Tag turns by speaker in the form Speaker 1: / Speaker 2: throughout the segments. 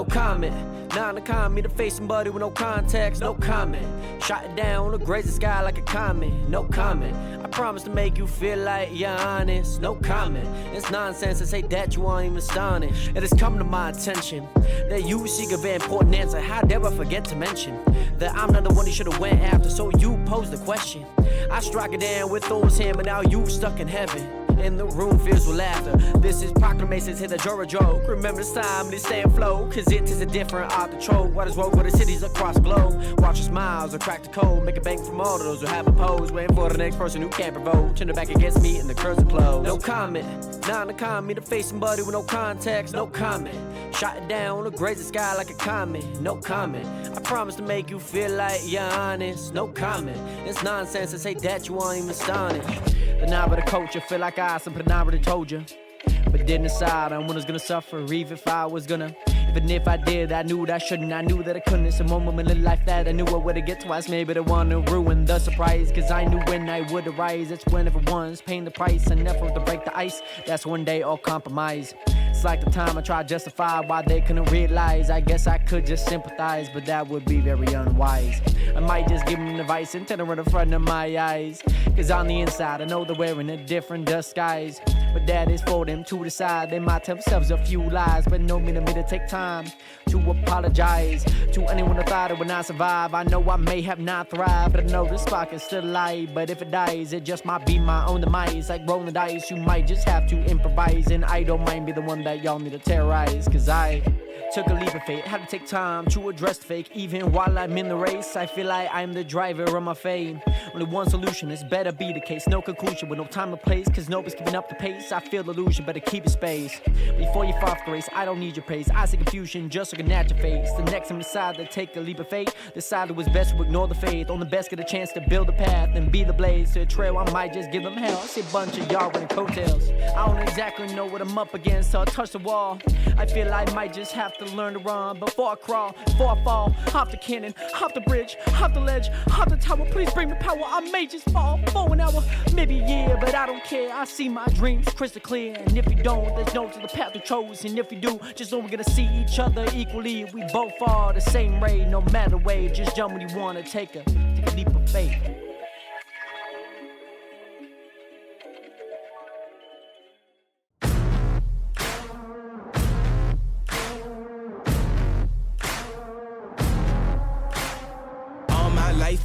Speaker 1: no comment. Nah, to comment, me to face somebody with no context, no comment. Shot it down on the grazing sky like a comet, no comment. I promise to make you feel like you're honest, no comment. It's nonsense to say that you aren't even astonished. It has come to my attention that you seek a very important answer. How dare I forget to mention that I'm not the one you should have went after, so you posed the question. I struck it down with those hands, but now you stuck in heaven. And the room fills with laughter. This is proclamations, hit a Jora joke. Remember this time, this stay flow, cause it is a different art control. What is woke for the cities across the globe? Watch your smiles or crack the code. Make a bank from all of those who have a pose. Waiting for the next person who can't provoke. Turn it back against me and the curves are closed. No comment, nah, to comment. Me to face somebody with no context, no comment. Shot it down on the grazing sky like a comet, no comment. I promise to make you feel like you're honest, no comment. It's nonsense to say that you aren't even astonished. The knob of the coach, I feel like I something I already told you, but didn't decide on when I was gonna suffer, even if I was gonna. Even if I did, I knew that I shouldn't, I knew that I couldn't. It's a moment in life that I knew I would've get twice. Maybe the one to ruin the surprise, cause I knew when I would arise. It's when everyone's paying the price, and never to break the ice. That's one day all compromise. It's like the time I tried to justify why they couldn't realize. I guess I could just sympathize, but that would be very unwise. I might just give them advice and tell them right in front of my eyes, cause on the inside I know they're wearing a different disguise. But that is for them to decide. They might tell themselves a few lies, but no mean to me to take time to apologize to anyone who thought it would not survive. I know I may have not thrived, but I know this spark is still alive. But if it dies, it just might be my own demise. Like rolling the dice, you might just have to improvise. And I don't mind be the one that y'all need to terrorize, cause I took a leap of faith, had to take time to address the fake. Even while I'm in the race, I feel like I'm the driver of my fate. Only one solution, it's better be the case. No conclusion with no time or place, cause nobody's keeping up the pace. I feel illusion, better keep your space. Before you fall off grace, I don't need your praise. I see confusion, just looking at your face. The next time you decide to take a leap of faith, decide it was best to ignore the faith. On the best, get a chance to build a path and be the blaze to a trail. I might just give them hell. I see a bunch of y'all wearing coattails. I don't exactly know what I'm up against, so I touch the wall. I feel I might just have to learn to run before I crawl, before I fall. Hop the cannon, hop the bridge, hop the ledge, hop the tower. Please bring me power. I may just fall for an hour, maybe a year, but I don't care. I see my dreams crystal clear. And if you don't, there's no to the path you chose. And if you do, just know we're gonna see each other equally. We both are the same way, no matter way. Just jump when you wanna take a leap of faith.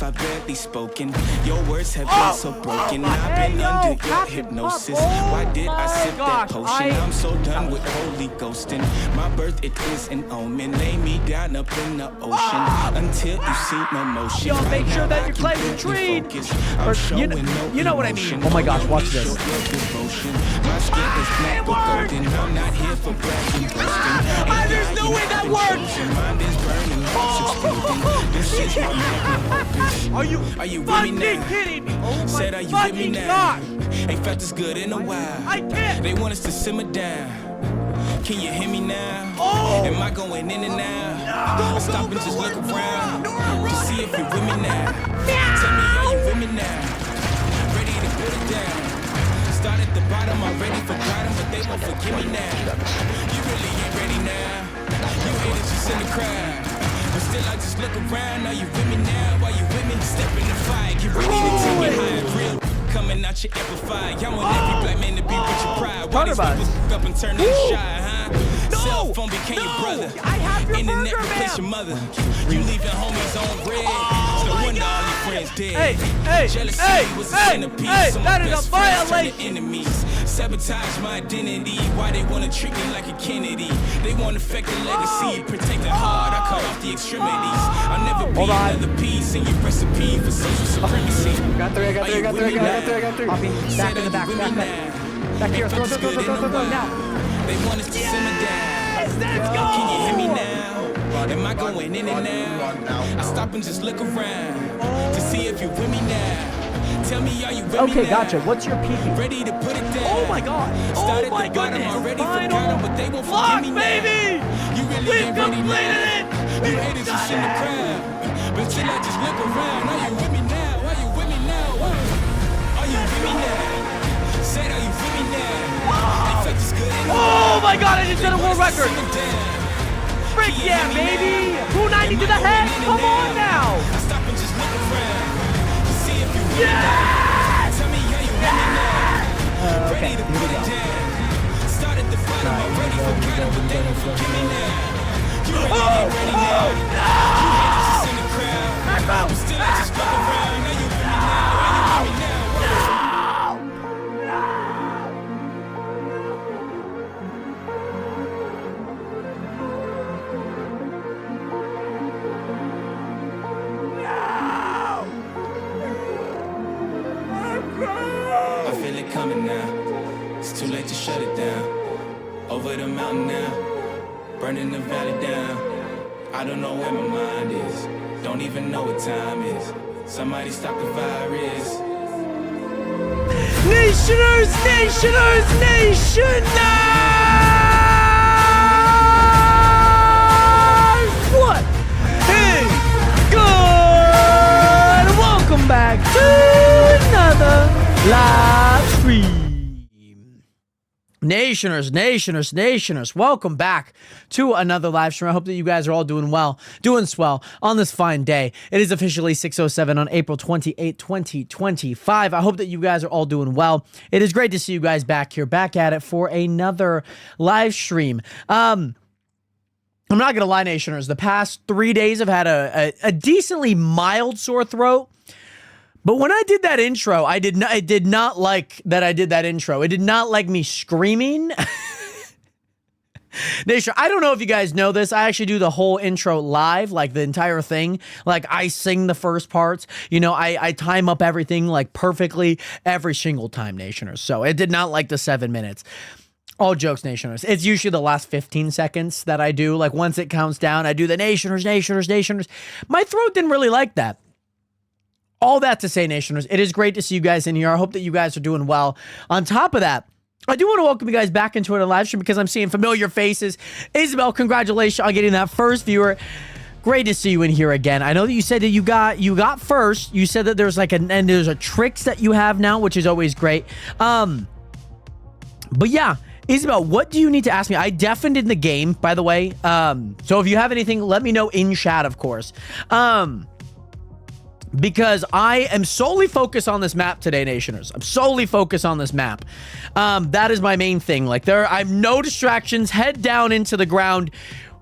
Speaker 2: I've barely spoken. Your words have been so broken. I've been under your hypnosis. Why did I sip that potion? I'm so done with holy ghosting. My birth, it is an omen. Lay me down up in the ocean until you see no motion.
Speaker 3: Yo, make sure that you're playing the treat. You know what I mean. Oh my gosh, watch this.
Speaker 2: My skin is black with golden. I'm not here for bragging, boasting.
Speaker 3: There's no way that works.
Speaker 2: Mind is burning, exploding. This is my magnum.
Speaker 3: Are you
Speaker 2: with me now?
Speaker 3: kidding me? Oh my
Speaker 2: Said, are you with me now?
Speaker 3: gosh.
Speaker 2: Ain't felt this good in a while.
Speaker 3: I can't.
Speaker 2: They want us to simmer down. Can you hear me now?
Speaker 3: Oh.
Speaker 2: Am I going in and out? I stop and just look around to see if you're with me now. Tell me, are you with me now? Ready to put it down. Start at the bottom, already forgot them, but they won't forgive me now. You really ain't ready now. You haters just in the crowd. But still I just look around. Are you with me now? Are you with me? Step in the fire, get ready to take it high. Real coming out your amplified. Y'all want every black man to be with your pride. Why these people up and turn them shy, huh? Cell phone became your brother.
Speaker 3: I have your
Speaker 2: Internet
Speaker 3: burger,
Speaker 2: replace your mother. You leaving homies on red. No wonder all your friends dead. Jealousy was a centerpiece. So
Speaker 3: that is a
Speaker 2: violation. Enemies sabotage my identity. Why they wanna treat me like a Kennedy? They wanna affect the legacy. Protect the heart. I cut off the extremities. I'll never be another piece in your recipe for social supremacy.
Speaker 3: Got three. Back in the back. Back here. Throw now.
Speaker 2: They want us to simmer down.
Speaker 3: Let's go.
Speaker 2: Can you hear me now? Am I going in and out? I stop and just look around to see if you're with me now. Tell me, are you with me now?
Speaker 3: Okay, gotcha. What's your peak?
Speaker 2: Ready to put it down.
Speaker 3: Oh my god.
Speaker 2: Started
Speaker 3: Oh my
Speaker 2: the bottom,
Speaker 3: goodness.
Speaker 2: already
Speaker 3: Final
Speaker 2: forgot 'em, but they won't
Speaker 3: block,
Speaker 2: forgive me
Speaker 3: baby.
Speaker 2: now. You really
Speaker 3: We've
Speaker 2: ain't ready
Speaker 3: completed
Speaker 2: now.
Speaker 3: it.
Speaker 2: You haters just in the crowd. But still I just look around. Are you with me now? Are you with me now? Are you with me now? Said, are you with me now?
Speaker 3: Oh my god, I just set a world record. Frick yeah, baby! 290 to the head! Come on now!
Speaker 2: Stop and just look around. See if you
Speaker 3: Yes!
Speaker 2: tell me how you really now.
Speaker 3: Okay,
Speaker 2: Ready to
Speaker 3: here we
Speaker 2: put
Speaker 3: go.
Speaker 2: it down. Started the fight, I'm ready for battle, but they won't forgive me now. You ready, ready now. You haters just in the crowd. But still I just fuck around. Now you with me now. Are you with me now? I feel it coming now. It's too late to shut it down. Over the mountain now, burning the valley down. I don't know where my mind is. Don't even know what time is. Somebody stop the virus.
Speaker 3: Nationers! What? Hey! Good! Welcome back to another live stream. Nationers, welcome back to another live stream. I hope that you guys are all doing swell on this fine day. It is officially 6:07 on April 28, 2025. I hope that you guys are all doing well. It is great to see you guys back here, back at it for another live stream. I'm not gonna lie, Nationers, the past 3 days I've had a decently mild sore throat. But when I did that intro, I did not like that I did that intro. It did not like me screaming. Nation, I don't know if you guys know this. I actually do the whole intro live, like the entire thing. Like I sing the first parts. You know, I time up everything like perfectly every single time, Nationers. So it did not like the 7 minutes. All jokes, Nationers. It's usually the last 15 seconds that I do. Like once it counts down, I do the Nationers. My throat didn't really like that. All that to say, Nationers, it is great to see you guys in here. I hope that you guys are doing well. On top of that, I do want to welcome you guys back into a live stream because I'm seeing familiar faces. Isabel, congratulations on getting that first viewer. Great to see you in here again. I know that you said that you got first. You said that there's like there's a tricks that you have now, which is always great. But yeah. Isabel, what do you need to ask me? I deafened in the game, by the way. So if you have anything, let me know in chat, of course. Because I am solely focused on this map today, Nationers. I'm solely focused on this map. That is my main thing. Like I've no distractions. Head down into the ground.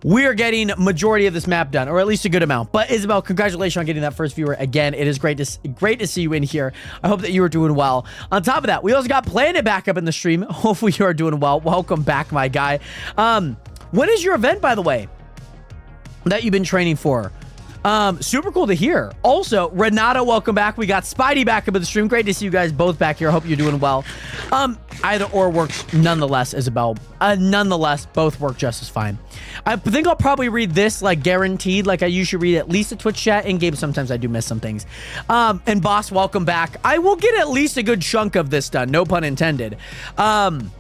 Speaker 3: We're getting majority of this map done, or at least a good amount. But Isabel, congratulations on getting that first viewer again. It is great to see you in here. I hope that you are doing well. On top of that, we also got Planet back up in the stream. Hopefully you are doing well. Welcome back, my guy. When is your event, by the way, that you've been training for? Super cool to hear. Also, Renata, welcome back. We got Spidey back up in the stream. Great to see you guys both back here. Hope you're doing well. Either or works nonetheless, Isabel. Nonetheless, both work just as fine. I think I'll probably read this, like, guaranteed. Like, I usually read at least a Twitch chat. In game, sometimes I do miss some things. And Boss, welcome back. I will get at least a good chunk of this done. No pun intended. The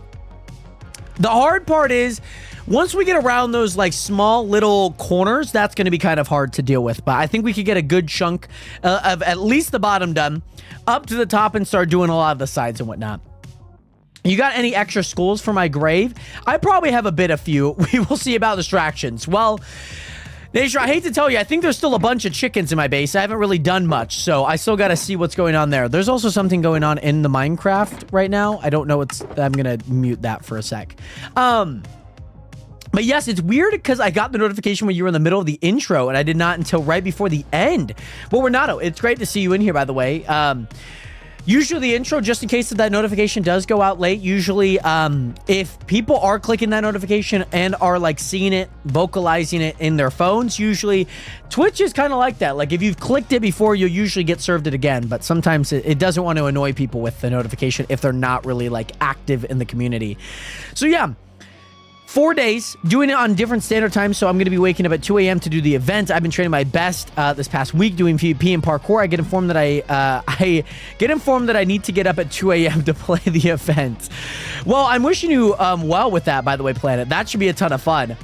Speaker 3: hard part is, once we get around those like small little corners, that's going to be kind of hard to deal with. But I think we could get a good chunk of at least the bottom done up to the top and start doing a lot of the sides and whatnot. You got any extra skulls for my grave? I probably have a bit of few. We will see about distractions. Well, Nation, I hate to tell you, I think there's still a bunch of chickens in my base. I haven't really done much, so I still got to see what's going on there. There's also something going on in the Minecraft right now. I don't know what's... I'm going to mute that for a sec. But yes, it's weird because I got the notification when you were in the middle of the intro, and I did not until right before the end. But Renato, it's great to see you in here, by the way. Usually the intro, just in case that notification does go out late, usually if people are clicking that notification and are like seeing it, vocalizing it in their phones, usually Twitch is kind of like that. Like if you've clicked it before, you'll usually get served it again, but sometimes it doesn't want to annoy people with the notification if they're not really like active in the community. So yeah. 4 days, doing it on different standard times, so I'm going to be waking up at 2 a.m. to do the event. I've been training my best this past week doing PvP and parkour. I get informed that I need to get up at 2 a.m. to play the event. Well, I'm wishing you well with that, by the way, Planet. That should be a ton of fun.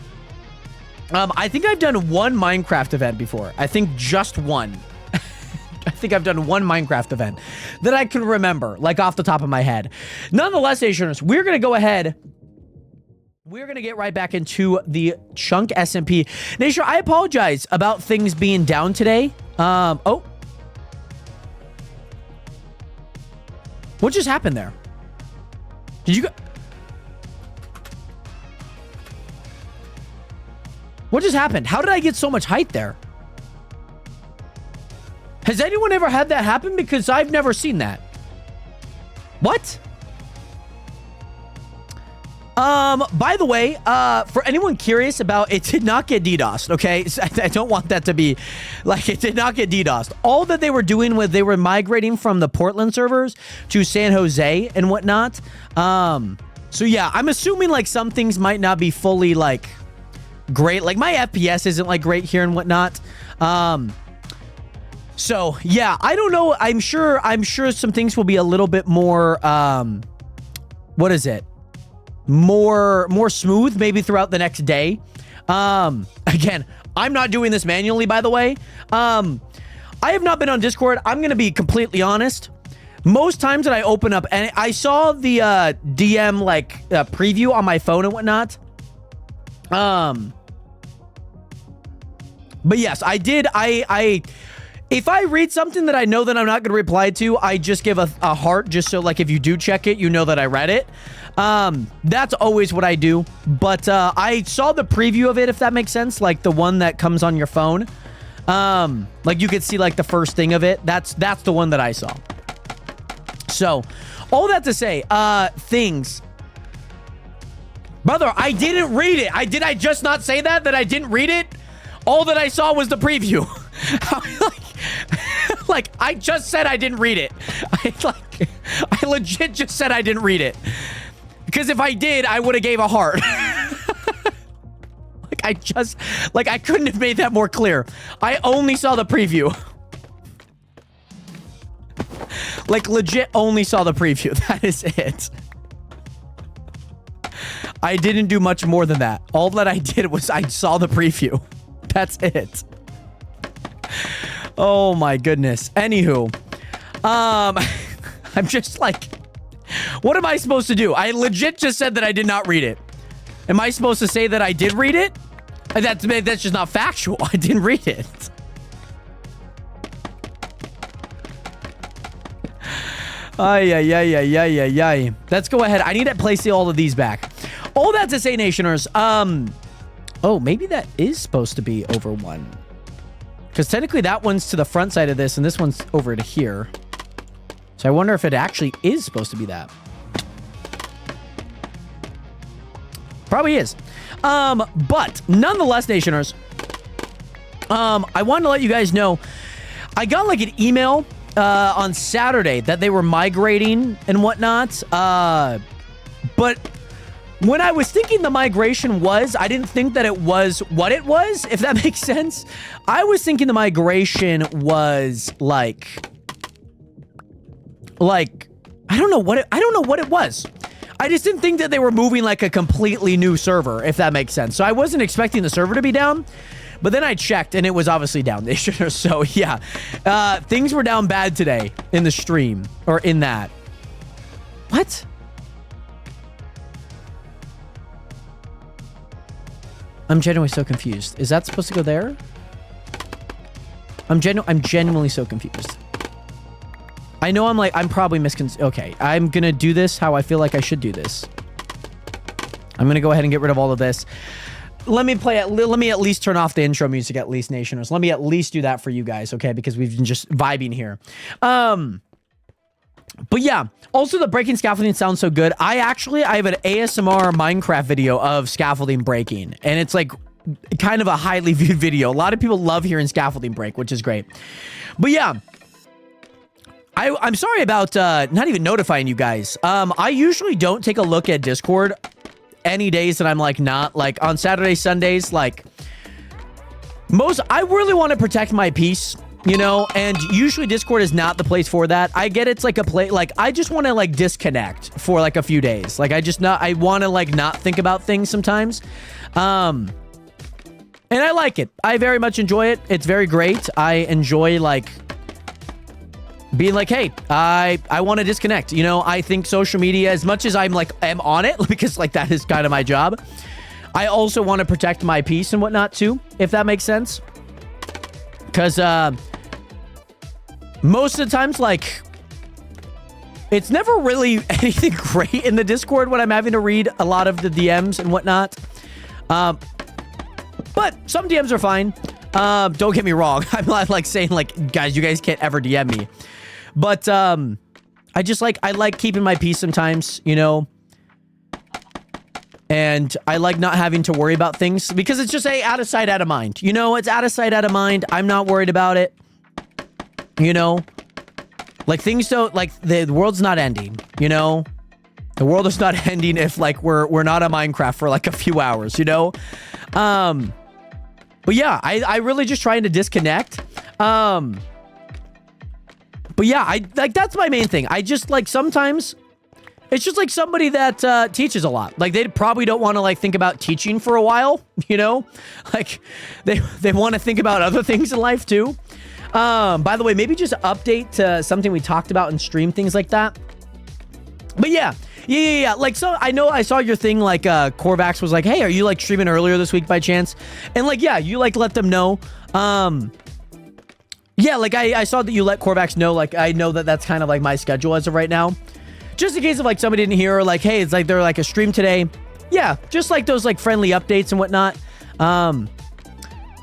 Speaker 3: I think I've done one Minecraft event before. I think just one. I think I've done one Minecraft event that I can remember, like off the top of my head. Nonetheless, Asians, we're going to go ahead We're going to get right back into the chunk SMP. Nation, I apologize about things being down today. Oh. What just happened there? Did you go... What just happened? How did I get so much height there? Has anyone ever had that happen? Because I've never seen that. What? By the way, for anyone curious about, it did not get DDoSed, okay? I don't want that to be, like, it did not get DDoSed. All that they were doing was they were migrating from the Portland servers to San Jose and whatnot. So yeah, I'm assuming, like, some things might not be fully, like, great. Like, my FPS isn't, like, great here and whatnot. So, yeah, I don't know. I'm sure some things will be a little bit more, what is it? More smooth maybe throughout the next day. Again, I'm not doing this manually, by the way. I have not been on Discord. I'm going to be completely honest. Most times that I open up, and I saw the DM like preview on my phone and whatnot. But yes, I did. If I read something that I know that I'm not going to reply to, I just give a heart, just so, like, if you do check it, you know that I read it. That's always what I do. But I saw the preview of it, if that makes sense, like the one that comes on your phone. Like, you could see, like, the first thing of it. That's the one that I saw. So, all that to say, things. Brother, I didn't read it. Did I just not say that I didn't read it? All that I saw was the preview. Like, I just said I didn't read it. I legit just said I didn't read it. Because if I did, I would have gave a heart. I couldn't have made that more clear. I only saw the preview. Like, legit only saw the preview. That is it. I didn't do much more than that. All that I did was I saw the preview. That's it. Oh my goodness. Anywho, I'm just like, what am I supposed to do? I legit just said that I did not read it. Am I supposed to say that I did read it? That's just not factual. I didn't read it. Ay. Let's go ahead. I need to place all of these back. All that to say, Nationers, oh, maybe that is supposed to be over one. Because technically that one's to the front side of this, and this one's over to here. So I wonder if it actually is supposed to be that. Probably is. But nonetheless, Nationers, I wanted to let you guys know, I got like an email on Saturday that they were migrating and whatnot. But when I was thinking the migration was, I didn't think that it was what it was, if that makes sense. I was thinking the migration was like I don't know what it was. I just didn't think that they were moving like a completely new server, if that makes sense. So I wasn't expecting the server to be down, but then I checked and it was obviously down. So yeah, things were down bad today in the stream, or in that. What? I'm genuinely so confused. Is that supposed to go there? I'm genuinely so confused. I know I'm probably okay, I'm gonna do this how I feel like I should do this. I'm gonna go ahead and get rid of all of this. Let me at least turn off the intro music, at least, Nationers. Let me at least do that for you guys, okay? Because we've been just vibing here. But yeah, also the breaking scaffolding sounds so good. I have an ASMR Minecraft video of scaffolding breaking, and it's like kind of a highly viewed video. A lot of people love hearing scaffolding break, which is great. But yeah, I'm sorry about not even notifying you guys. I usually don't take a look at Discord any days that I'm like not, like on Saturdays, Sundays, like I really want to protect my peace, you know, and usually Discord is not the place for that. I get it's like a play, like I just want to like disconnect for like a few days. Like I want to like not think about things sometimes. And I like it. I very much enjoy it. It's very great. I enjoy like being like, hey, I want to disconnect. You know, I think social media, as much as I'm on it, because like that is kind of my job, I also want to protect my peace and whatnot too, if that makes sense. Because most of the times, like, it's never really anything great in the Discord when I'm having to read a lot of the DMs and whatnot. But some DMs are fine. Don't get me wrong. I'm not like saying like, guys, you guys can't ever DM me. But I just like, I like keeping my peace sometimes, you know. And I like not having to worry about things because it's just out of sight, out of mind. You know, it's out of sight, out of mind. I'm not worried about it. You know, like things don't, like the world's not ending, you know. The world is not ending if like we're not on Minecraft for like a few hours, you know. But yeah, I really just trying to disconnect. But yeah, I like that's my main thing. I just like sometimes it's just like somebody that teaches a lot. Like they probably don't want to like think about teaching for a while, you know? Like they want to think about other things in life too. By the way, maybe just update to something we talked about in stream, things like that. But yeah. Like, so I know I saw your thing, like, Corvax was like, hey, are you like streaming earlier this week by chance? And like, yeah, you like let them know. Yeah, like I saw that you let Corvax know, like, I know that that's kind of like my schedule as of right now. Just in case of like somebody didn't hear, or like, hey, it's like they're like a stream today. Yeah, just like those like friendly updates and whatnot.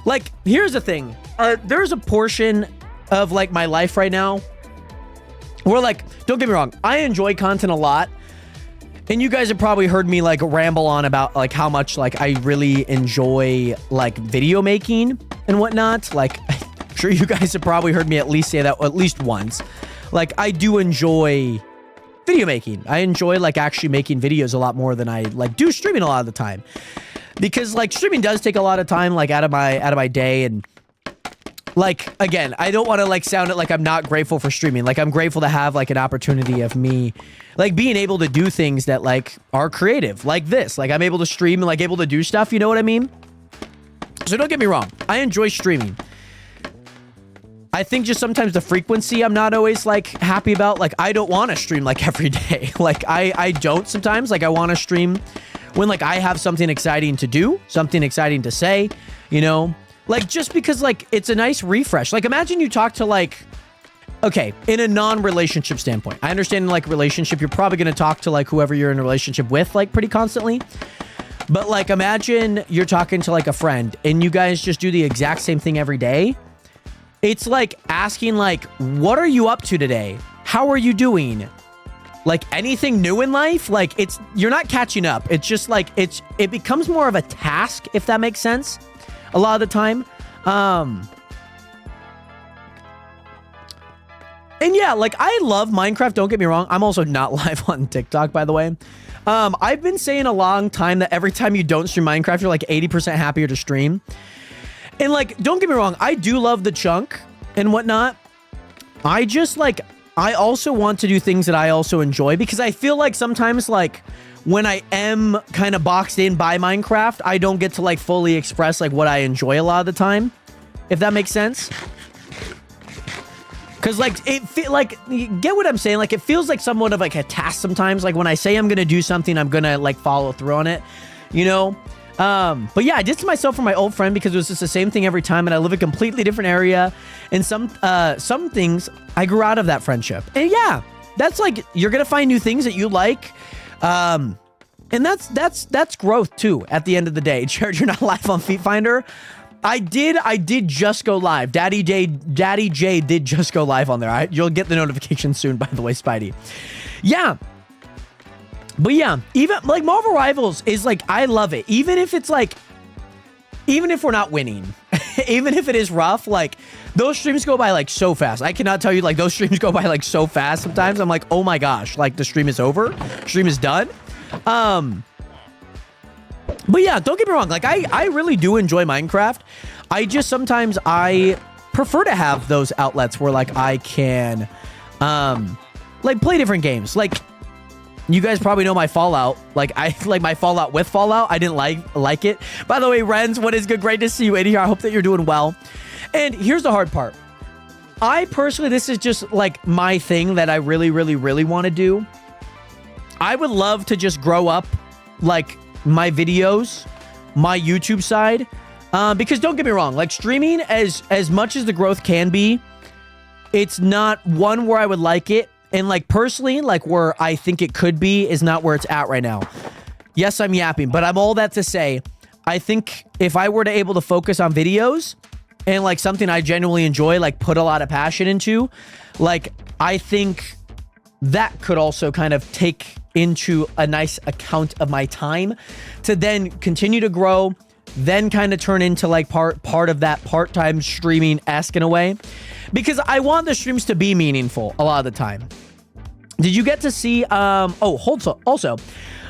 Speaker 3: Like, here's the thing. There's a portion of like my life right now where like, don't get me wrong, I enjoy content a lot. And you guys have probably heard me like ramble on about like how much like I really enjoy like video making and whatnot. Like, I'm sure you guys have probably heard me at least say that at least once. Like, I do enjoy video making. I enjoy like actually making videos a lot more than I like do streaming a lot of the time. Because like streaming does take a lot of time like out of my day. And like, again, I don't want to like sound it like I'm not grateful for streaming. Like, I'm grateful to have like an opportunity of me like being able to do things that like are creative like this. Like, I'm able to stream and like able to do stuff, you know what I mean? So don't get me wrong, I enjoy streaming. I think just sometimes the frequency I'm not always like happy about. Like, I don't want to stream like every day. Like, I don't sometimes. Like, I want to stream when like I have something exciting to do, something exciting to say, you know? Like, just because, like, it's a nice refresh. Like, imagine you talk to, like, okay, in a non-relationship standpoint. I understand, in, like, relationship, you're probably going to talk to, like, whoever you're in a relationship with, like, pretty constantly. But, like, imagine you're talking to, like, a friend, and you guys just do the exact same thing every day. It's, like, asking, like, what are you up to today? How are you doing? Like, anything new in life? Like, you're not catching up. It's just, like, it becomes more of a task, if that makes sense. A lot of the time. And yeah, like, I love Minecraft, don't get me wrong. I'm also not live on TikTok, by the way. I've been saying a long time that every time you don't stream Minecraft, you're like 80% happier to stream. And like, don't get me wrong, I do love the chunk and whatnot. I just like, I also want to do things that I also enjoy, because I feel like sometimes like when I am kind of boxed in by Minecraft, I don't get to like fully express like what I enjoy a lot of the time, if that makes sense. Cause like you get what I'm saying? Like, it feels like somewhat of like a task sometimes. Like, when I say I'm gonna do something, I'm gonna like follow through on it, you know? But yeah, I did to myself for my old friend because it was just the same thing every time, and I live a completely different area, and some things I grew out of that friendship. And yeah, that's like, you're gonna find new things that you like. And that's growth too, at the end of the day. Jared, you're not live on Feet Finder. I did just go live. Daddy J did just go live on there. You'll get the notification soon, by the way, Spidey. Yeah. But yeah, even like Marvel Rivals is like, I love it. Even if it's like, even if we're not winning, even if it is rough, like, those streams go by like so fast. I cannot tell you, like, those streams go by like so fast sometimes. I'm like, oh my gosh, like, the stream is over. Stream is done. But yeah, don't get me wrong. Like, I really do enjoy Minecraft. I just sometimes I prefer to have those outlets where like I can like play different games. Like, you guys probably know my Fallout. Like, I like my Fallout with Fallout. I didn't like it. By the way, Renz, what is good? Great to see you in here. I hope that you're doing well. And here's the hard part. I personally, this is just like my thing that I really, really, really want to do. I would love to just grow up like my videos, my YouTube side. Because don't get me wrong, like streaming as much as the growth can be, it's not one where I would like it. And like personally, like where I think it could be is not where it's at right now. Yes, I'm yapping, but I'm all that to say, I think if I were to able to focus on videos and like something I genuinely enjoy, like put a lot of passion into, like I think that could also kind of take into a nice account of my time to then continue to grow, then kind of turn into like part of that part-time streaming-esque in a way, because I want the streams to be meaningful a lot of the time. Did you get to see also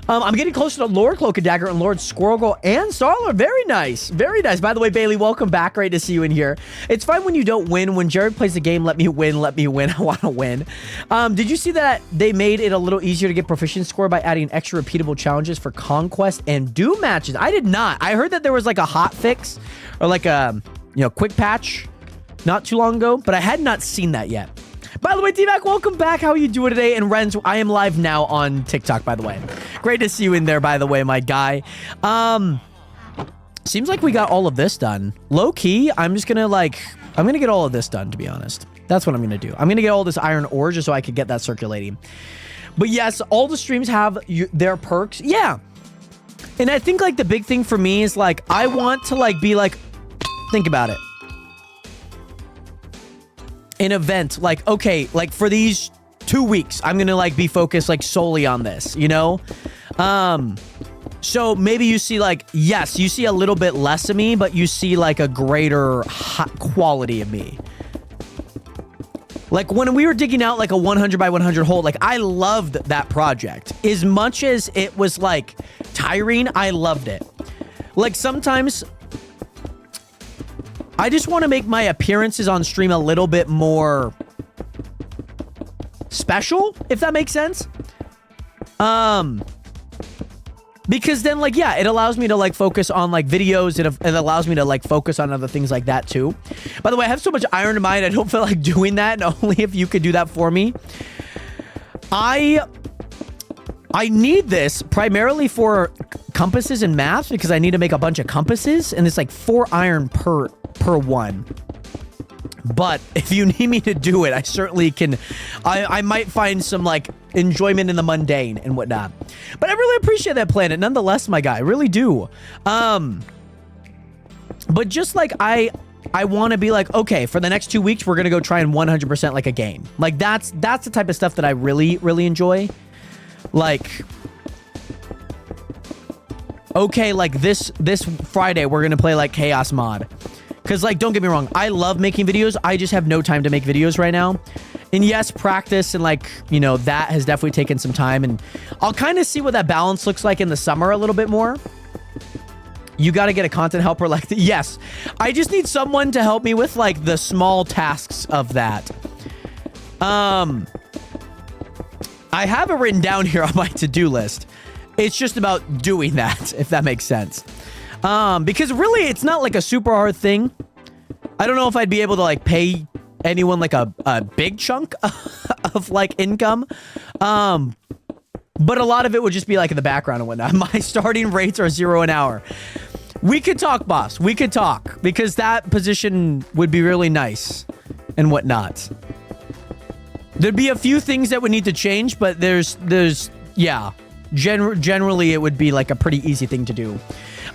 Speaker 3: I'm getting closer to Lord Cloak and Dagger and Lord Squirrel Girl and Starlord. Very nice. Very nice. By the way, Bailey, welcome back. Great to see you in here. It's fine when you don't win. When Jared plays the game, let me win. Let me win. I want to win. Did you see that they made it a little easier to get proficiency score by adding extra repeatable challenges for Conquest and Doom matches? I did not. I heard that there was like a hot fix or like a, quick patch not too long ago, but I had not seen that yet. By the way, T-Mac, welcome back. How are you doing today? And Renz, I am live now on TikTok, by the way. Great to see you in there, by the way, my guy. Seems like we got all of this done. Low key, I'm just gonna I'm gonna get all of this done, to be honest. That's what I'm gonna do. I'm gonna get all this iron ore just so I could get that circulating. But yes, all the streams have their perks. Yeah. And I think like the big thing for me is like, I want to be like, think about it. An event like, okay, like for these 2 weeks, I'm gonna be focused solely on this, so maybe you see yes, you see a little bit less of me, but you see a greater quality of me. Like when we were digging out a 100 by 100 hole, I loved that project. As much as it was tiring, I loved it. Sometimes I just want to make my appearances on stream a little bit more special, if that makes sense. Because then yeah, it allows me to focus on videos. It allows me to focus on other things like that too. By the way, I have so much iron in mind, I don't feel like doing that, and only if you could do that for me. I need this primarily for compasses and maps, because I need to make a bunch of compasses, and it's 4 iron per one. But if you need me to do it, I certainly can. I might find some enjoyment in the mundane and whatnot. But I really appreciate that planet nonetheless, my guy. I really do. But just I want to be okay, for the next 2 weeks, we're going to go try and 100% a game. That's the type of stuff that I really, really enjoy. Okay, this Friday, we're going to play Chaos Mod. Because, don't get me wrong, I love making videos. I just have no time to make videos right now. And yes, practice and, that has definitely taken some time. And I'll kind of see what that balance looks like in the summer a little bit more. You got to get a content helper yes, I just need someone to help me with, the small tasks of that. I have it written down here on my to-do list. It's just about doing that, if that makes sense. Because really, it's not a super hard thing. I don't know if I'd be able to pay anyone a big chunk of income. But a lot of it would just be in the background and whatnot. My starting rates are 0 an hour. We could talk, boss. We could talk, because that position would be really nice and whatnot. There'd be a few things that would need to change, but yeah. Generally, it would be a pretty easy thing to do.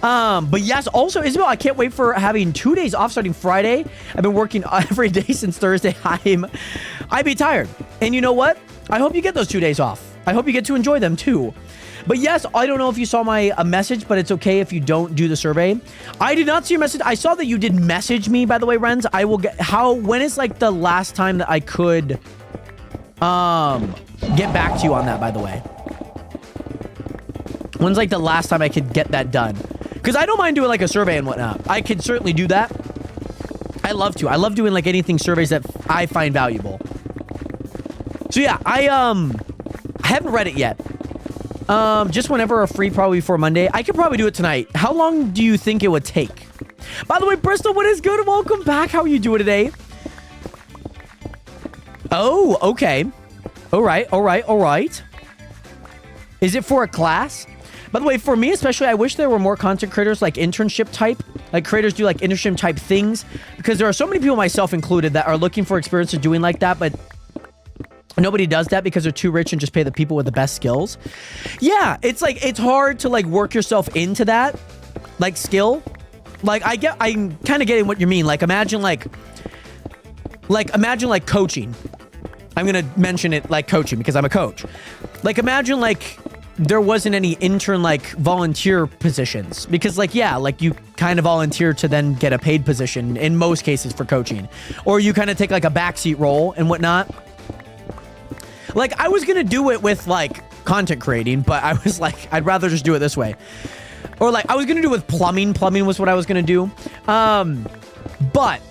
Speaker 3: But yes, also, Isabel, I can't wait for having 2 days off starting Friday. I've been working every day since Thursday. I'd be tired. And you know what? I hope you get those 2 days off. I hope you get to enjoy them too. But yes, I don't know if you saw my message, but it's okay if you don't do the survey. I did not see your message. I saw that you did message me, by the way, Renz. I will get when is the last time that I could get back to you on that, by the way? When's the last time I could get that done? Because I don't mind doing a survey and whatnot. I could certainly do that. I love to. I love doing anything surveys that I find valuable. So yeah, I haven't read it yet. Just whenever are free, probably before Monday. I could probably do it tonight. How long do you think it would take? By the way, Bristol, what is good? Welcome back. How are you doing today? Oh, okay. All right. Is it for a class? By the way, for me especially, I wish there were more content creators like internship type. Like creators do like internship type things. Because there are so many people, myself included, that are looking for experience of doing like that. But nobody does that because they're too rich and just pay the people with the best skills. Yeah, it's like, it's hard to like work yourself into that. Like skill. Like I'm kind of getting what you mean. Like imagine coaching. I'm going to mention it like coaching because I'm a coach. Like imagine like there wasn't any intern like volunteer positions because like, yeah, like you kind of volunteer to then get a paid position in most cases for coaching, or you kind of take like a backseat role and whatnot. Like I was going to do it with like content creating, but I was like, I'd rather just do it this way. Or like I was going to do it with plumbing. Plumbing was what I was going to do. But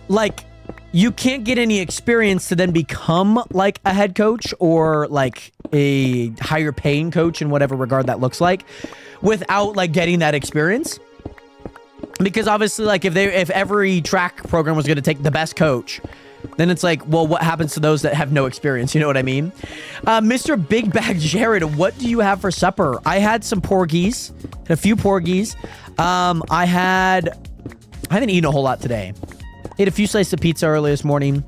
Speaker 3: like, you can't get any experience to then become like a head coach or like a higher paying coach in whatever regard that looks like without like getting that experience. Because obviously like if every track program was going to take the best coach, then it's like, well, what happens to those that have no experience? You know what I mean? Mr. Big Bag Jared, what do you have for supper? I had some porgies, a few porgies. I haven't eaten a whole lot today. Ate a few slices of pizza early this morning.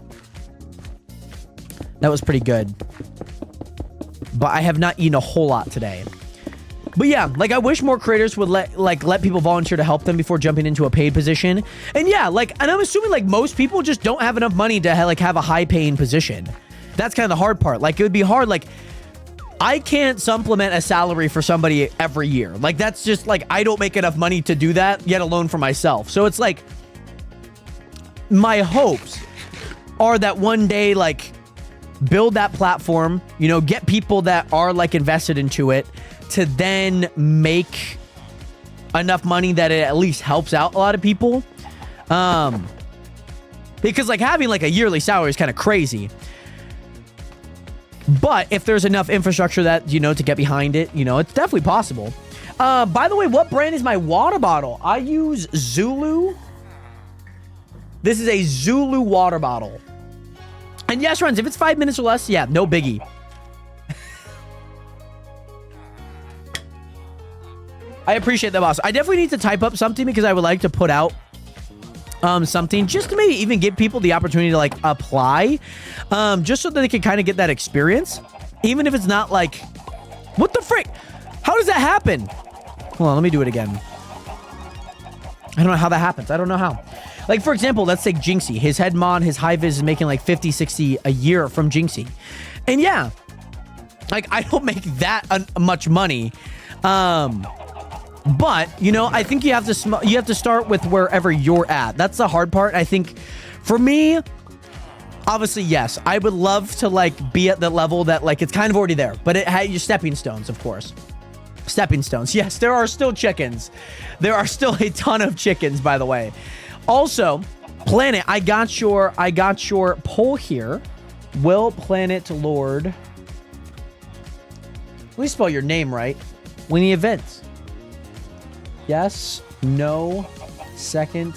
Speaker 3: That was pretty good. But I have not eaten a whole lot today. But yeah, like I wish more creators would let people volunteer to help them before jumping into a paid position. And yeah, like, and I'm assuming like most people just don't have enough money to like have a high paying position. That's kind of the hard part. Like it would be hard. Like I can't supplement a salary for somebody every year. Like that's just like, I don't make enough money to do that, yet alone for myself. So it's like, my hopes are that one day, like, build that platform, you know, get people that are, like, invested into it to then make enough money that it at least helps out a lot of people. Because, like, having, like, a yearly salary is kind of crazy. But if there's enough infrastructure that, you know, to get behind it, you know, it's definitely possible. By the way, what brand is my water bottle? I use Zulu. This is a Zulu water bottle. And yes, friends, if it's 5 minutes or less, yeah, no biggie. I appreciate that, boss. I definitely need to type up something because I would like to put out something just to maybe even give people the opportunity to like apply, just so that they can kind of get that experience, even if it's not like, what the frick? How does that happen? Hold on, let me do it again. I don't know how that happens. I don't know how. Like, for example, let's take Jinxie. His head mod, his high vis is making like 50, 60 a year from Jinxie. And yeah, like I don't make that much money. But, you know, I think you have to start with wherever you're at. That's the hard part. I think for me, obviously, yes, I would love to like be at the level that like it's kind of already there, but it had your stepping stones, of course. Stepping stones. Yes, there are still chickens. There are still a ton of chickens, by the way. Also, Planet, I got your poll here. Will Planet Lord, let me spell your name right. Winning events. Yes, no, second.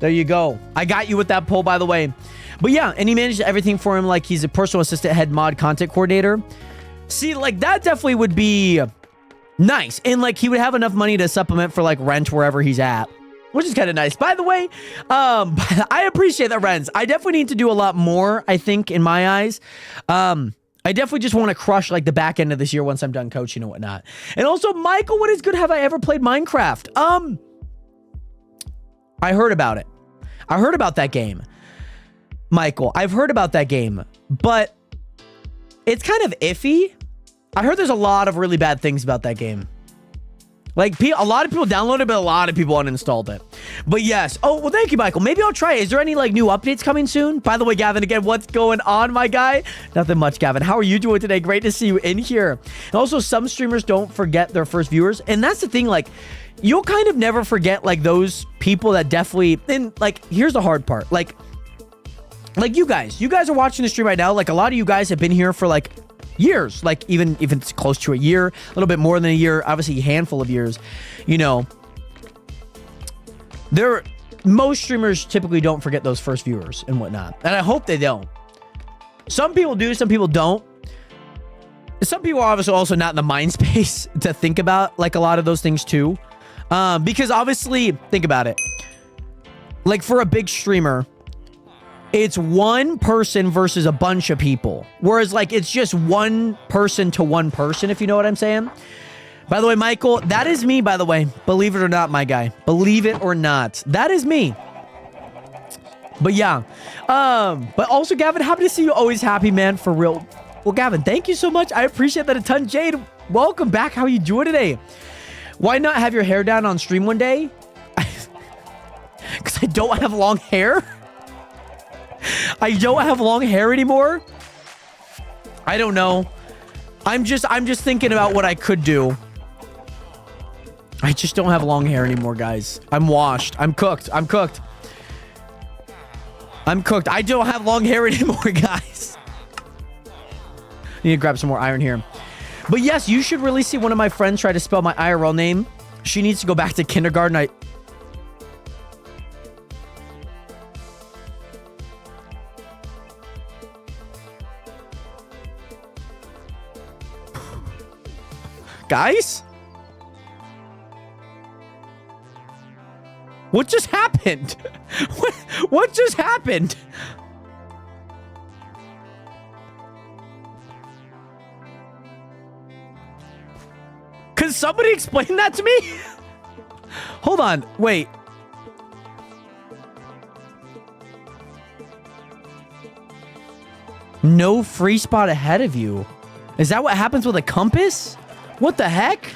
Speaker 3: There you go. I got you with that poll, by the way. But yeah, and he managed everything for him like he's a personal assistant, head mod, content coordinator. See, like that definitely would be nice. And like he would have enough money to supplement for like rent wherever he's at, which is kind of nice. By the way, I appreciate that, Renz. I definitely need to do a lot more, I think, in my eyes. I definitely just want to crush like the back end of this year once I'm done coaching and whatnot. And also, Michael, what is good? Have I ever played Minecraft? I heard about it. I heard about that game. Michael, I've heard about that game, but it's kind of iffy. I heard there's a lot of really bad things about that game. Like, a lot of people downloaded it, but a lot of people uninstalled it. But yes. Oh, well, thank you, Michael. Maybe I'll try it. Is there any, like, new updates coming soon? By the way, Gavin, again, what's going on, my guy? Nothing much, Gavin. How are you doing today? Great to see you in here. And also, some streamers don't forget their first viewers. And that's the thing, like, you'll kind of never forget, like, those people that definitely... And, like, here's the hard part. Like you guys are watching the stream right now. Like, a lot of you guys have been here for, like... years, like even if it's close to a year, a little bit more than a year, obviously a handful of years, you know. most streamers typically don't forget those first viewers and whatnot. And I hope they don't. Some people do, some people don't. Some people are obviously also not in the mind space to think about like a lot of those things too. Because obviously, think about it. Like for a big streamer, it's one person versus a bunch of people. Whereas like it's just one person to one person, if you know what I'm saying. By the way, Michael, that is me, by the way. Believe it or not, my guy. Believe it or not. That is me. But yeah. But also, Gavin, happy to see you. Always happy, man. For real. Well, Gavin, thank you so much. I appreciate that a ton. Jade, welcome back. How are you doing today? Why not have your hair down on stream one day? Because I don't have long hair. I don't have long hair anymore. I don't know. I'm just thinking about what I could do. I just don't have long hair anymore, guys. I'm washed. I'm cooked. I'm cooked. I'm cooked. I don't have long hair anymore, guys. Need to grab some more iron here. But yes, you should really see one of my friends try to spell my IRL name. She needs to go back to kindergarten. Guys? What just happened? What just happened? Can somebody explain that to me? Hold on. Wait. No free spot ahead of you. Is that what happens with a compass? What the heck?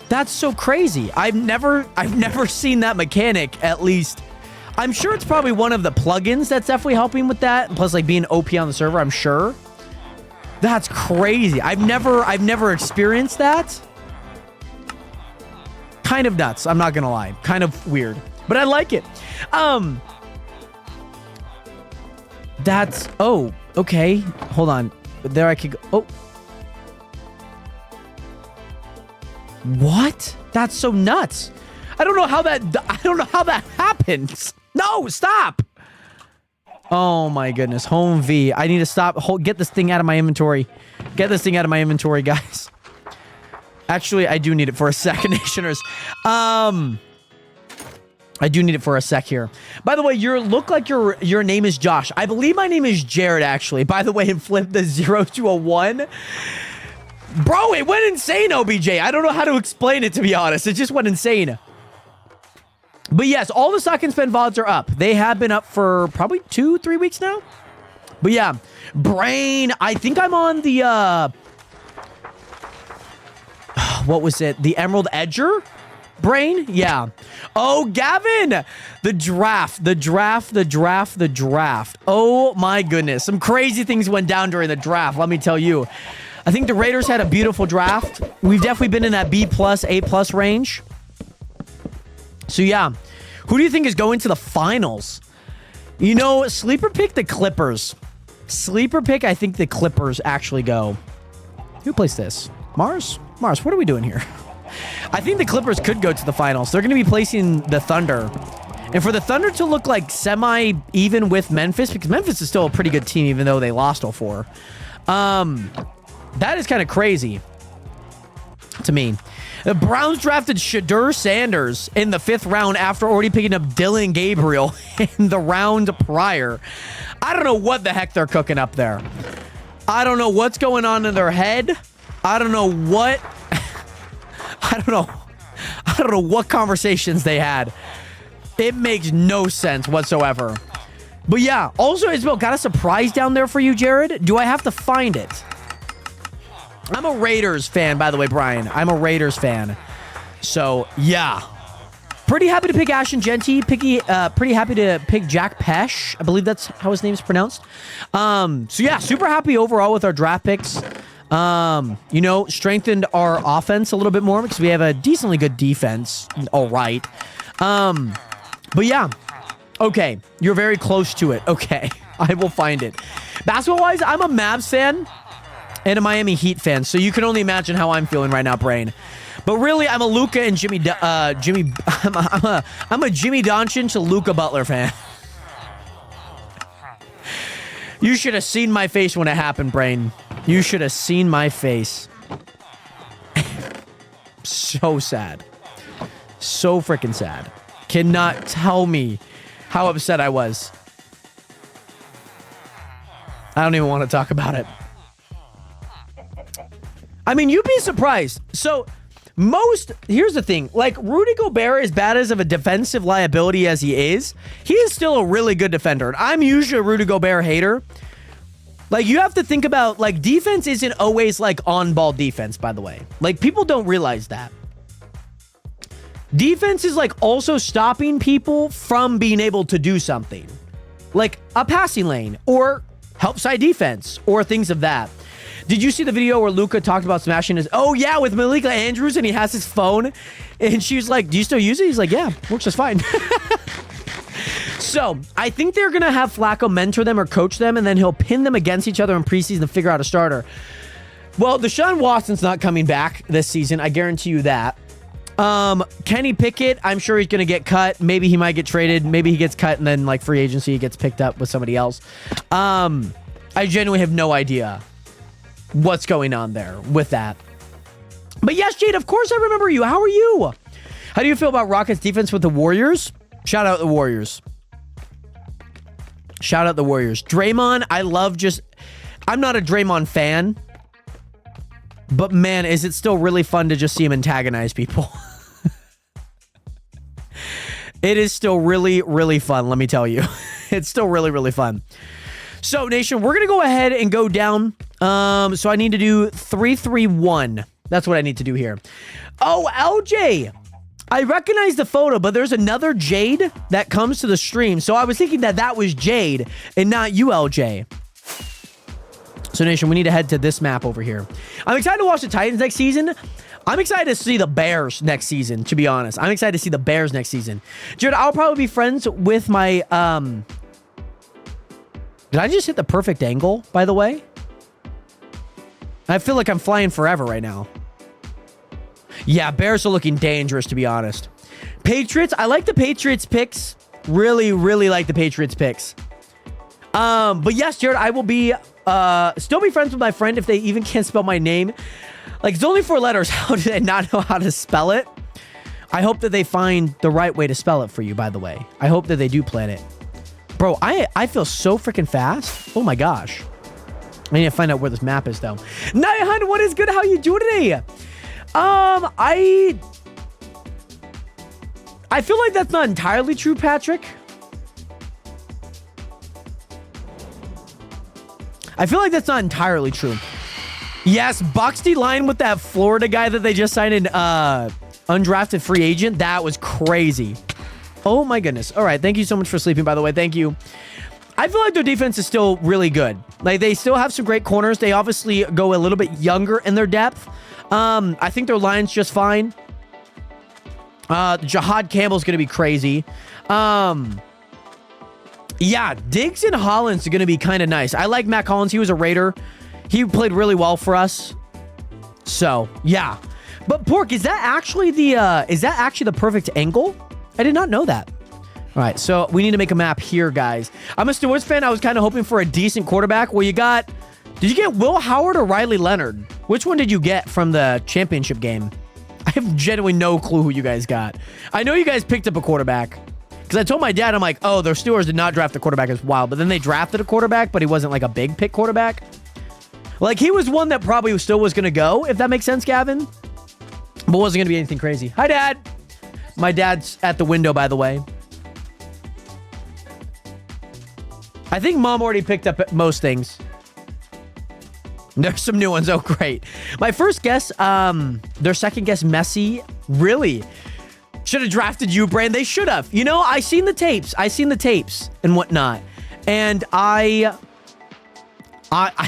Speaker 3: That's so crazy. I've never seen that mechanic, at least. I'm sure it's probably one of the plugins that's definitely helping with that. Plus, like, being OP on the server, I'm sure. That's crazy. I've never experienced that. Kind of nuts. I'm not gonna lie. Kind of weird. But I like it. That's... Oh, okay. Hold on. There I could go... Oh. What? That's so nuts. I don't know how that happens. No, stop. Oh my goodness. Home V. I need to stop. Get this thing out of my inventory. Get this thing out of my inventory, guys. Actually, I do need it for a second, Nationers. I do need it for a sec here. By the way, look like your name is Josh. I believe my name is Jared, actually. By the way, and flip the 0 to a 1. Bro, it went insane, OBJ. I don't know how to explain it, to be honest. It just went insane. But yes, all the Sock and Spend VODs are up. They have been up for probably 2-3 weeks now. But yeah, Brain. I think I'm on the, what was it? The Emerald Edger? Brain? Yeah. Oh, Gavin! The draft. Oh my goodness. Some crazy things went down during the draft, let me tell you. I think the Raiders had a beautiful draft. We've definitely been in that B+, A+ range. So yeah, who do you think is going to the finals? You know, sleeper pick the Clippers. Sleeper pick, I think the Clippers actually go. Who plays this? Mars? Mars, what are we doing here? I think the Clippers could go to the finals. They're going to be placing the Thunder. And for the Thunder to look like semi-even with Memphis, because Memphis is still a pretty good team even though they lost all 4. That is kind of crazy to me. The Browns drafted Shadur Sanders in the 5th round after already picking up Dylan Gabriel in the round prior. I don't know what the heck they're cooking up there. I don't know what's going on in their head. I don't know what... I don't know what conversations they had. It makes no sense whatsoever. But yeah, also, Isabel, got a surprise down there for you, Jared? Do I have to find it? I'm a Raiders fan, by the way, Brian. I'm a Raiders fan. So, yeah. Pretty happy to pick Ashton Genty. Pretty happy to pick Jack Pesh. I believe that's how his name's pronounced. So, yeah, super happy overall with our draft picks. You know, strengthened our offense a little bit more because we have a decently good defense. All right. But, yeah. Okay. You're very close to it. Okay. I will find it. Basketball-wise, I'm a Mavs fan and a Miami Heat fan, so you can only imagine how I'm feeling right now, Brain. But really, I'm a Luka and I'm a Jimmy Doncic to Luka Butler fan. You should have seen my face when it happened, Brain. You should have seen my face. So sad. So freaking sad. Cannot tell me how upset I was. I don't even want to talk about it. I mean, you'd be surprised. So, here's the thing. Like, Rudy Gobert, as bad as of a defensive liability as he is still a really good defender. And I'm usually a Rudy Gobert hater. Like, you have to think about, like, defense isn't always, like, on-ball defense, by the way. Like, people don't realize that. Defense is, like, also stopping people from being able to do something. Like, a passing lane, or help side defense, or things of that. Did you see the video where Luka talked about smashing his... Oh, yeah, with Malika Andrews, and he has his phone. And she was like, do you still use it? He's like, yeah, works just fine. So, I think they're going to have Flacco mentor them or coach them, and then he'll pin them against each other in preseason to figure out a starter. Well, Deshaun Watson's not coming back this season. I guarantee you that. Kenny Pickett, I'm sure he's going to get cut. Maybe he might get traded. Maybe he gets cut, and then, like, free agency, he gets picked up with somebody else. I genuinely have no idea what's going on there with that. But yes, Jade, of course I remember you. How are you? How do you feel about Rockets defense with the Warriors? Shout out the Warriors. Shout out the Warriors. Draymond, I'm not a Draymond fan, but man, is it still really fun to just see him antagonize people. It is still really, really fun, let me tell you. It's still really, really fun. So, Nation, we're going to go ahead and go down. So I need to do 3-3-1. That's what I need to do here. Oh, LJ. I recognize the photo, but there's another Jade that comes to the stream. So I was thinking that was Jade and not you, LJ. So, Nation, we need to head to this map over here. I'm excited to watch the Titans next season. I'm excited to see the Bears next season, to be honest. I'm excited to see the Bears next season. Jared, I'll probably be friends with my... Did I just hit the perfect angle, by the way? I feel like I'm flying forever right now. Yeah, Bears are looking dangerous, to be honest. Patriots, I like the Patriots picks. Really, really like the Patriots picks. But yes, Jared, I will be still be friends with my friend if they even can't spell my name. Like, it's only 4 letters. How do they not know how to spell it? I hope that they find the right way to spell it for you, by the way. I hope that they do plan it. Bro, I feel so freaking fast. Oh my gosh. I need to find out where this map is, though. 900, what is good? How you doing today? I feel like that's not entirely true, Patrick. I feel like that's not entirely true. Yes, Buxty line with that Florida guy that they just signed an undrafted free agent. That was crazy. Oh my goodness. All right. Thank you so much for sleeping, by the way. Thank you. I feel like their defense is still really good. Like, they still have some great corners. They obviously go a little bit younger in their depth. I think their line's just fine. Jahad Campbell's going to be crazy. Yeah, Diggs and Hollins are going to be kind of nice. I like Matt Collins. He was a Raider. He played really well for us. So, yeah. But Pork, is that actually the perfect angle? I did not know that. All right, so we need to make a map here, guys. I'm a Steelers fan. I was kind of hoping for a decent quarterback. Well, did you get Will Howard or Riley Leonard? Which one did you get from the championship game? I have genuinely no clue who you guys got. I know you guys picked up a quarterback. Because I told my dad, I'm like, oh, the Steelers did not draft a quarterback as wild. But then they drafted a quarterback, but he wasn't like a big pick quarterback. Like, he was one that probably still was going to go, if that makes sense, Gavin. But wasn't going to be anything crazy. Hi, Dad. My dad's at the window, by the way. I think Mom already picked up most things. There's some new ones. Oh, great. My first guess, their second guess, Messi. Really? Should have drafted you, Brand. They should have. You know, I seen the tapes and whatnot. And I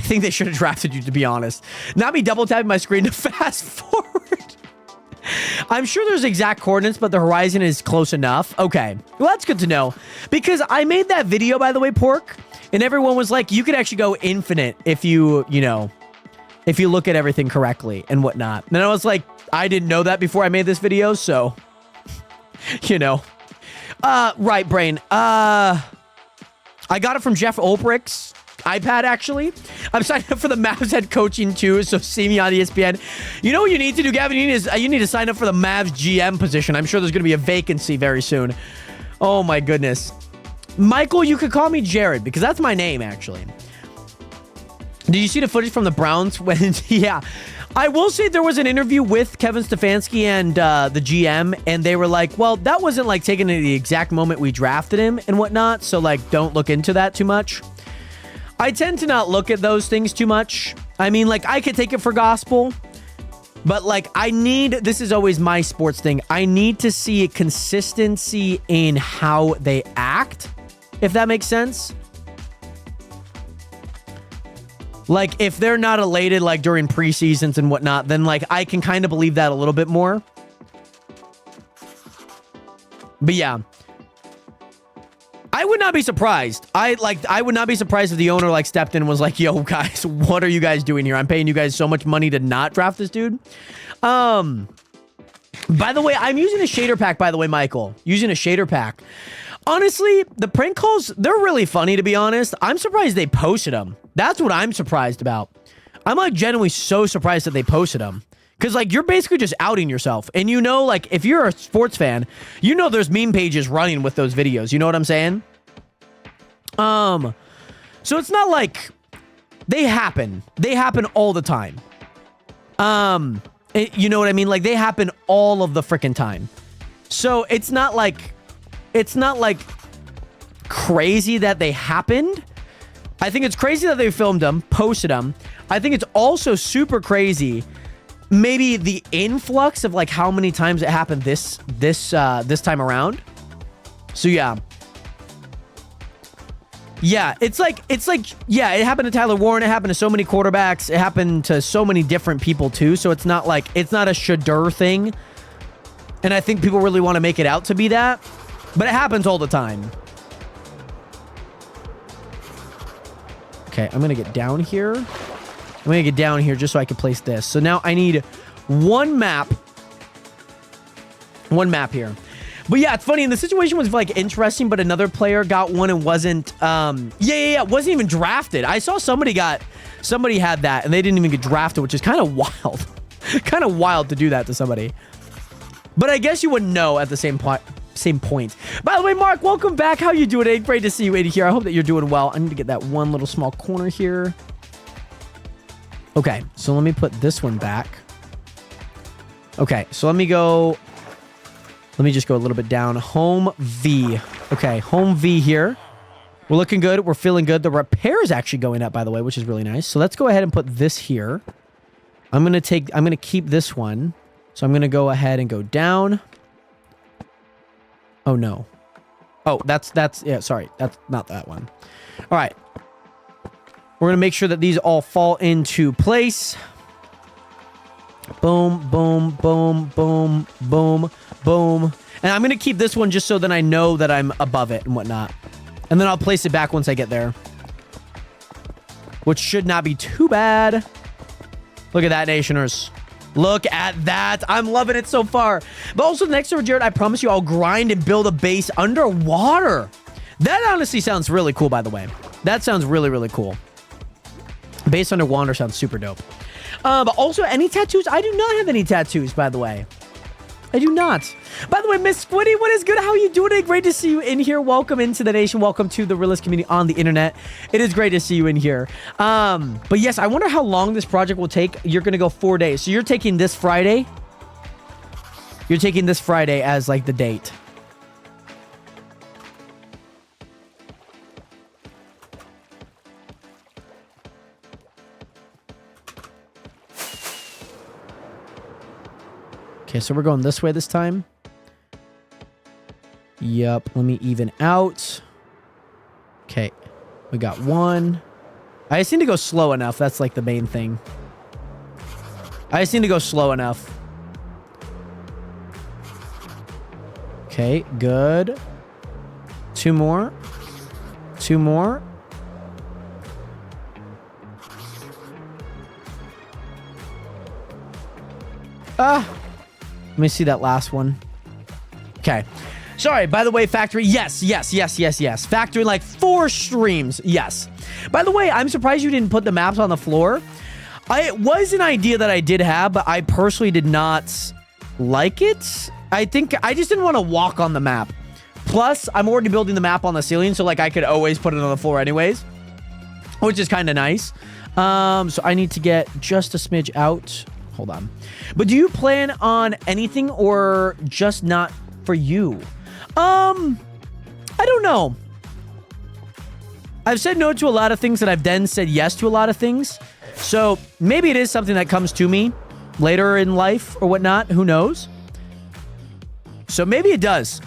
Speaker 3: think they should have drafted you, to be honest. Not me double tapping my screen to fast forward. I'm sure there's exact coordinates, but the horizon is close enough. Okay. Well, that's good to know. Because I made that video, by the way, Pork, and everyone was like, you could actually go infinite if you look at everything correctly and whatnot. And I was like, I didn't know that before I made this video, so you know. Right, Brain. I got it from Jeff Ulbricht's iPad, actually. I'm signing up for the Mavs head coaching too, so see me on ESPN. You know what you need to do, Gavin? You need to sign up for the Mavs GM position. I'm sure there's going to be a vacancy very soon. Oh my goodness. Michael, you could call me Jared because that's my name, actually. Did you see the footage from the Browns when... Yeah. I will say there was an interview with Kevin Stefanski and the GM, and they were like, well, that wasn't like taken at the exact moment we drafted him and whatnot, so like don't look into that too much. I tend to not look at those things too much. I mean, like, I could take it for gospel, but like this is always my sports thing. I need to see consistency in how they act, if that makes sense. Like, if they're not elated, like, during preseasons and whatnot, then, like, I can kind of believe that a little bit more. But, yeah. I would not be surprised. I would not be surprised if the owner, like, stepped in and was like, yo, guys, what are you guys doing here? I'm paying you guys so much money to not draft this dude. By the way, I'm using a shader pack, by the way, Michael. Using a shader pack. Honestly, the prank calls, they're really funny, to be honest. I'm surprised they posted them. That's what I'm surprised about. I'm, like, genuinely so surprised that they posted them. Because, like, you're basically just outing yourself. And you know, like, if you're a sports fan, you know there's meme pages running with those videos. You know what I'm saying? So it's not like they happen. They happen all the time. You know what I mean? Like, they happen all of the freaking time. So it's not like crazy that they happened. I think it's crazy that they filmed them, posted them. I think it's also super crazy, maybe the influx of like how many times it happened this time around. So yeah. Yeah, it's like, yeah, it happened to Tyler Warren. It happened to so many quarterbacks. It happened to so many different people too. So it's not like, it's not a Shadur thing. And I think people really want to make it out to be that. But it happens all the time. Okay, I'm going to get down here. I'm going to get down here just so I can place this. So now I need one map. One map here. But yeah, it's funny. And the situation was like interesting, but another player got one and wasn't, wasn't even drafted. I saw somebody had that and they didn't even get drafted, which is kind of wild. Kind of wild to do that to somebody. But I guess you wouldn't know at the same point. By the way, Mark, welcome back. How you doing, today? Great to see you in here. I hope that you're doing well. I need to get that one little small corner here. Okay, so let me put this one back. Okay, so let me just go a little bit down. Home V. Okay, home V here. We're looking good. We're feeling good. The repair is actually going up, by the way, which is really nice. So let's go ahead and put this here. I'm going to keep this one. So I'm going to go ahead and go down. Oh, no. Oh, yeah, sorry. That's not that one. All right. We're going to make sure that these all fall into place. Boom, boom, boom, boom, boom, boom. And I'm going to keep this one just so that I know that I'm above it and whatnot. And then I'll place it back once I get there. Which should not be too bad. Look at that, Nationers. Look at that. I'm loving it so far. But also, next over, Jared, I promise you I'll grind and build a base underwater. That honestly sounds really cool, by the way. That sounds really, really cool. Base underwater sounds super dope. But also, any tattoos? I do not have any tattoos, by the way. I do not. By the way, Miss Squiddy, what is good? How are you doing? Great to see you in here. Welcome into the nation. Welcome to the realist community on the internet. It is great to see you in here. But yes, I wonder how long this project will take. You're going to go 4 days. So you're taking this Friday. You're taking this Friday as like the date. Okay, so we're going this way this time. Yep, let me even out. Okay, we got one. I just need to go slow enough. That's like the main thing. I just need to go slow enough. Okay, good. Two more. Two more. Let me see that last one. Okay. Sorry, by the way, factory. Yes. Factory, like 4 streams. Yes. By the way, I'm surprised you didn't put the maps on the floor. It was an idea that I did have, but I personally did not like it. I think I just didn't want to walk on the map. Plus, I'm already building the map on the ceiling, so like I could always put it on the floor anyways, which is kind of nice. So I need to get just a smidge out. Hold on. But do you plan on anything or just not for you? I don't know. I've said no to a lot of things and I've then said yes to a lot of things. So maybe it is something that comes to me later in life or whatnot. Who knows? So maybe it does.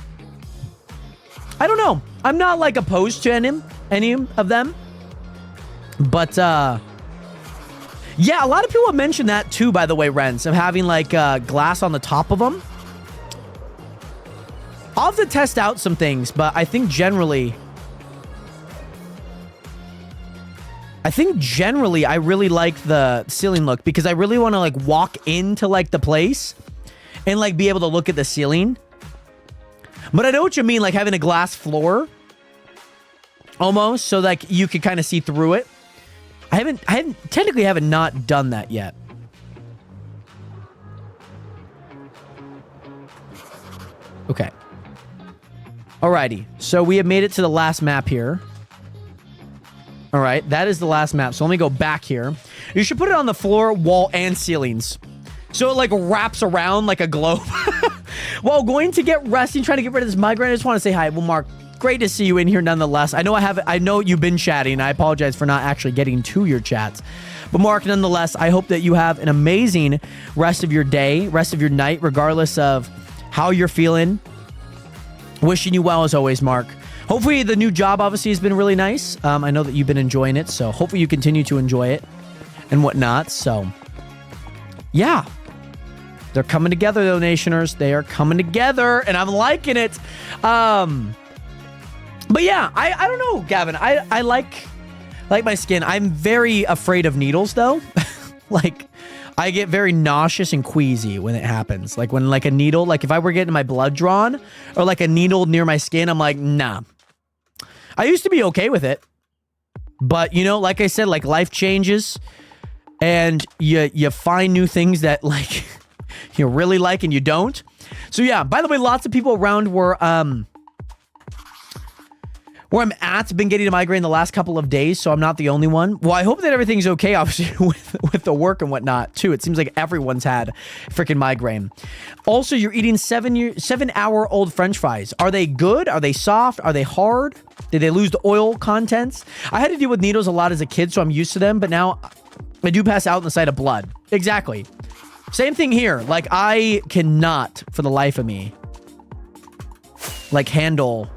Speaker 3: I don't know. I'm not like opposed to any of them. But yeah, a lot of people have mentioned that too, by the way, Renz, of having like glass on the top of them. I'll have to test out some things, but I think generally I really like the ceiling look because I really want to like walk into like the place and like be able to look at the ceiling. But I know what you mean, like having a glass floor almost so like you could kind of see through it. I haven't not done that yet. Okay. Alrighty. So we have made it to the last map here. All right, that is the last map. So let me go back here. You should put it on the floor, wall, and ceilings. So it like wraps around like a globe. While going to get resting, trying to get rid of this migraine, I just want to say hi. Well, Mark, great to see you in here nonetheless. I know you've been chatting. I apologize for not actually getting to your chats. But Mark, nonetheless, I hope that you have an amazing rest of your day, rest of your night, regardless of how you're feeling. Wishing you well as always, Mark. Hopefully the new job obviously has been really nice. I know that you've been enjoying it, so hopefully you continue to enjoy it and whatnot. So, yeah. They're coming together, though, Nationers. They are coming together, and I'm liking it. But yeah, I don't know, Gavin. I like my skin. I'm very afraid of needles, though. Like, I get very nauseous and queasy when it happens. Like when like a needle, like if I were getting my blood drawn or like a needle near my skin, I'm like, nah. I used to be okay with it. But, you know, like I said, like life changes and you find new things that like you really like and you don't. So yeah, by the way, lots of people around where I'm at have been getting a migraine the last couple of days, so I'm not the only one. Well, I hope that everything's okay, obviously, with the work and whatnot, too. It seems like everyone's had freaking migraine. Also, you're eating 7-hour-old French fries. Are they good? Are they soft? Are they hard? Did they lose the oil contents? I had to deal with needles a lot as a kid, so I'm used to them, but now I do pass out in the sight of blood. Exactly. Same thing here. Like, I cannot, for the life of me, like, handle...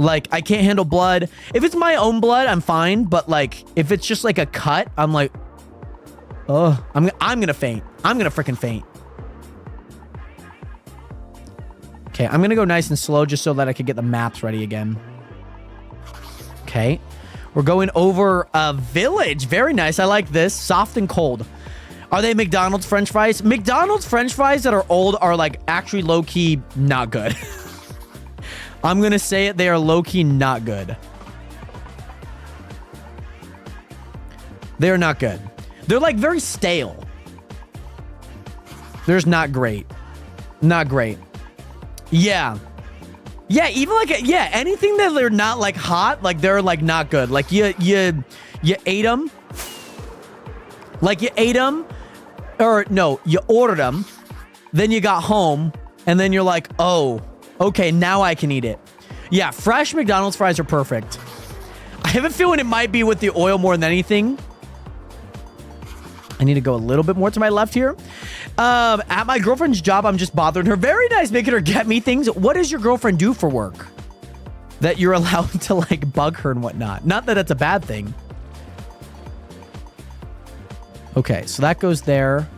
Speaker 3: Like, I can't handle blood. If it's my own blood, I'm fine. But, like, if it's just, like, a cut, I'm like... Oh, I'm gonna faint. I'm gonna freaking faint. Okay, I'm gonna go nice and slow just so that I can get the maps ready again. Okay. We're going over a village. Very nice. I like this. Soft and cold. Are they McDonald's French fries? McDonald's French fries that are old are, like, actually low-key not good. I'm going to say it. They are low-key not good. They're not good. They're like very stale. They're just not great. Not great. Yeah. Yeah, even like, yeah, anything that they're not like hot, like they're like not good. Like you ate them. Like you ate them. Or no, you ordered them. Then you got home. And then you're like, oh, okay, now I can eat it. Yeah, fresh McDonald's fries are perfect. I have a feeling it might be with the oil more than anything. I need to go a little bit more to my left here. At my girlfriend's job, I'm just bothering her. Very nice, making her get me things. What does your girlfriend do for work? That you're allowed to, like, bug her and whatnot. Not that it's a bad thing. Okay, so that goes there.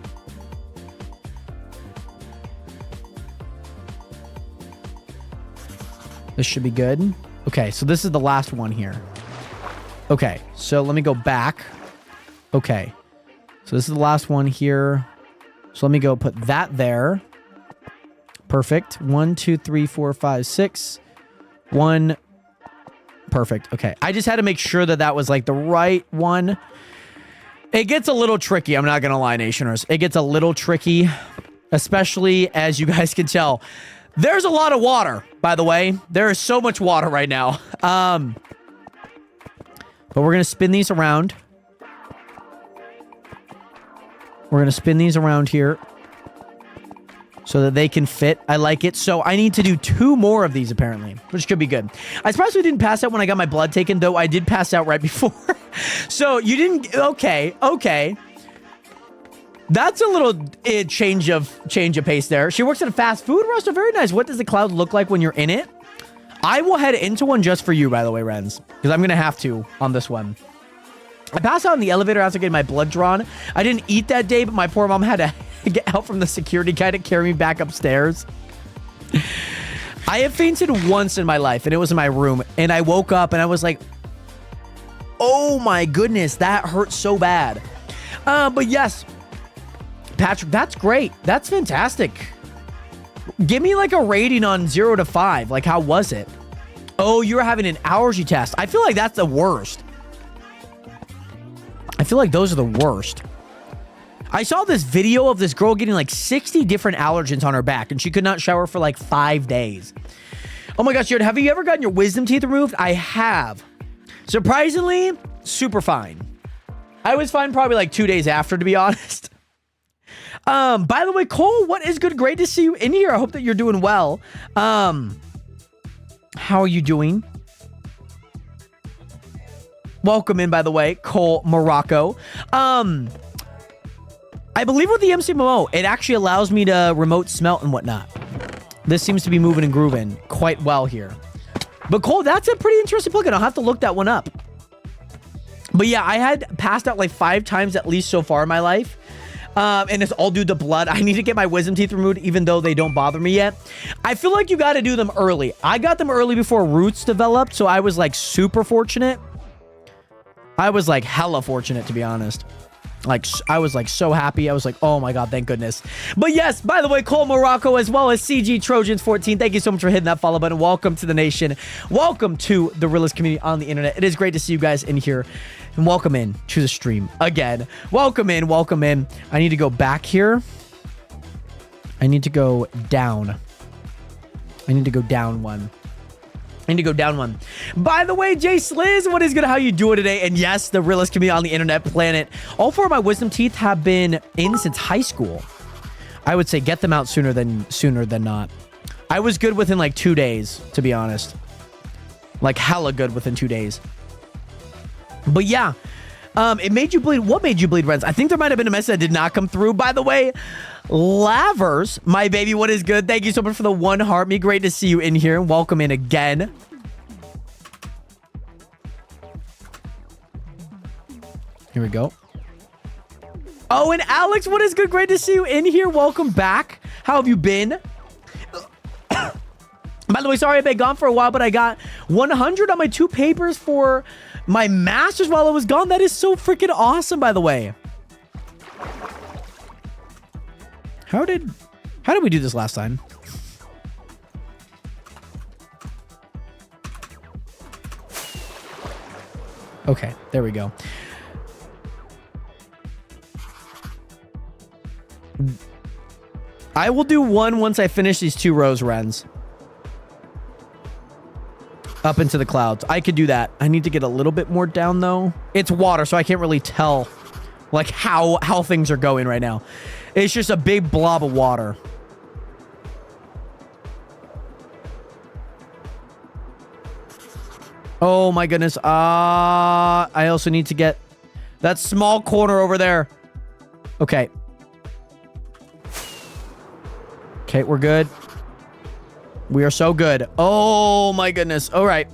Speaker 3: This should be good. Okay, so this is the last one here. Okay, so let me go back. Okay. So this is the last one here. So let me go put that there. Perfect. 1, 2, 3, 4, 5, 6. 1. Perfect. Okay. I just had to make sure that that was like the right one. It gets a little tricky. I'm not going to lie, Nationers. It gets a little tricky, especially as you guys can tell. There's a lot of water, by the way. There is so much water right now. But we're going to spin these around. We're going to spin these around here so that they can fit. I like it. So I need to do 2 more of these, apparently, which could be good. I surprisingly didn't pass out when I got my blood taken, though I did pass out right before. So you didn't... Okay, okay. That's a little change of pace there. She works at a fast food restaurant. Very nice. What does the cloud look like when you're in it? I will head into one just for you, by the way, Renz, because I'm going to have to on this one. I passed out in the elevator after getting my blood drawn. I didn't eat that day, but my poor mom had to get help from the security guy to carry me back upstairs. I have fainted once in my life, and it was in my room. And I woke up, and I was like, oh my goodness, that hurt so bad. But yes, Patrick, that's great. That's fantastic. Give me like a rating on 0 to 5. Like, how was it? Oh, you were having an allergy test. I feel like that's the worst. I feel like those are the worst. I saw this video of this girl getting like 60 different allergens on her back, and she could not shower for like 5 days. Oh my gosh, Jared, have you ever gotten your wisdom teeth removed? I have. Surprisingly, super fine. I was fine probably like 2 days after, to be honest. By the way, Cole, what is good? Great to see you in here. I hope that you're doing well. How are you doing? Welcome in, by the way, Cole Morocco. I believe with the MCMO, it actually allows me to remote smelt and whatnot. This seems to be moving and grooving quite well here. But Cole, that's a pretty interesting plugin. I'll have to look that one up. But yeah, I had passed out like 5 times at least so far in my life. And it's all due to blood. I need to get my wisdom teeth removed, even though they don't bother me yet. I feel like you got to do them early. I got them early before roots developed, so I was like super fortunate. I was like hella fortunate, to be honest. Like, I was like so happy. I was like, oh my God, thank goodness. But yes, by the way, Cole Morocco, as well as CG Trojans 14, thank you so much for hitting that follow button. Welcome to the nation. Welcome to the realest community on the internet. It is great to see you guys in here. And welcome in to the stream again. Welcome in, welcome in. I need to go back here. I need to go down. I need to go down one. I need to go down one. By the way, Jay Sliz, what is good? How you doing today? And yes, the realest community on the internet planet. All 4 of my wisdom teeth have been in since high school. I would say get them out sooner than not. I was good within like 2 days, to be honest. Like hella good within 2 days. But yeah, it made you bleed. What made you bleed, Renz? I think there might have been a message that did not come through. By the way, Lavers, my baby, what is good? Thank you so much for the 1 heart. Me, great to see you in here. Welcome in again. Here we go. Oh, and Alex, what is good? Great to see you in here. Welcome back. How have you been? By the way, sorry I've been gone for a while, but I got 100 on my 2 papers for my master's while I was gone. That is so freaking awesome, by the way. How did we do this last time? Okay, there we go. I will do 1 once I finish these 2 rows, Renz. Up into the clouds. I could do that. I need to get a little bit more down, though. It's water, so I can't really tell like how things are going right now. It's just a big blob of water. Oh my goodness. I also need to get that small corner over there. Okay. Okay, we're good. We are so good. Oh my goodness. All right.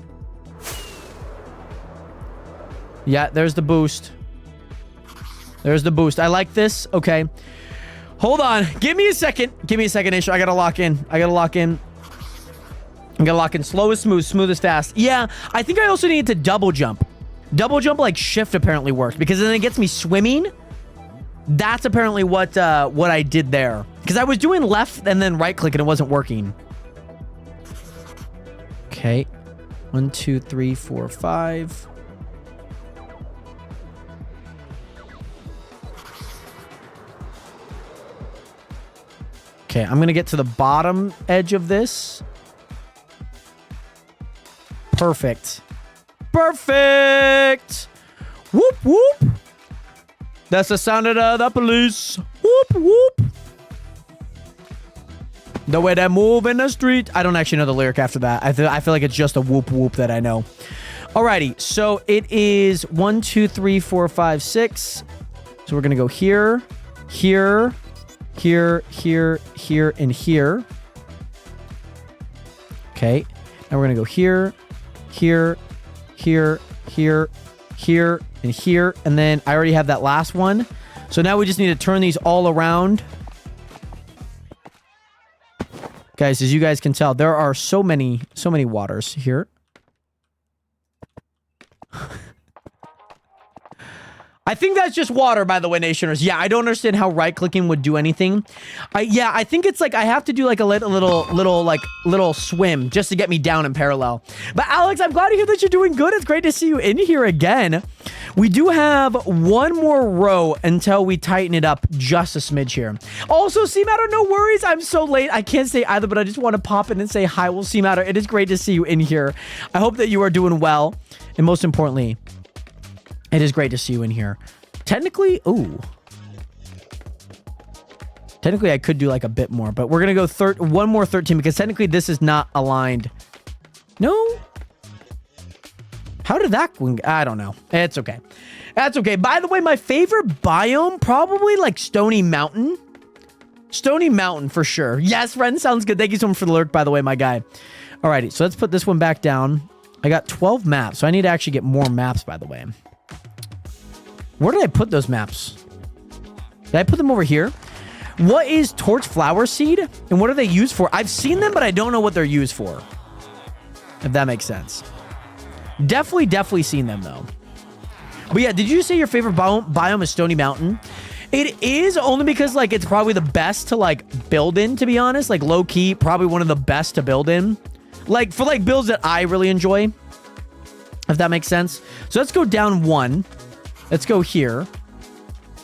Speaker 3: Yeah, there's the boost. There's the boost. I like this. Okay. Hold on. Give me a second. Give me a second, Nation. I gotta lock in. I gotta lock in. I'm gonna lock in. Slow is smooth. Smooth is fast. Yeah, I think I also need to double jump. Double jump like shift apparently works because then it gets me swimming. That's apparently what I did there. Because I was doing left and then right click and it wasn't working. Okay. 1, 2, 3, 4, 5. Okay, I'm going to get to the bottom edge of this. Perfect. Perfect! Whoop, whoop! That's the sound of the police. Whoop, whoop! The way they move in the street. I don't actually know the lyric after that. I feel like it's just a whoop, whoop that I know. Alrighty, so it is 1, 2, 3, 4, 5, 6. So we're going to go here, here, here, here, here, and here. Okay. Now we're going to go here, here, here, here, here, and here. And then I already have that last one. So now we just need to turn these all around. Guys, as you guys can tell, there are so many waters here. I think that's just water, by the way, Nationers. Yeah, I don't understand how right-clicking would do anything. Yeah, I think it's like I have to do like a little swim just to get me down in parallel. But Alex, I'm glad to hear that you're doing good. It's great to see you in here again. We do have one more row until we tighten it up just a smidge here. Also, C-Matter, no worries. I'm so late. I can't say either, but I just want to pop in and say hi. Well, C-Matter, it is great to see you in here. I hope that you are doing well. And most importantly, it is great to see you in here. Technically, technically I could do like a bit more, but we're going to go one more 13 because technically this is not aligned. No? How did that one? I don't know. It's okay. That's okay. By the way, my favorite biome, probably like Stony Mountain. Stony Mountain for sure. Yes, Ren, sounds good. Thank you so much for the lurk, by the way, my guy. Alrighty, so let's put this one back down. I got 12 maps, so I need to actually get more maps, by the way. Where did I put those maps? Did I put them over here? What is torch flower seed? And what are they used for? I've seen them, but I don't know what they're used for. If that makes sense. Definitely seen them, though. But yeah, did you say your favorite biome is Stony Mountain? It is only because, like, it's probably the best to, like, build in, to be honest. Like, low-key, probably one of the best to build in. Like, for, like, builds that I really enjoy. If that makes sense. So let's go down one. Let's go here.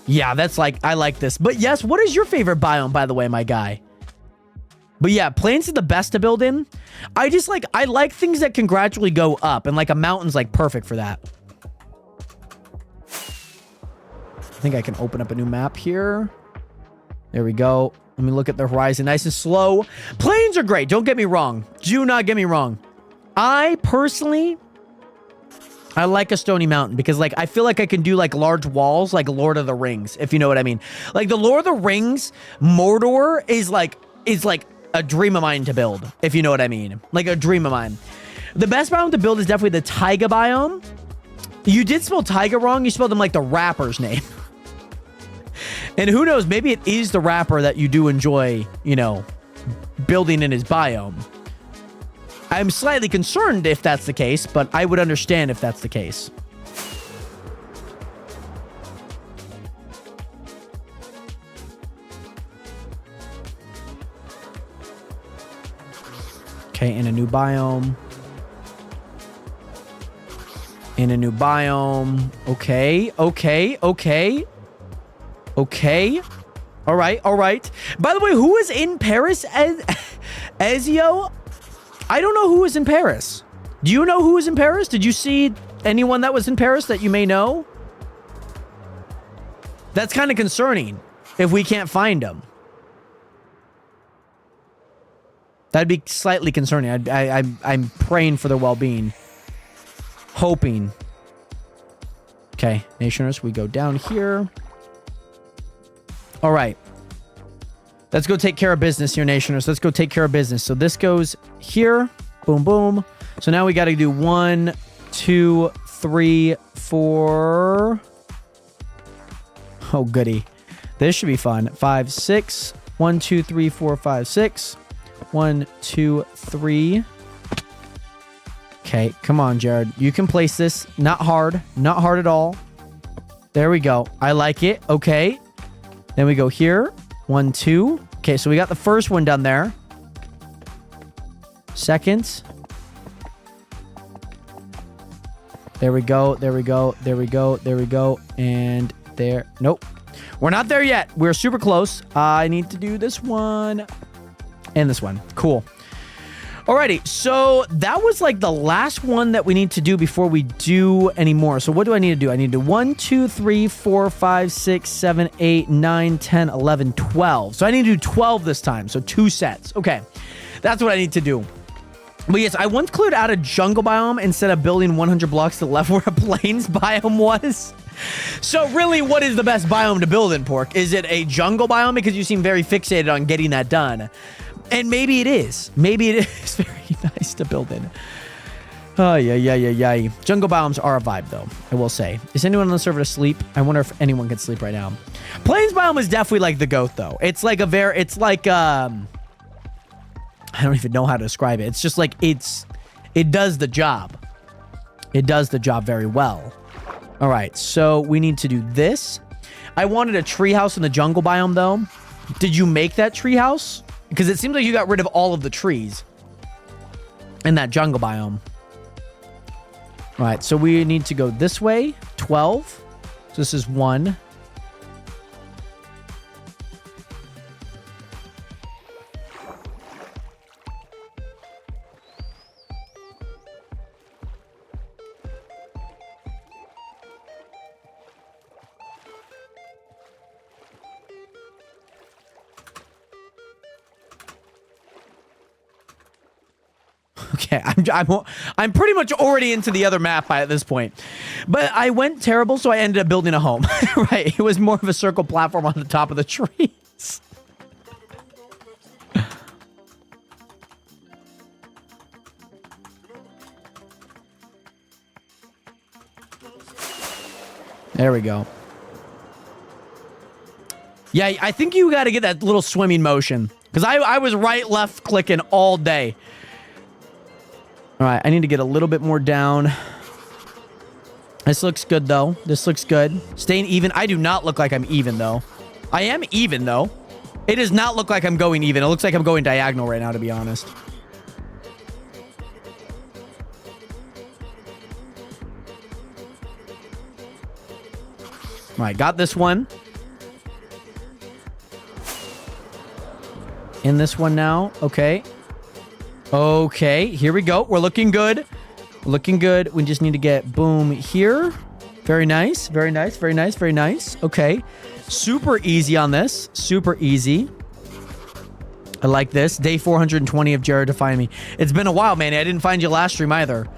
Speaker 3: Yeah, that's like, I like this. But yes, what is your favorite biome, by the way, my guy? But yeah, plains are the best to build in. I like things that can gradually go up. And like a mountain's like perfect for that. I think I can open up a new map here. There we go. Let me look at the horizon nice and slow. Plains are great. Don't get me wrong. Do not get me wrong. I personally... I like a Stony Mountain because, like, I feel like I can do, like, large walls like Lord of the Rings, if you know what I mean. Like, the Lord of the Rings, Mordor is like a dream of mine to build, if you know what I mean. Like, a dream of mine. The best biome to build is definitely the taiga biome. You did spell taiga wrong. You spelled them like the rapper's name. And who knows, maybe it is the rapper that you do enjoy, you know, building in his biome. I'm slightly concerned if that's the case, but I would understand if that's the case. Okay, in a new biome. In a new biome. Okay. All right. By the way, who is in Paris? Ezio? I don't know who was in Paris. Do you know who was in Paris? Did you see anyone that was in Paris that you may know? That's kind of concerning if we can't find them. That'd be slightly concerning. I'm praying for their well-being. Hoping. Okay, Nationers, we go down here. All right. Let's go take care of business here, Nationers. Let's go take care of business. So this goes here. Boom, boom. So now we got to do 1, 2, 3, 4. Oh, goody. This should be fun. 5, 6. 1, 2, 3, 4, 5, 6. 1, 2, 3. Okay, come on, Jared. You can place this. Not hard. Not hard at all. There we go. I like it. Okay. Then we go here. 1, 2. Okay, so we got the first one done there. Second. There we go. There we go. There we go. There we go. And there. Nope. We're not there yet. We're super close. I need to do this one and this one. Cool. Alrighty, so that was like the last one that we need to do before we do any more. So what do I need to do? I need to do 1, 2, 3, 4, 5, 6, 7, 8, 9, 10, 11, 12. So I need to do 12 this time. So 2 sets. Okay, that's what I need to do. But yes, I once cleared out a jungle biome instead of building 100 blocks to the left where a plains biome was. So really, what is the best biome to build in, Pork? Is it a jungle biome? Because you seem very fixated on getting that done. And maybe it is. Maybe it is very nice to build in. Oh, yeah. Jungle biomes are a vibe, though, I will say. Is anyone on the server asleep? I wonder if anyone can sleep right now. Plains biome is definitely like the GOAT, though. It's like I don't even know how to describe it. It's just like, it does the job. It does the job very well. All right, so we need to do this. I wanted a treehouse in the jungle biome, though. Did you make that treehouse? Because it seems like you got rid of all of the trees in that jungle biome. All right, so we need to go this way. 12. So this is 1. Okay, I'm pretty much already into the other map at this point. But I went terrible, so I ended up building a home. Right, it was more of a circle platform on the top of the trees. There we go. Yeah, I think you got to get that little swimming motion. Because I was right, left clicking all day. All right, I need to get a little bit more down. This looks good, though. This looks good. Staying even. I do not look like I'm even, though. I am even, though. It does not look like I'm going even. It looks like I'm going diagonal right now, to be honest. All right, got this one. In this one now. Okay. Okay, here we go. We're looking good. Looking good. We just need to get boom here. Very nice. Very nice. Very nice. Very nice. Okay. Super easy on this. Super easy. I like this. Day 420 of Jared to find me. It's been a while, man. I didn't find you last stream either.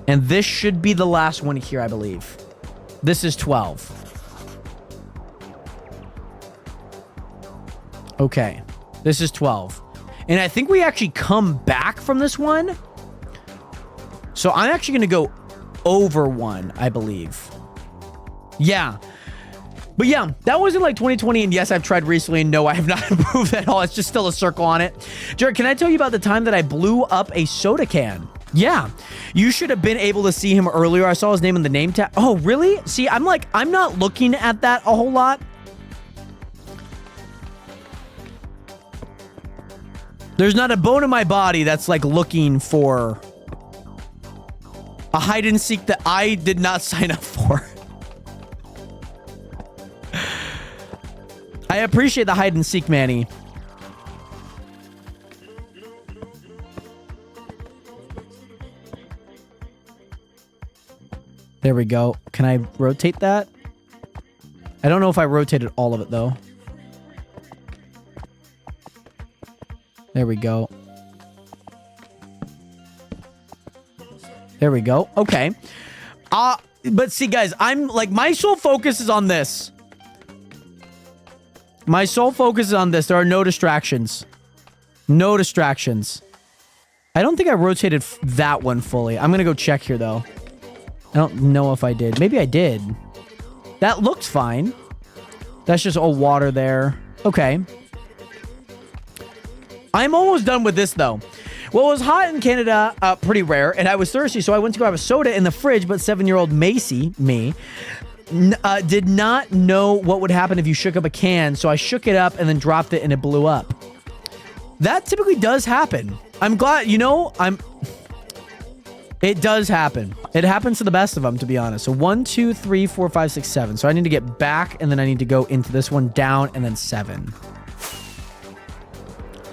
Speaker 3: And this should be the last one here, I believe. This is 12. Okay. This is 12. And I think we actually come back from this one. So I'm actually going to go over 1, I believe. Yeah. But yeah, that was in like 2020. And yes, I've tried recently. And no, I have not improved at all. It's just still a circle on it. Jared, can I tell you about the time that I blew up a soda can? Yeah. You should have been able to see him earlier. I saw his name in the name tag. Oh, really? See, I'm not looking at that a whole lot. There's not a bone in my body that's like looking for a hide and seek that I did not sign up for. I appreciate the hide and seek, Manny. There we go. Can I rotate that? I don't know if I rotated all of it though. There we go. There we go. Okay. But see, guys, I'm like, my sole focus is on this. My sole focus is on this. There are no distractions. No distractions. I don't think I rotated that one fully. I'm going to go check here, though. I don't know if I did. Maybe I did. That looked fine. That's just all water there. Okay. I'm almost done with this, though. Well, it was hot in Canada, pretty rare, and I was thirsty, so I went to grab a soda in the fridge, but 7-year-old Macy, me, Did not know what would happen if you shook up a can, so I shook it up and then dropped it and it blew up. That typically does happen. I'm glad, you know, it does happen. It happens to the best of them, to be honest. So 1, 2, 3, 4, 5, 6, 7. So I need to get back, and then I need to go into this one, down, and then 7.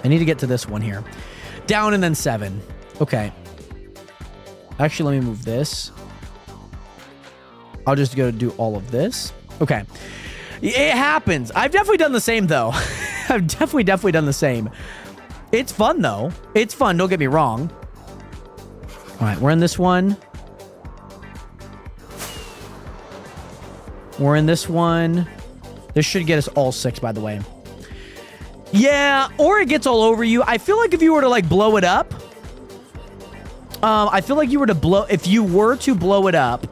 Speaker 3: I need to get to this one here. Down and then 7. Okay. Actually, let me move this. I'll just go do all of this. Okay. It happens. I've definitely done the same, though. I've definitely done the same. It's fun, though. It's fun. Don't get me wrong. All right, we're in this one. We're in this one. This should get us all 6, by the way. Yeah, or it gets all over you. I feel like if you were to, like, blow it up... I feel like you were to blow... If you were to blow it up...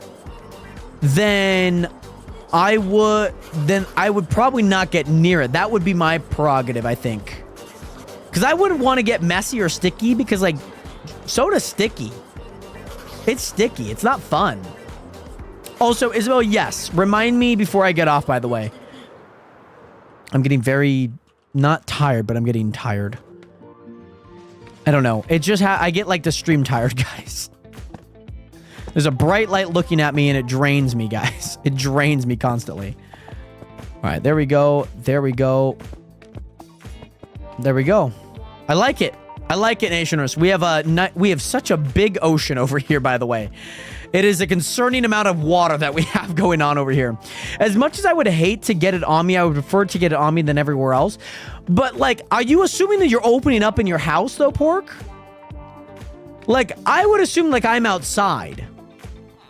Speaker 3: Then I would probably not get near it. That would be my prerogative, I think. Because I wouldn't want to get messy or sticky because, like, soda's sticky. It's sticky. It's not fun. Also, Isabel, yes. Remind me before I get off, by the way. I'm getting very... Not tired, but I'm getting tired. I don't know. It just... I get, like, the stream tired, guys. There's a bright light looking at me, and it drains me, guys. It drains me constantly. All right, there we go. There we go. There we go. I like it. I like it, Nationers. We have such a big ocean over here, by the way. It is a concerning amount of water that we have going on over here. As much as I would hate to get it on me, I would prefer to get it on me than everywhere else. But, like, are you assuming that you're opening up in your house, though, Pork? Like, I would assume, like, I'm outside.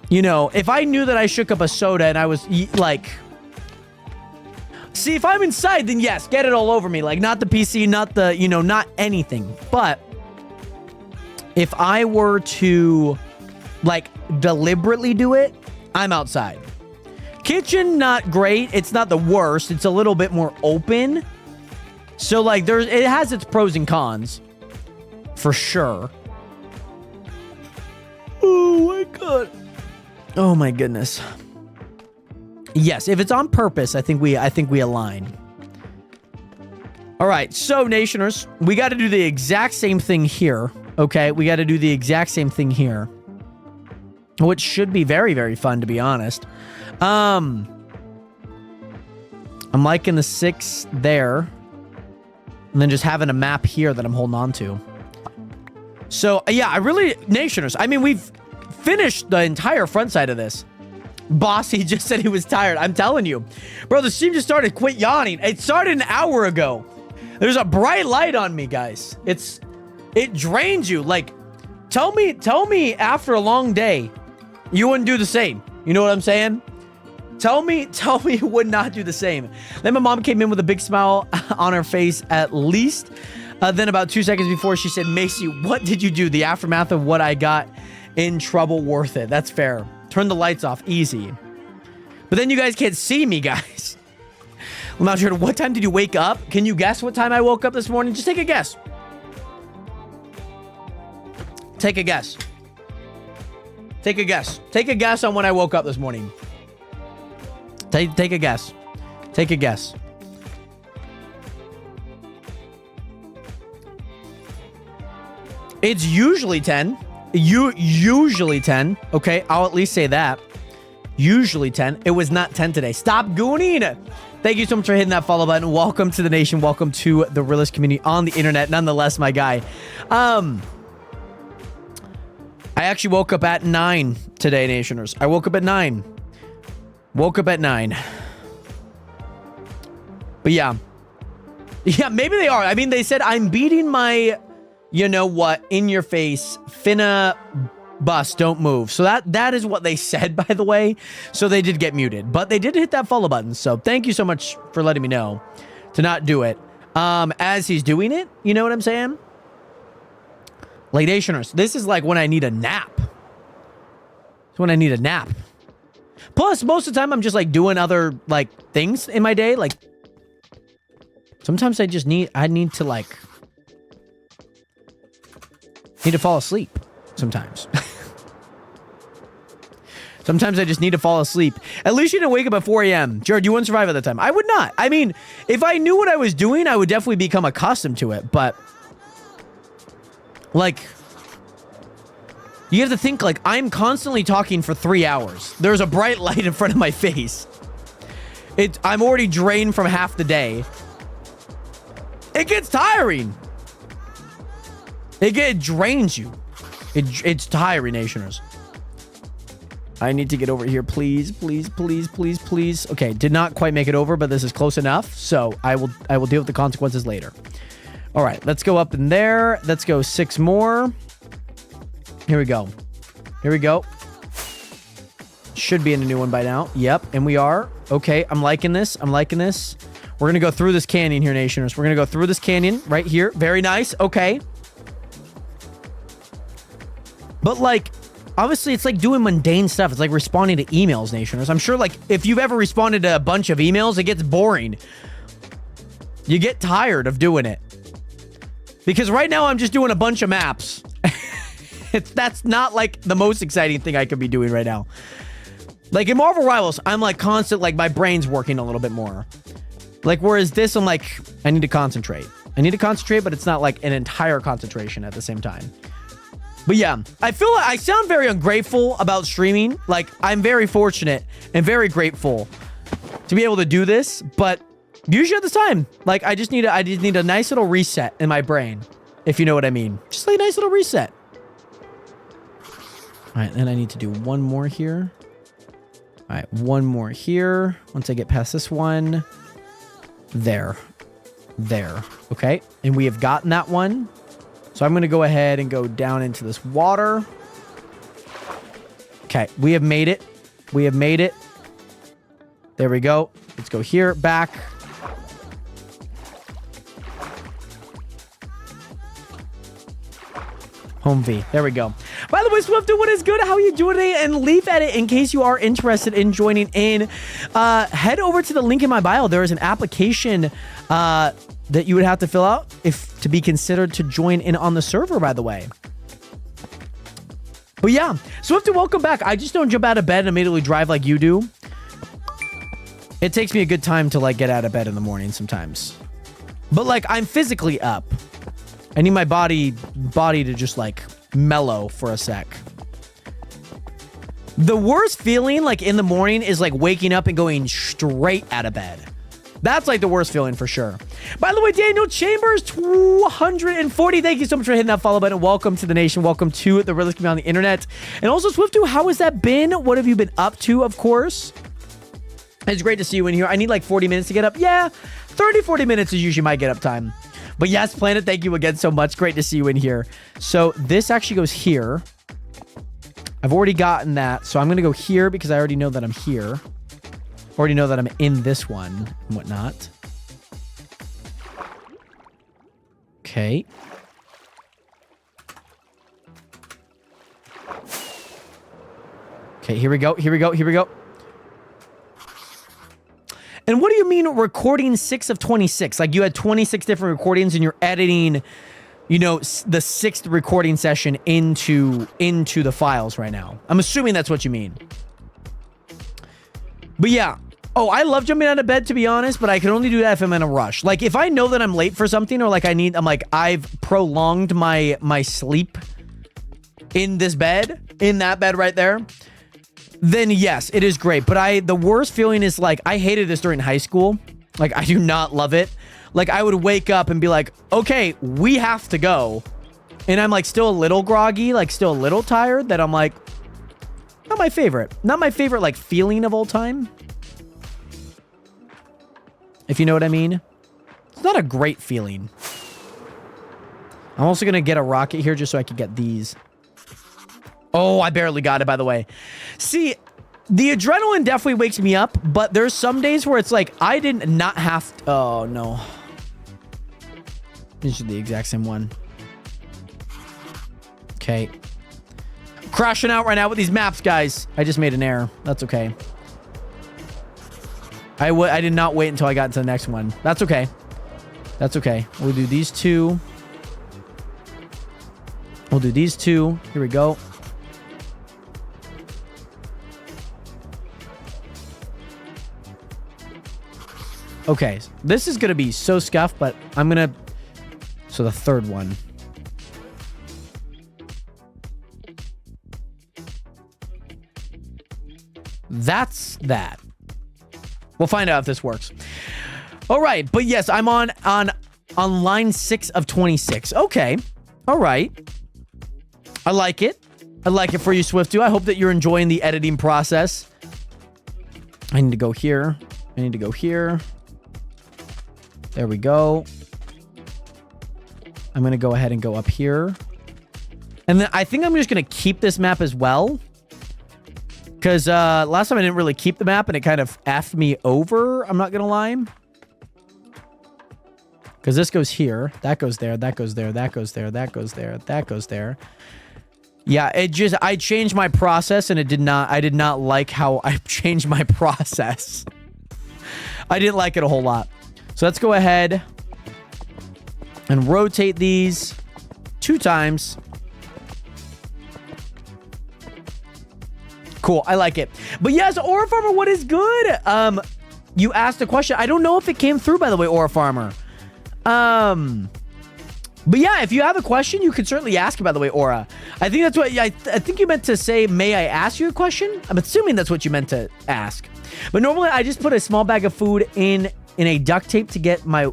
Speaker 3: You know, if I knew that I shook up a soda and I was, like... See, if I'm inside, then yes, get it all over me. Like, not the PC, not the, you know, not anything. But if I were to, like, deliberately do it, I'm outside. Kitchen, not great. It's not the worst. It's a little bit more open. So, like, it has its pros and cons. For sure. Oh, my God. Oh my goodness. Yes, if it's on purpose, I think we align. All right, so Nationers, we got to do the exact same thing here. Okay, we got to do the exact same thing here, which should be very, very fun, to be honest. I'm liking the 6 there, and then just having a map here that I'm holding on to. So yeah, I really, Nationers. I mean, we've finished the entire front side of this. Bossy just said he was tired. I'm telling you. Bro, the stream just started. Quit yawning. It started an hour ago. There's a bright light on me, guys. It drains you. Like, tell me after a long day, you wouldn't do the same. You know what I'm saying? Tell me you would not do the same. Then my mom came in with a big smile on her face at least. Then about 2 seconds before, she said, Macy, what did you do? The aftermath of what I got in trouble worth it. That's fair. Turn the lights off. Easy. But then you guys can't see me, guys. I'm not sure. What time did you wake up? Can you guess what time I woke up this morning? Just take a guess. Take a guess. Take a guess. Take a guess on when I woke up this morning. Take a guess. Take a guess. It's usually 10. Usually 10. Okay, I'll at least say that. Usually 10. It was not 10 today. Stop gooning. Thank you so much for hitting that follow button. Welcome to the nation. Welcome to the realist community on the internet. Nonetheless, my guy. I actually woke up at 9 today, Nationers. I woke up at 9. Woke up at 9. But yeah. Yeah, maybe they are. I mean, they said I'm beating my... You know what? In your face. Finna bus. Don't move. So that is what they said, by the way. So they did get muted. But they did hit that follow button. So thank you so much for letting me know to not do it. As he's doing it. You know what I'm saying? Like, Nationers, this is like when I need a nap. It's when I need a nap. Plus, most of the time, I'm just like doing other like things in my day. Like, sometimes I need to like... Need to fall asleep sometimes. Sometimes I just need to fall asleep. At least you didn't wake up at 4 a.m. Jared, you wouldn't survive at that time. I would not. I mean, if I knew what I was doing, I would definitely become accustomed to it. But, like, you have to think, like, I'm constantly talking for 3 hours. There's a bright light in front of my face. I'm already drained from half the day. It gets tiring. It drains you. It's tiring, Nationers. I need to get over here, please, please, please, please, please. Okay, did not quite make it over, but this is close enough. So I will deal with the consequences later. All right, let's go up in there. Let's go 6 more. Here we go. Here we go. Should be in a new one by now. Yep, and we are. Okay, I'm liking this. I'm liking this. We're going to go through this canyon here, Nationers. We're going to go through this canyon right here. Very nice. Okay. But, like, obviously, it's like doing mundane stuff. It's like responding to emails, Nationers. I'm sure, like, if you've ever responded to a bunch of emails, it gets boring. You get tired of doing it. Because right now, I'm just doing a bunch of maps. That's not, like, the most exciting thing I could be doing right now. Like, in Marvel Rivals, I'm, like, constant, like, my brain's working a little bit more. Like, whereas this, I'm like, I need to concentrate. I need to concentrate, but it's not, like, an entire concentration at the same time. But yeah, I feel like I sound very ungrateful about streaming. Like, I'm very fortunate and very grateful to be able to do this, but usually at this time, like, I just need a nice little reset in my brain, if you know what I mean. Just like a nice little reset. All right, then I need to do one more here. All right, one more here. Once I get past this one. There. Okay, and we have gotten that one. So I'm going to go ahead and go down into this water. Okay, we have made it. We have made it. There we go. Let's go here, back. Home V. There we go. By the way, Swifty, what is good? How are you doing today? And Leaf Edit, in case you are interested in joining in, head over to the link in my bio. There is an application that you would have to fill out if to be considered to join in on the server, by the way. But yeah, Swifty, welcome back. I just don't jump out of bed and immediately drive like you do. It takes me a good time to, like, get out of bed in the morning sometimes. But, like, I'm physically up. I need my body to just, like, mellow for a sec. The worst feeling, like, in the morning is, like, waking up and going straight out of bed. That's, like, the worst feeling for sure. By the way, Daniel Chambers, 240. Thank you so much for hitting that follow button. Welcome to the nation. Welcome to the realest community on the internet. And also, Swiftu, how has that been? What have you been up to, of course? It's great to see you in here. I need, like, 40 minutes to get up. Yeah, 30, 40 minutes is usually my get up time. But yes, Planet, thank you again so much. Great to see you in here. So this actually goes here. I've already gotten that. So I'm going to go here because I already know that I'm here. Already know that I'm in this one and whatnot. Okay. Okay, here we go. Here we go. Here we go. And what do you mean recording 6 of 26? Like, you had 26 different recordings and you're editing, you know, the 6th recording session into the files right now. I'm assuming that's what you mean. But yeah. Oh, I love jumping out of bed, to be honest, but I can only do that if I'm in a rush. Like, if I know that I'm late for something, or like I'm like, I've prolonged my sleep in this bed, in that bed right there, then yes, it is great. But the worst feeling is, like, I hated this during high school. Like, I do not love it. Like, I would wake up and be like, okay, we have to go. And I'm, like, still a little groggy, like, still a little tired, that I'm like, not my favorite. Not my favorite, like, feeling of all time. If you know what I mean. It's not a great feeling. I'm also going to get a rocket here just so I can get these. Oh, I barely got it, by the way. See, the adrenaline definitely wakes me up, but there's some days where it's like, I did not have to... Oh, no. This is the exact same one. Okay. Crashing out right now with these maps, guys. I just made an error. That's okay. I did not wait until I got into the next one. That's okay. That's okay. We'll do these two. We'll do these two. Here we go. Okay, this is gonna be so scuffed, but I'm gonna... So the third one. That's that. We'll find out if this works. All right, but yes, I'm on line 6 of 26. Okay, all right. I like it. I like it for you, Swiftu. I hope that you're enjoying the editing process. I need to go here. I need to go here. There we go. I'm going to go ahead and go up here. And then I think I'm just going to keep this map as well. Because last time I didn't really keep the map and it kind of effed me over. I'm not going to lie. Because this goes here. That goes there. That goes there. That goes there. That goes there. That goes there. Yeah, I changed my process and I did not like how I changed my process. I didn't like it a whole lot. So let's go ahead and rotate these 2 times. Cool, I like it. But yes, Aura Farmer, what is good? You asked a question. I don't know if it came through, by the way, Aura Farmer. But yeah, if you have a question, you can certainly ask it, by the way, Aura. I think that's what... I think you meant to say, may I ask you a question? I'm assuming that's what you meant to ask. But normally, I just put a small bag of food in a duct tape to get my...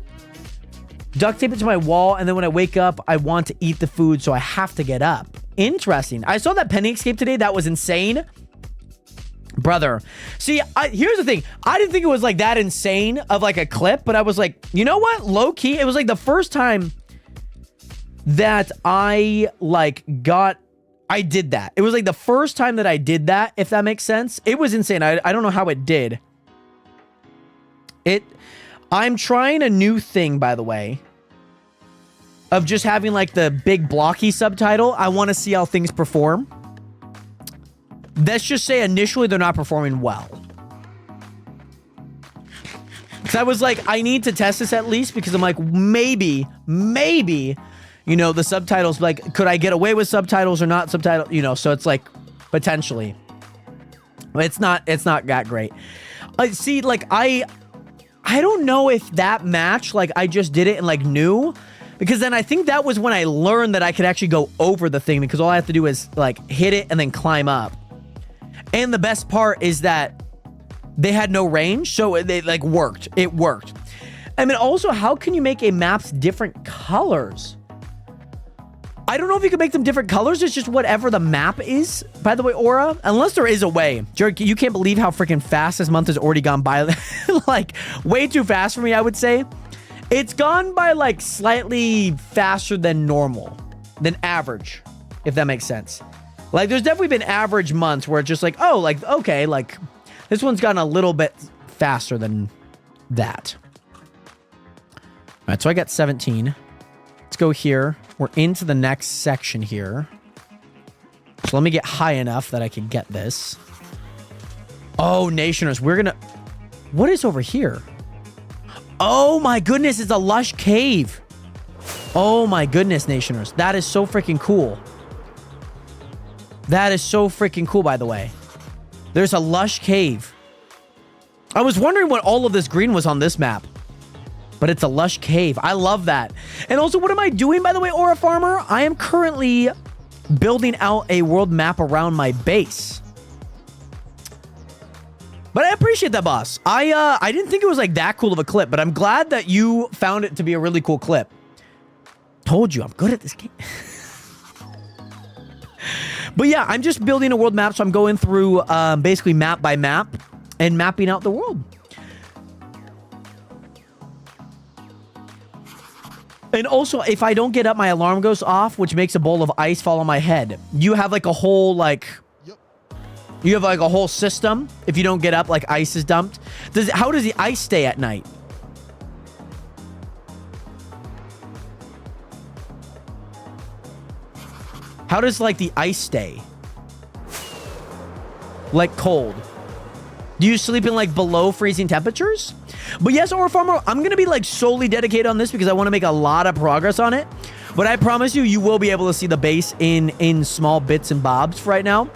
Speaker 3: Duct tape it to my wall, and then when I wake up, I want to eat the food, so I have to get up. Interesting. I saw that Penny Escape today. That was insane. Brother. See, here's the thing. I didn't think it was like that insane of like a clip, but I was like, you know what? Low key, it was like the first time that I did that. It was like the first time that I did that, if that makes sense. It was insane. I don't know how it did. I'm trying a new thing, by the way, of just having like the big blocky subtitle. I want to see how things perform. Let's just say initially they're not performing well. Because I was like, I need to test this at least because I'm like, maybe, you know, the subtitles, like, could I get away with subtitles or not subtitles? You know, so it's like, potentially. It's not that great. See, like, I don't know if that match, like, I just did it and, like, knew. Because then I think that was when I learned that I could actually go over the thing. Because all I have to do is, like, hit it and then climb up. And the best part is that they had no range. So they, like, worked. It worked. I mean, also, how can you make a map's different colors? I don't know if you can make them different colors. It's just whatever the map is, by the way, Aura. Unless there is a way. Jared, you can't believe how freaking fast this month has already gone by. Like, way too fast for me, I would say. It's gone by, like, slightly faster than normal. Than average, if that makes sense. Like, there's definitely been average months where it's just like, oh, like, okay, like, this one's gotten a little bit faster than that. All right, so I got 17. Let's go here. We're into the next section here. So let me get high enough that I can get this. Oh, Nationers, we're gonna... What is over here? Oh my goodness, it's a lush cave. Oh my goodness, Nationers. That is so freaking cool. That is so freaking cool, by the way. There's a lush cave. I was wondering what all of this green was on this map. But it's a lush cave. I love that. And also, what am I doing, by the way, Aura Farmer? I am currently building out a world map around my base. But I appreciate that, boss. I didn't think it was like that cool of a clip, but I'm glad that you found it to be a really cool clip. Told you, I'm good at this game. But yeah, I'm just building a world map, so I'm going through basically map by map and mapping out the world. And also, if I don't get up, my alarm goes off, which makes a bowl of ice fall on my head. You have like a whole, like... Yep. You have like a whole system. If you don't get up, like ice is dumped. How does the ice stay at night? How does, like, the ice stay? Like cold. Do you sleep in, like, below freezing temperatures? But yes, Aura Farmer, I'm going to be, like, solely dedicated on this because I want to make a lot of progress on it. But I promise you, you will be able to see the base in small bits and bobs for right now.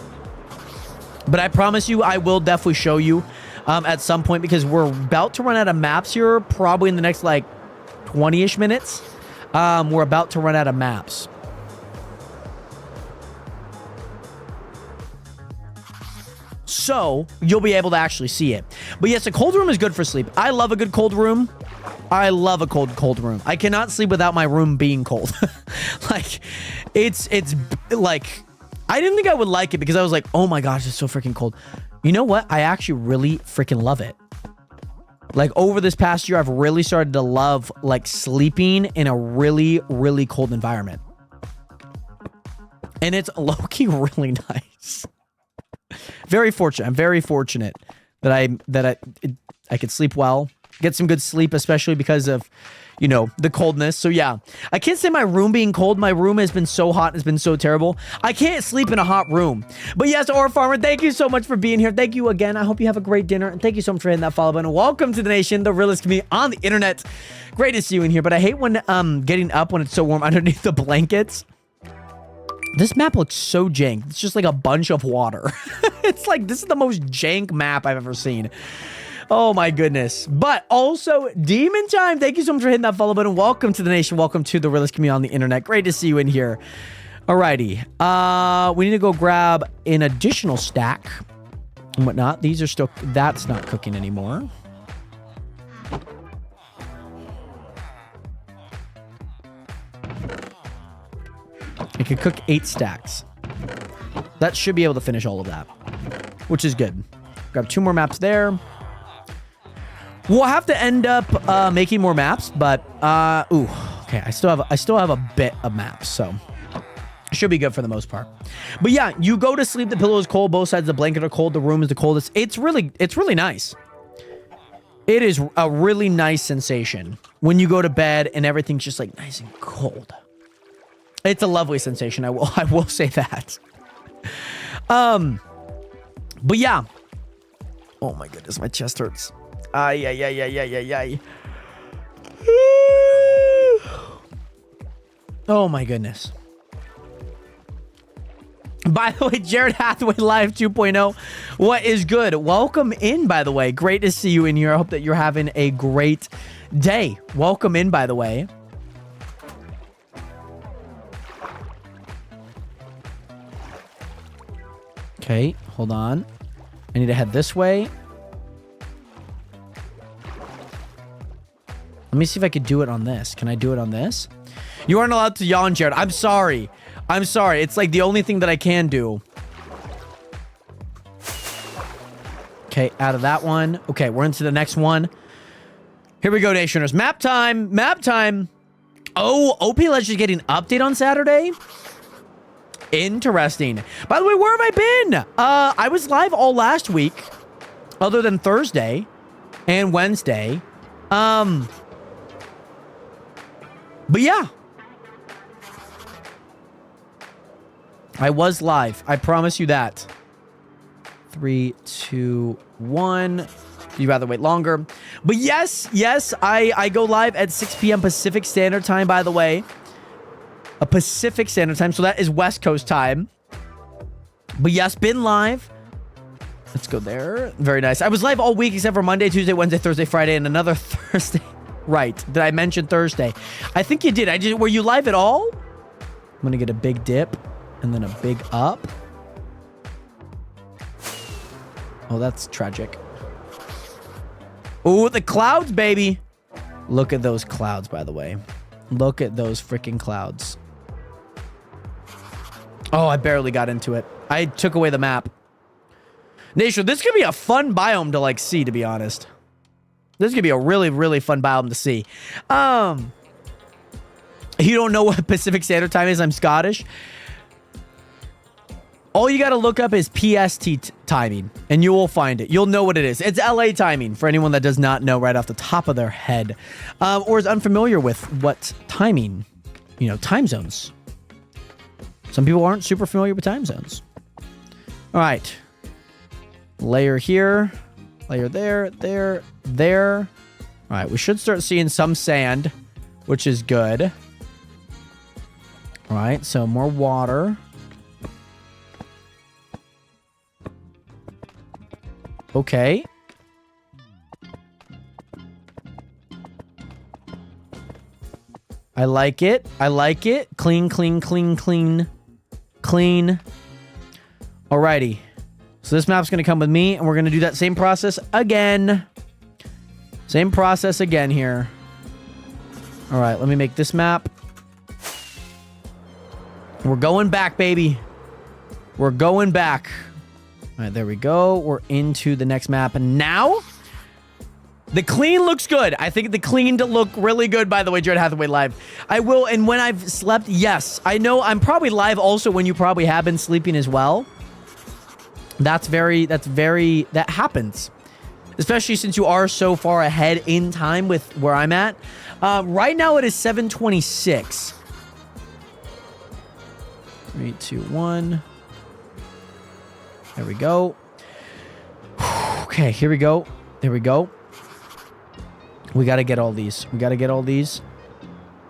Speaker 3: But I promise you, I will definitely show you at some point because we're about to run out of maps here, probably in the next like 20-ish minutes. We're about to run out of maps. So you'll be able to actually see it. But yes, a cold room is good for sleep. I love a good cold room. I love a cold room. I cannot sleep without my room being cold. Like, it's like, I didn't think I would like it because I was like, oh my gosh, it's so freaking cold. You know what? I actually really freaking love it. Like, over this past year, I've really started to love, like, sleeping in a really, really cold environment. And it's low-key really nice. Very fortunate. I'm very fortunate that I could sleep well, get some good sleep, especially because of, you know, the coldness. So yeah, I can't say my room being cold. My room has been so hot. It's been so terrible. I can't sleep in a hot room. But yes, Aura Farmer, thank you so much for being here. Thank you again. I hope you have a great dinner. And thank you so much for hitting that follow button. Welcome to the nation, the realest community on the internet. Great to see you in here. But I hate when getting up when it's so warm underneath the blankets. This map looks so jank. It's just like a bunch of water. It's like, this is the most jank map I've ever seen. Oh my goodness. But also, Demon Time, thank you so much for hitting that follow button. Welcome to the nation. Welcome to the realest community on the internet. Great to see you in here. Alrighty. We need to go grab an additional stack and whatnot. These are still, that's not cooking anymore. I could cook 8 stacks. That should be able to finish all of that, which is good. Grab 2 more maps there. We'll have to end up making more maps, but ooh, okay. I still have a bit of maps, so it should be good for the most part. But yeah, you go to sleep. The pillow is cold. Both sides of the blanket are cold. The room is the coldest. It's really nice. It is a really nice sensation when you go to bed and everything's just like nice and cold. It's a lovely sensation. I will say that. But yeah. Oh my goodness, my chest hurts. Ay, ay, ay, ay, ay, ay, ay. Oh my goodness. By the way, Jared Hathaway Live 2.0. What is good? Welcome in, by the way. Great to see you in here. I hope that you're having a great day. Welcome in, by the way. Okay, hold on. I need to head this way. Let me see if I could do it on this. Can I do it on this? You aren't allowed to yawn, Jared. I'm sorry. I'm sorry. It's like the only thing that I can do. Okay, out of that one. Okay, we're into the next one. Here we go, Nationers. Map time. Map time. Oh, OP Legends is getting an update on Saturday. Interesting. By the way, where have I been? I was live all last week, other than Thursday and Wednesday. But yeah, I was live. I promise you that. 3, 2, 1. You'd rather wait longer. But yes, I go live at 6 p.m. Pacific Standard Time, by the way. A Pacific Standard Time, so that is West Coast time. But yes, been live. Let's go there. Very nice. I was live all week except for Monday, Tuesday, Wednesday, Thursday, Friday, and another Thursday. Right. Did I mention Thursday? I think you did. Were you live at all? I'm gonna get a big dip and then a big up. Oh, that's tragic. Oh, the clouds, baby. Look at those clouds, by the way. Look at those freaking clouds. Oh, I barely got into it. I took away the map. Nation, this could be a fun biome to like see, to be honest. This could be a really, really fun biome to see. You don't know what Pacific Standard Time is? I'm Scottish. All you got to look up is PST timing, and you will find it. You'll know what it is. It's LA timing, for anyone that does not know right off the top of their head, or is unfamiliar with what timing, you know, time zones. Some people aren't super familiar with time zones. All right. Layer here. Layer there, there, there. All right, we should start seeing some sand, which is good. All right, so more water. Okay. I like it. I like it. Clean, clean, clean, clean, clean. Alrighty. So this map's going to come with me, and we're going to do that same process again. Same process again here. All right, let me make this map. We're going back, baby. We're going back. All right, there we go. We're into the next map. And now, the clean looks good. I think the clean to look really good, by the way, Jared Hathaway live. I will, and when I've slept, yes. I know I'm probably live also when you probably have been sleeping as well. That happens. Especially since you are so far ahead in time with where I'm at. Right now it is 7:26. 3, 2, 1. There we go. Okay, here we go. There we go. We got to get all these. We got to get all these.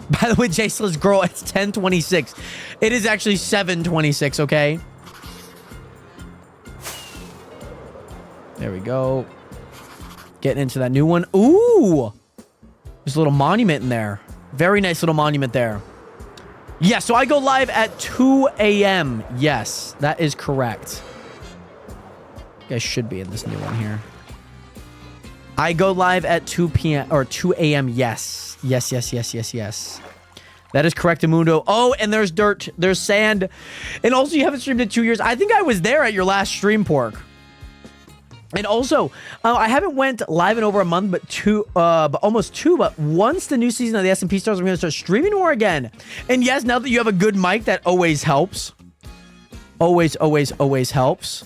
Speaker 3: By the way, Jaceless girl, it's 10:26. It is actually 7:26, okay? There we go. Getting into that new one. Ooh! There's a little monument in there. Very nice little monument there. Yeah, so I go live at 2 a.m. Yes, that is correct. You guys should be in this new one here. I go live at 2 p.m. or 2 a.m. Yes. Yes, yes, yes, yes, yes. That is correct, Amundo. Oh, and there's dirt. There's sand. And also, you haven't streamed in 2 years. I think I was there at your last stream, Pork. And also, I haven't went live in over a month, but almost two. But once the new season of the SMP starts, I'm going to start streaming more again. And yes, now that you have a good mic, that always helps. Always, always, always helps.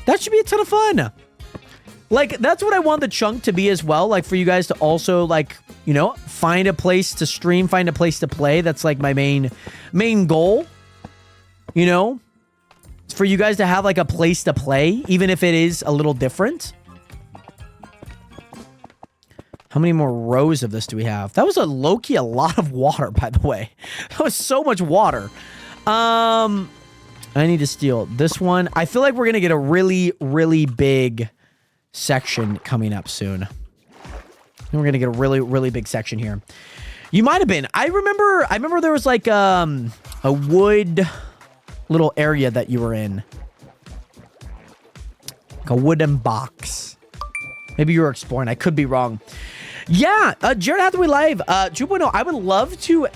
Speaker 3: That should be a ton of fun. Like, that's what I want the chunk to be as well. Like, for you guys to also, like, you know, find a place to stream, find a place to play. That's, like, my main goal. You know? It's for you guys to have, like, a place to play, even if it is a little different. How many more rows of this do we have? That was a low-key a lot of water, by the way. That was so much water. I need to steal this one. I feel like we're going to get a really, really big section coming up soon. And we're going to get a really, really big section here. You might have been. I remember there was, like, a wood little area that you were in. Like a wooden box. Maybe you were exploring. I could be wrong. Yeah, Jared Hathaway Live 2.0. I would love to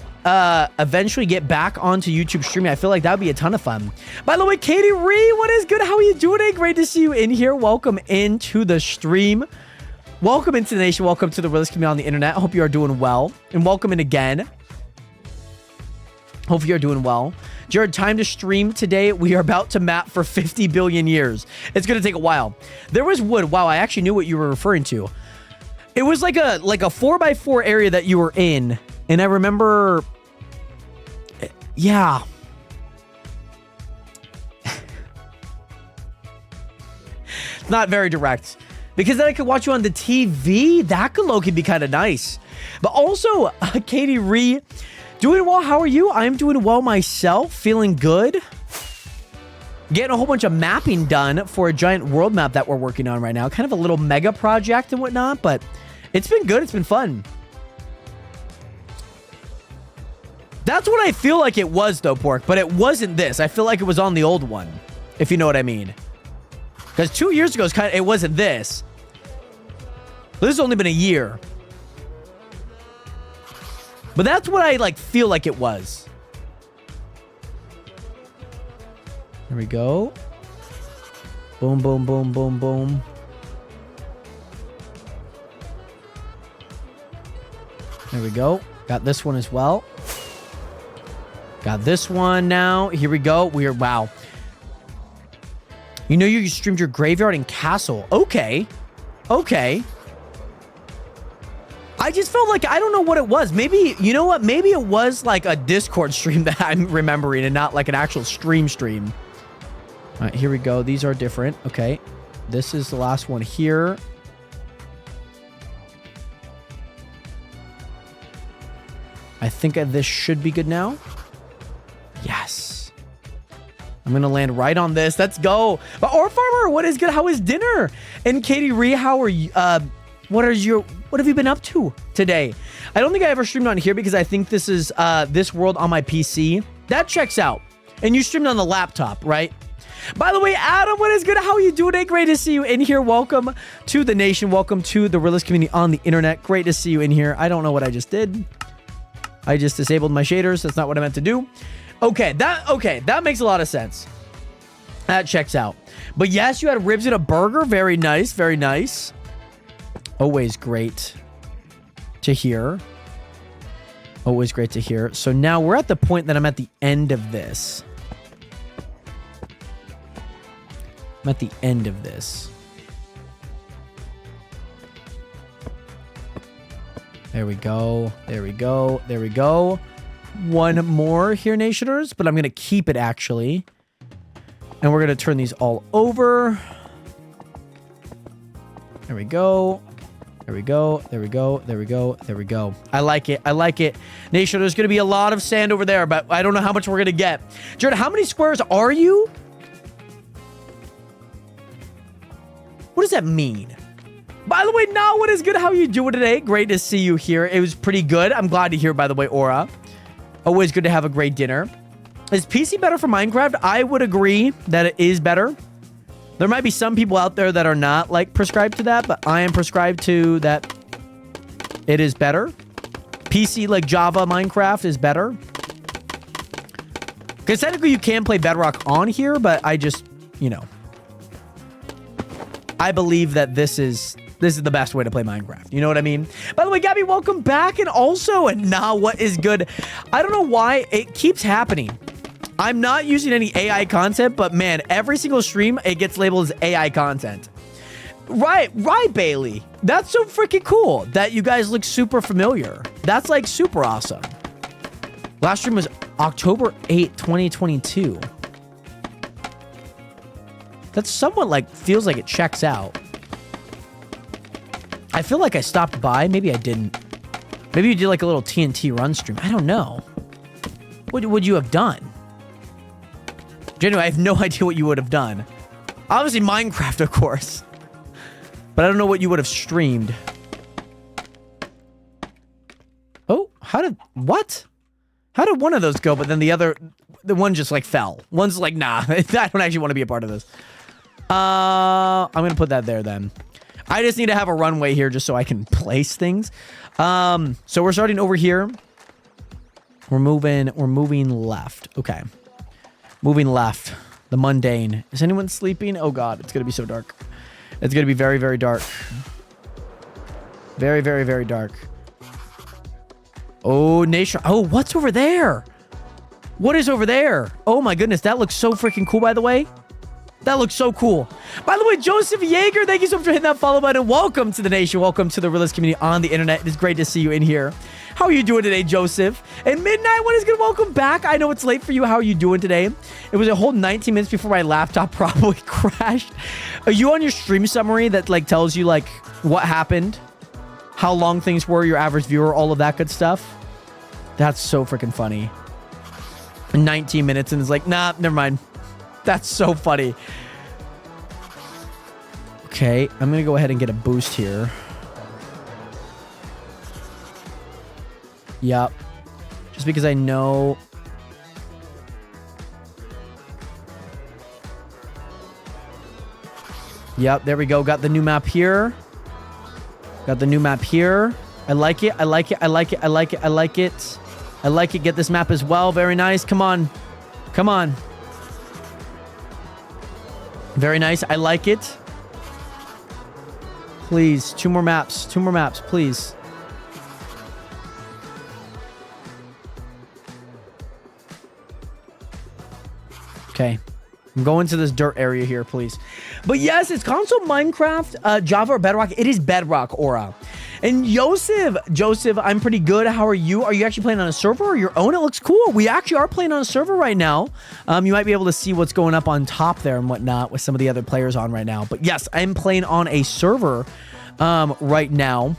Speaker 3: eventually get back onto YouTube streaming. I feel like that would be a ton of fun. By the way, Katie Ree, what is good? How are you doing? Great to see you in here. Welcome into the stream. Welcome into the nation. Welcome to the realest community on the internet. I hope you are doing well. And welcome in again. Hope you are doing well. Jared, time to stream today. We are about to map for 50 billion years. It's going to take a while. There was wood. Wow, I actually knew what you were referring to. It was like a 4x4 area that you were in. And I remember... Yeah. It's not very direct. Because then I could watch you on the TV. That could low-key be kind of nice. But also, Katie Ree... Doing well. How are you? I'm doing well myself. Feeling good. Getting a whole bunch of mapping done for a giant world map that we're working on right now. Kind of a little mega project and whatnot, but it's been good. It's been fun. That's what I feel like it was, though, Pork, but it wasn't this. I feel like it was on the old one, if you know what I mean. Because 2 years ago, it wasn't this. This has only been a year. But that's what I, like, feel like it was. There we go. Boom, boom, boom, boom, boom. There we go. Got this one as well. Got this one now. Here we go. Wow. You know you streamed your graveyard and castle. Okay. Okay. I just felt like, I don't know what it was. Maybe, you know what? Maybe it was like a Discord stream that I'm remembering and not like an actual stream. All right, here we go. These are different. Okay. This is the last one here. I think this should be good now. Yes. I'm going to land right on this. Let's go. But Or Farmer, what is good? How is dinner? And Katie Ree, how are you? What have you been up to today? I don't think I ever streamed on here because I think this is this world on my PC. That checks out. And you streamed on the laptop, right? By the way, Adam, what is good? How are you doing today? Great to see you in here. Welcome to the nation. Welcome to the realist community on the internet. Great to see you in here. I don't know what I just did. I just disabled my shaders. That's not what I meant to do. Okay, that makes a lot of sense. That checks out. But yes, you had ribs and a burger. Very nice, very nice. Always great to hear. Always great to hear. So now we're at the point that I'm at the end of this. I'm at the end of this. There we go. There we go. There we go. One more here, Nationers, but I'm going to keep it actually. And we're going to turn these all over. There we go. There we go. There we go. There we go. There we go. I like it. I like it. Nation, there's going to be a lot of sand over there, but I don't know how much we're going to get. Jared, how many squares are you? What does that mean? By the way, now what is good? How are you doing today? Great to see you here. It was pretty good. I'm glad to hear, by the way, Aura. Always good to have a great dinner. Is PC better for Minecraft? I would agree that it is better. There might be some people out there that are not like prescribed to that, but I am prescribed to that it is better. PC like Java Minecraft is better. Because technically you can play Bedrock on here, but I just, you know, I believe that this is the best way to play Minecraft. You know what I mean? By the way, Gabby, welcome back. And also, and now what is good? I don't know why it keeps happening. I'm not using any AI content, but man, every single stream, it gets labeled as AI content. Right, Bailey. That's so freaking cool that you guys look super familiar. That's like super awesome. Last stream was October 8th, 2022. That's somewhat like, feels like it checks out. I feel like I stopped by. Maybe I didn't. Maybe you did like a little TNT run stream. I don't know. What would you have done? Genuinely, I have no idea what you would have done. Obviously Minecraft, of course. But I don't know what you would have streamed. Oh, what? How did one of those go, but then the one just like fell? One's like, nah, I don't actually want to be a part of this. I'm going to put that there then. I just need to have a runway here just so I can place things. So we're starting over here. We're moving left. Okay. Moving left. The mundane. Is anyone sleeping? Oh god, it's going to be so dark. It's going to be very, very dark. Very, very, very dark. Oh, nation. Oh, what's over there? What is over there? Oh my goodness, that looks so freaking cool, by the way. That looks so cool. By the way, Joseph Yeager, thank you so much for hitting that follow button. Welcome to the nation. Welcome to the realist community on the internet. It is great to see you in here. How are you doing today, Joseph? And Midnight, what is good? Welcome back. I know it's late for you. How are you doing today? It was a whole 19 minutes before my laptop probably crashed. Are you on your stream summary that like tells you like what happened? How long things were, your average viewer, all of that good stuff? That's so freaking funny. 19 minutes and it's like, nah, never mind. That's so funny. Okay, I'm going to go ahead and get a boost here. Yep. Just because I know... Yep, there we go. Got the new map here. Got the new map here. I like it. I like it. I like it. I like it. I like it. I like it. Get this map as well. Very nice. Come on. Come on. Very nice. I like it. Please. 2 more maps. 2 more maps, please. Okay. I'm going to this dirt area here, please. But yes, it's console Minecraft, Java or Bedrock. It is Bedrock, Aura. And Joseph, I'm pretty good. How are you? Are you actually playing on a server or your own? It looks cool. We actually are playing on a server right now. You might be able to see what's going up on top there and whatnot with some of the other players on right now. But yes, I'm playing on a server right now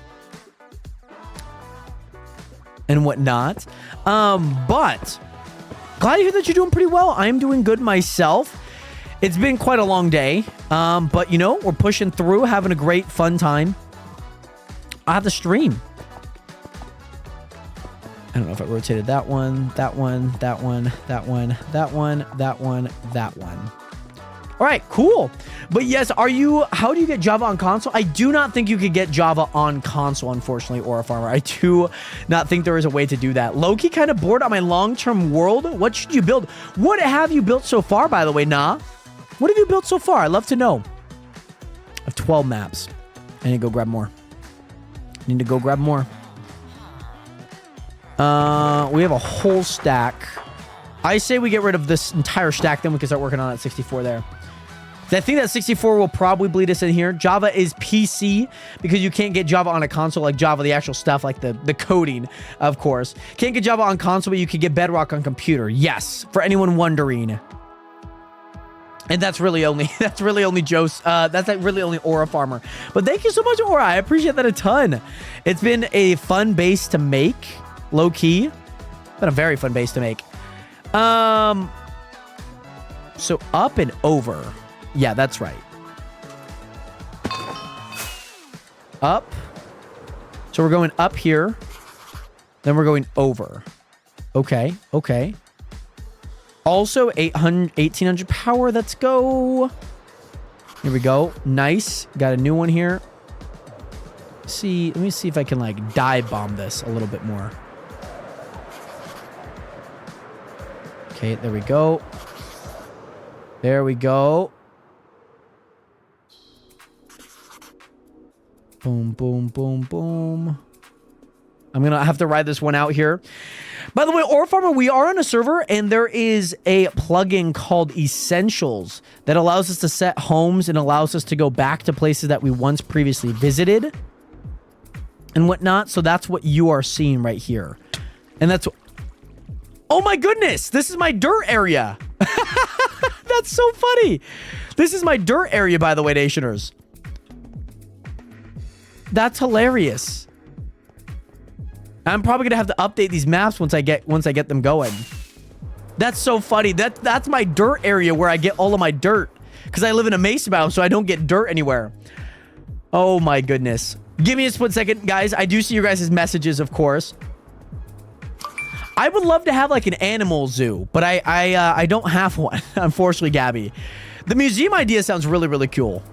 Speaker 3: and whatnot. But glad to hear that you're doing pretty well. I am doing good myself. It's been quite a long day, but you know, we're pushing through, having a great fun time. I have to stream. I don't know if I rotated that one, that one, that one, that one, that one, that one, that one. All right, cool. But yes, how do you get Java on console? I do not think you could get Java on console, unfortunately, or a farmer. I do not think there is a way to do that. Low-key kind of bored on my long-term world. What should you build? What have you built so far, by the way, Nah? What have you built so far? I'd love to know. I have 12 maps. I need to go grab more. We have a whole stack. I say we get rid of this entire stack, then we can start working on that 64 there. I think that 64 will probably bleed us in here. Java is PC because you can't get Java on a console like Java, the actual stuff, like the coding, of course. Can't get Java on console, but you can get Bedrock on computer. Yes, for anyone wondering. And that's really only Joe's. That's like really only Aura Farmer. But thank you so much, Aura. I appreciate that a ton. It's been a fun base to make, low key. Been a very fun base to make. So up and over. Yeah, that's right. Up. So we're going up here. Then we're going over. Okay. Also, 1800 power. Let's go. Here we go. Nice. Got a new one here. Let me see if I can like dive bomb this a little bit more. Okay, there we go. Boom, boom, boom, boom. I'm going to have to ride this one out here. By the way, Ore Farmer, we are on a server, and there is a plugin called Essentials that allows us to set homes and allows us to go back to places that we once previously visited and whatnot. So that's what you are seeing right here. And that's... Oh my goodness! This is my dirt area! That's so funny! This is my dirt area, by the way, Nationers. That's hilarious. I'm probably gonna have to update these maps once I get them going. That's so funny. That's my dirt area where I get all of my dirt. Because I live in a mesa biome, so I don't get dirt anywhere. Oh my goodness. Give me a split second, guys. I do see your guys' messages, of course. I would love to have like an animal zoo, but I don't have one, unfortunately, Gabby. The museum idea sounds really, really cool.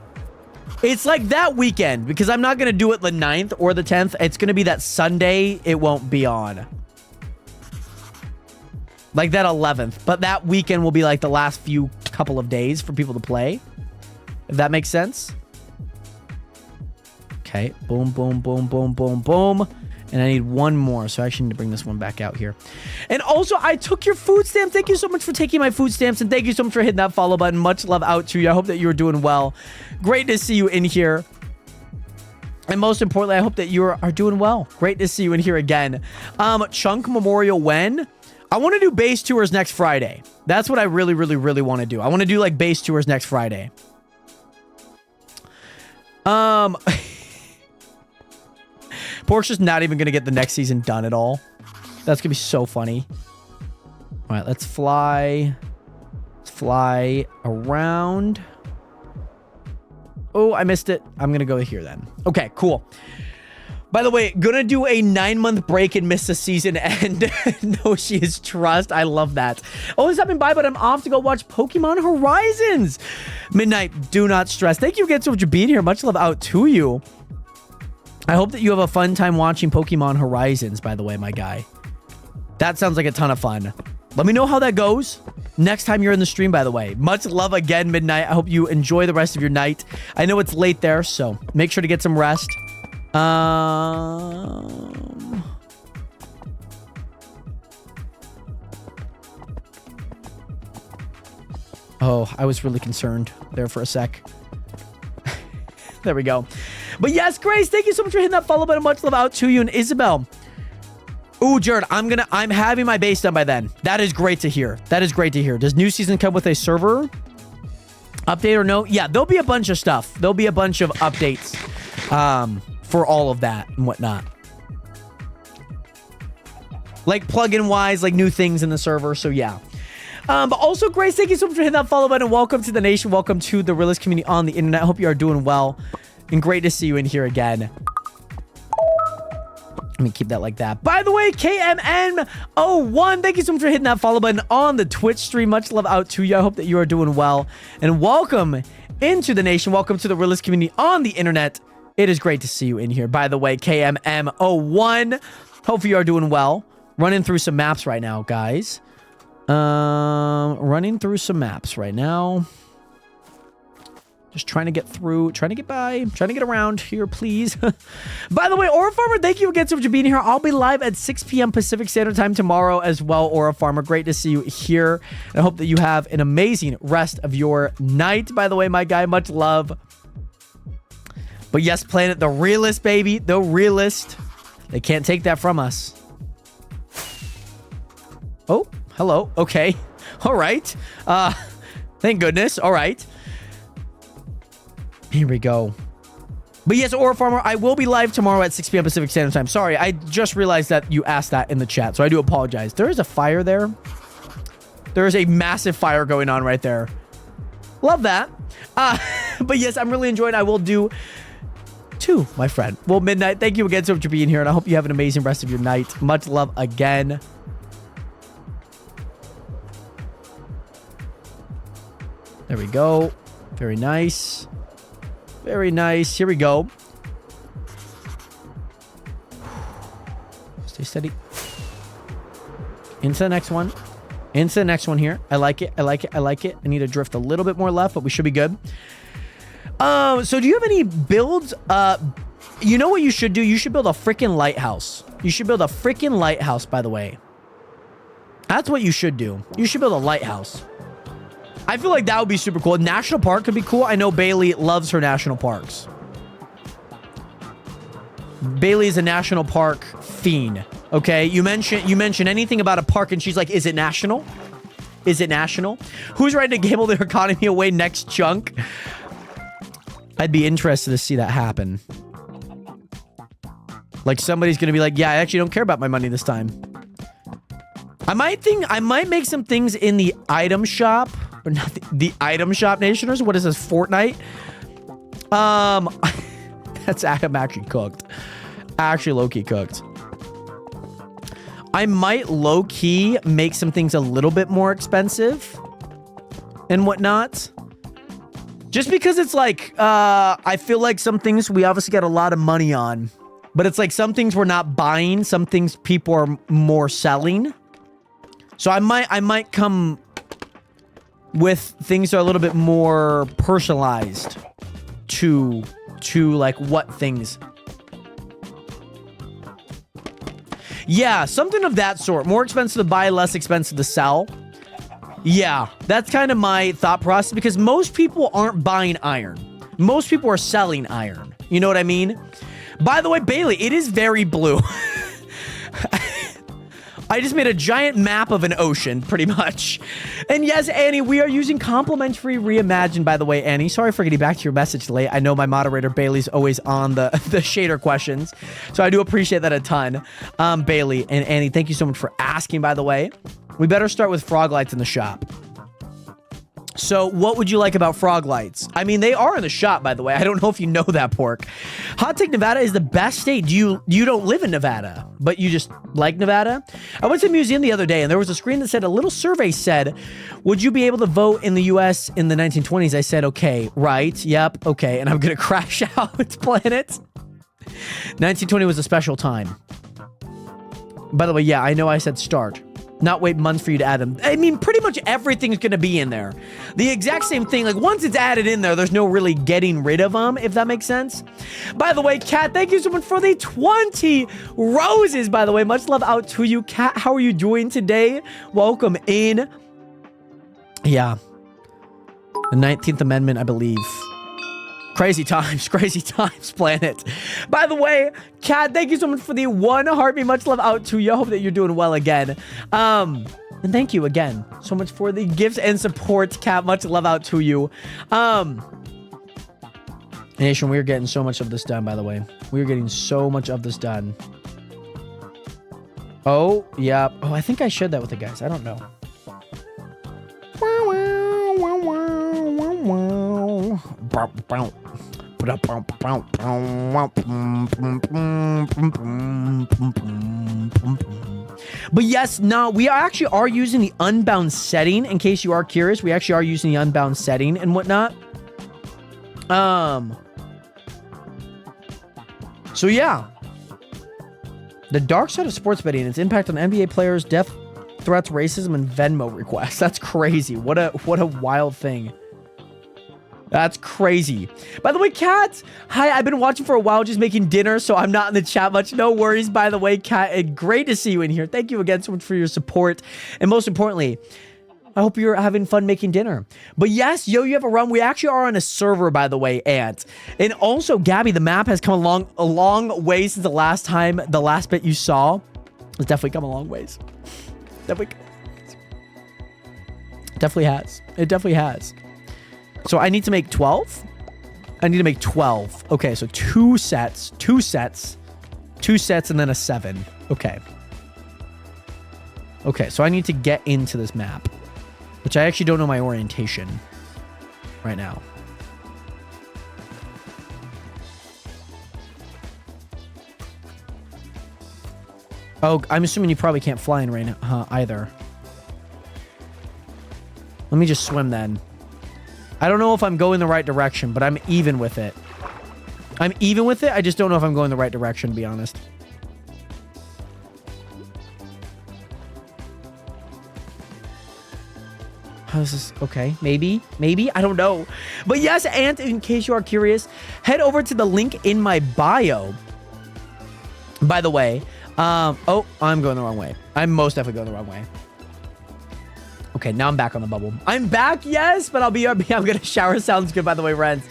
Speaker 3: It's like that weekend, because I'm not going to do it the 9th or the 10th. It's going to be that Sunday it won't be on. Like that 11th. But that weekend will be like the last couple of days for people to play. If that makes sense. Okay. Boom, boom, boom, boom, boom, boom. And I need one more, so I actually need to bring this one back out here. And also, I took your food stamp. Thank you so much for taking my food stamps, and thank you so much for hitting that follow button. Much love out to you. I hope that you are doing well. Great to see you in here. And most importantly, I hope that you are doing well. Great to see you in here again. Chunk Memorial when? I want to do base tours next Friday. That's what I really, really, really want to do. I want to do, like, base tours next Friday. Portia's not even going to get the next season done at all. That's going to be so funny. All right, let's fly. Let's fly around. Oh, I missed it. I'm going to go here then. Okay, cool. By the way, gonna do a 9-month break and miss the season end. No, she is trust. I love that. Oh, it's happening by, but I'm off to go watch Pokemon Horizons. Midnight, do not stress. Thank you again so much for being here. Much love out to you. I hope that you have a fun time watching Pokemon Horizons, by the way, my guy. That sounds like a ton of fun. Let me know how that goes next time you're in the stream, by the way. Much love again, Midnight. I hope you enjoy the rest of your night. I know it's late there, so make sure to get some rest. Oh, I was really concerned there for a sec. There we go. But yes, Grace, thank you so much for hitting that follow button. Much love out to you. And Isabel. Ooh, Jared, I'm having my base done by then. That is great to hear. That is great to hear. Does new season come with a server update or no? Yeah, there'll be a bunch of stuff. There'll be a bunch of updates for all of that and whatnot. Like plugin wise, like new things in the server. So yeah. But also, Grace, thank you so much for hitting that follow button. Welcome to the nation. Welcome to the realist community on the internet. I hope you are doing well. And great to see you in here again. Let me keep that like that. By the way, KMN01, thank you so much for hitting that follow button on the Twitch stream. Much love out to you. I hope that you are doing well. And welcome into the nation. Welcome to the realist community on the internet. It is great to see you in here. By the way, KMM01, hope you are doing well. Running through some maps right now, guys. Running through some maps right now. Just trying to get through, trying to get by, trying to get around here, please. By the way, Aura Farmer, thank you again so much for being here. I'll be live at 6 p.m. Pacific Standard Time tomorrow as well, Aura Farmer. Great to see you here. And I hope that you have an amazing rest of your night. By the way, my guy, much love. But yes, Planet, the realist, baby. The realist. They can't take that from us. Oh, hello. Okay. All right. Thank goodness. All right. Here we go. But yes, Aura Farmer, I will be live tomorrow at 6 p.m. Pacific Standard Time. Sorry, I just realized that you asked that in the chat, so I do apologize. There is a fire there. There is a massive fire going on right there. Love that. But yes, I'm really enjoying it. I will do two, my friend. Well, Midnight, thank you again so much for being here, and I hope you have an amazing rest of your night. Much love again. There we go. Very nice. Very nice. Here we go. Stay steady. Into the next one. Into the next one here. I like it. I like it. I like it. I need to drift a little bit more left, but we should be good. So do you have any builds? You know what you should do? You should build a freaking lighthouse. You should build a freaking lighthouse, by the way. That's what you should do. You should build a lighthouse. I feel like that would be super cool. National park could be cool. I know Bailey loves her national parks. Bailey is a national park fiend. Okay, you mention anything about a park and she's like, is it national? Is it national? Who's ready to gamble their economy away next chunk? I'd be interested to see that happen. Like somebody's gonna be like, yeah, I actually don't care about my money this time. I might make some things in the item shop. Or not the item shop, Nationers. What is this, Fortnite? I'm actually cooked. Actually low-key cooked. I might low-key make some things a little bit more expensive and whatnot. Just because it's like, I feel like some things we obviously got a lot of money on. But it's like some things we're not buying. Some things people are more selling. So I might come with things that are a little bit more personalized to like what things. Yeah, something of that sort. More expensive to buy, less expensive to sell. Yeah, that's kind of my thought process because most people aren't buying iron. Most people are selling iron. You know what I mean? By the way, Bailey, it is very blue. I just made a giant map of an ocean, pretty much. And yes, Annie, we are using complimentary Reimagine, by the way, Annie. Sorry for getting back to your message late. I know my moderator, Bailey's always on the shader questions. So I do appreciate that a ton. Bailey and Annie, thank you so much for asking, by the way. We better start with frog lights in the shop. So what would you like about frog lights? I mean, they are in the shop, by the way. I don't know if you know that, Pork. Hot Take Nevada is the best state. You don't live in Nevada, but you just like Nevada? I went to a museum the other day, and there was a screen that said, a little survey said, would you be able to vote in the U.S. in the 1920s? I said, okay, right, yep, okay, and I'm going to crash out. It's Planet. 1920 was a special time. By the way, yeah, I know I said start. Not wait months for you to add them. I mean, pretty much everything's going to be in there. The exact same thing. Like, once it's added in there, there's no really getting rid of them, if that makes sense. By the way, Kat, thank you so much for the 20 roses, by the way. Much love out to you, Kat. How are you doing today? Welcome in. Yeah. The 19th Amendment, I believe. Crazy times, Planet. By the way, Kat, thank you so much for the 1 heartbeat. Much love out to you. I hope that you're doing well again. And thank you again so much for the gifts and support, Kat. Much love out to you. Nation, we're getting so much of this done, by the way. We're getting so much of this done. Oh, yeah. Oh, I think I shared that with the guys. I don't know. But yes, no, we actually are using the unbound setting. In case you are curious, we actually are using the unbound setting and whatnot. So yeah, the dark side of sports betting, its impact on NBA players, death threats, racism, and Venmo requests. That's crazy. What a wild thing. That's crazy. By the way, Kat, hi, I've been watching for a while, just making dinner, so I'm not in the chat much. No worries, by the way, Kat. Great to see you in here. Thank you again so much for your support. And most importantly, I hope you're having fun making dinner. But yes, yo, you have a run. We actually are on a server, by the way, Ant. And also, Gabby, the map has come a long way since the last bit you saw. It's definitely come a long ways. Definitely has. It definitely has. So I need to make 12. I need to make 12. Okay, so two sets, and then a 7. Okay. Okay, so I need to get into this map, which I actually don't know my orientation right now. Oh, I'm assuming you probably can't fly in right now, either. Let me just swim then. I don't know if I'm going the right direction, but I'm even with it. I just don't know if I'm going the right direction, to be honest. How's this? Okay, maybe. I don't know. But yes, and in case you are curious, head over to the link in my bio. By the way, oh, I'm going the wrong way. I'm most definitely going the wrong way. Okay, now I'm back on the bubble. I'm back, yes, but I'm gonna shower. Sounds good, by the way, friends.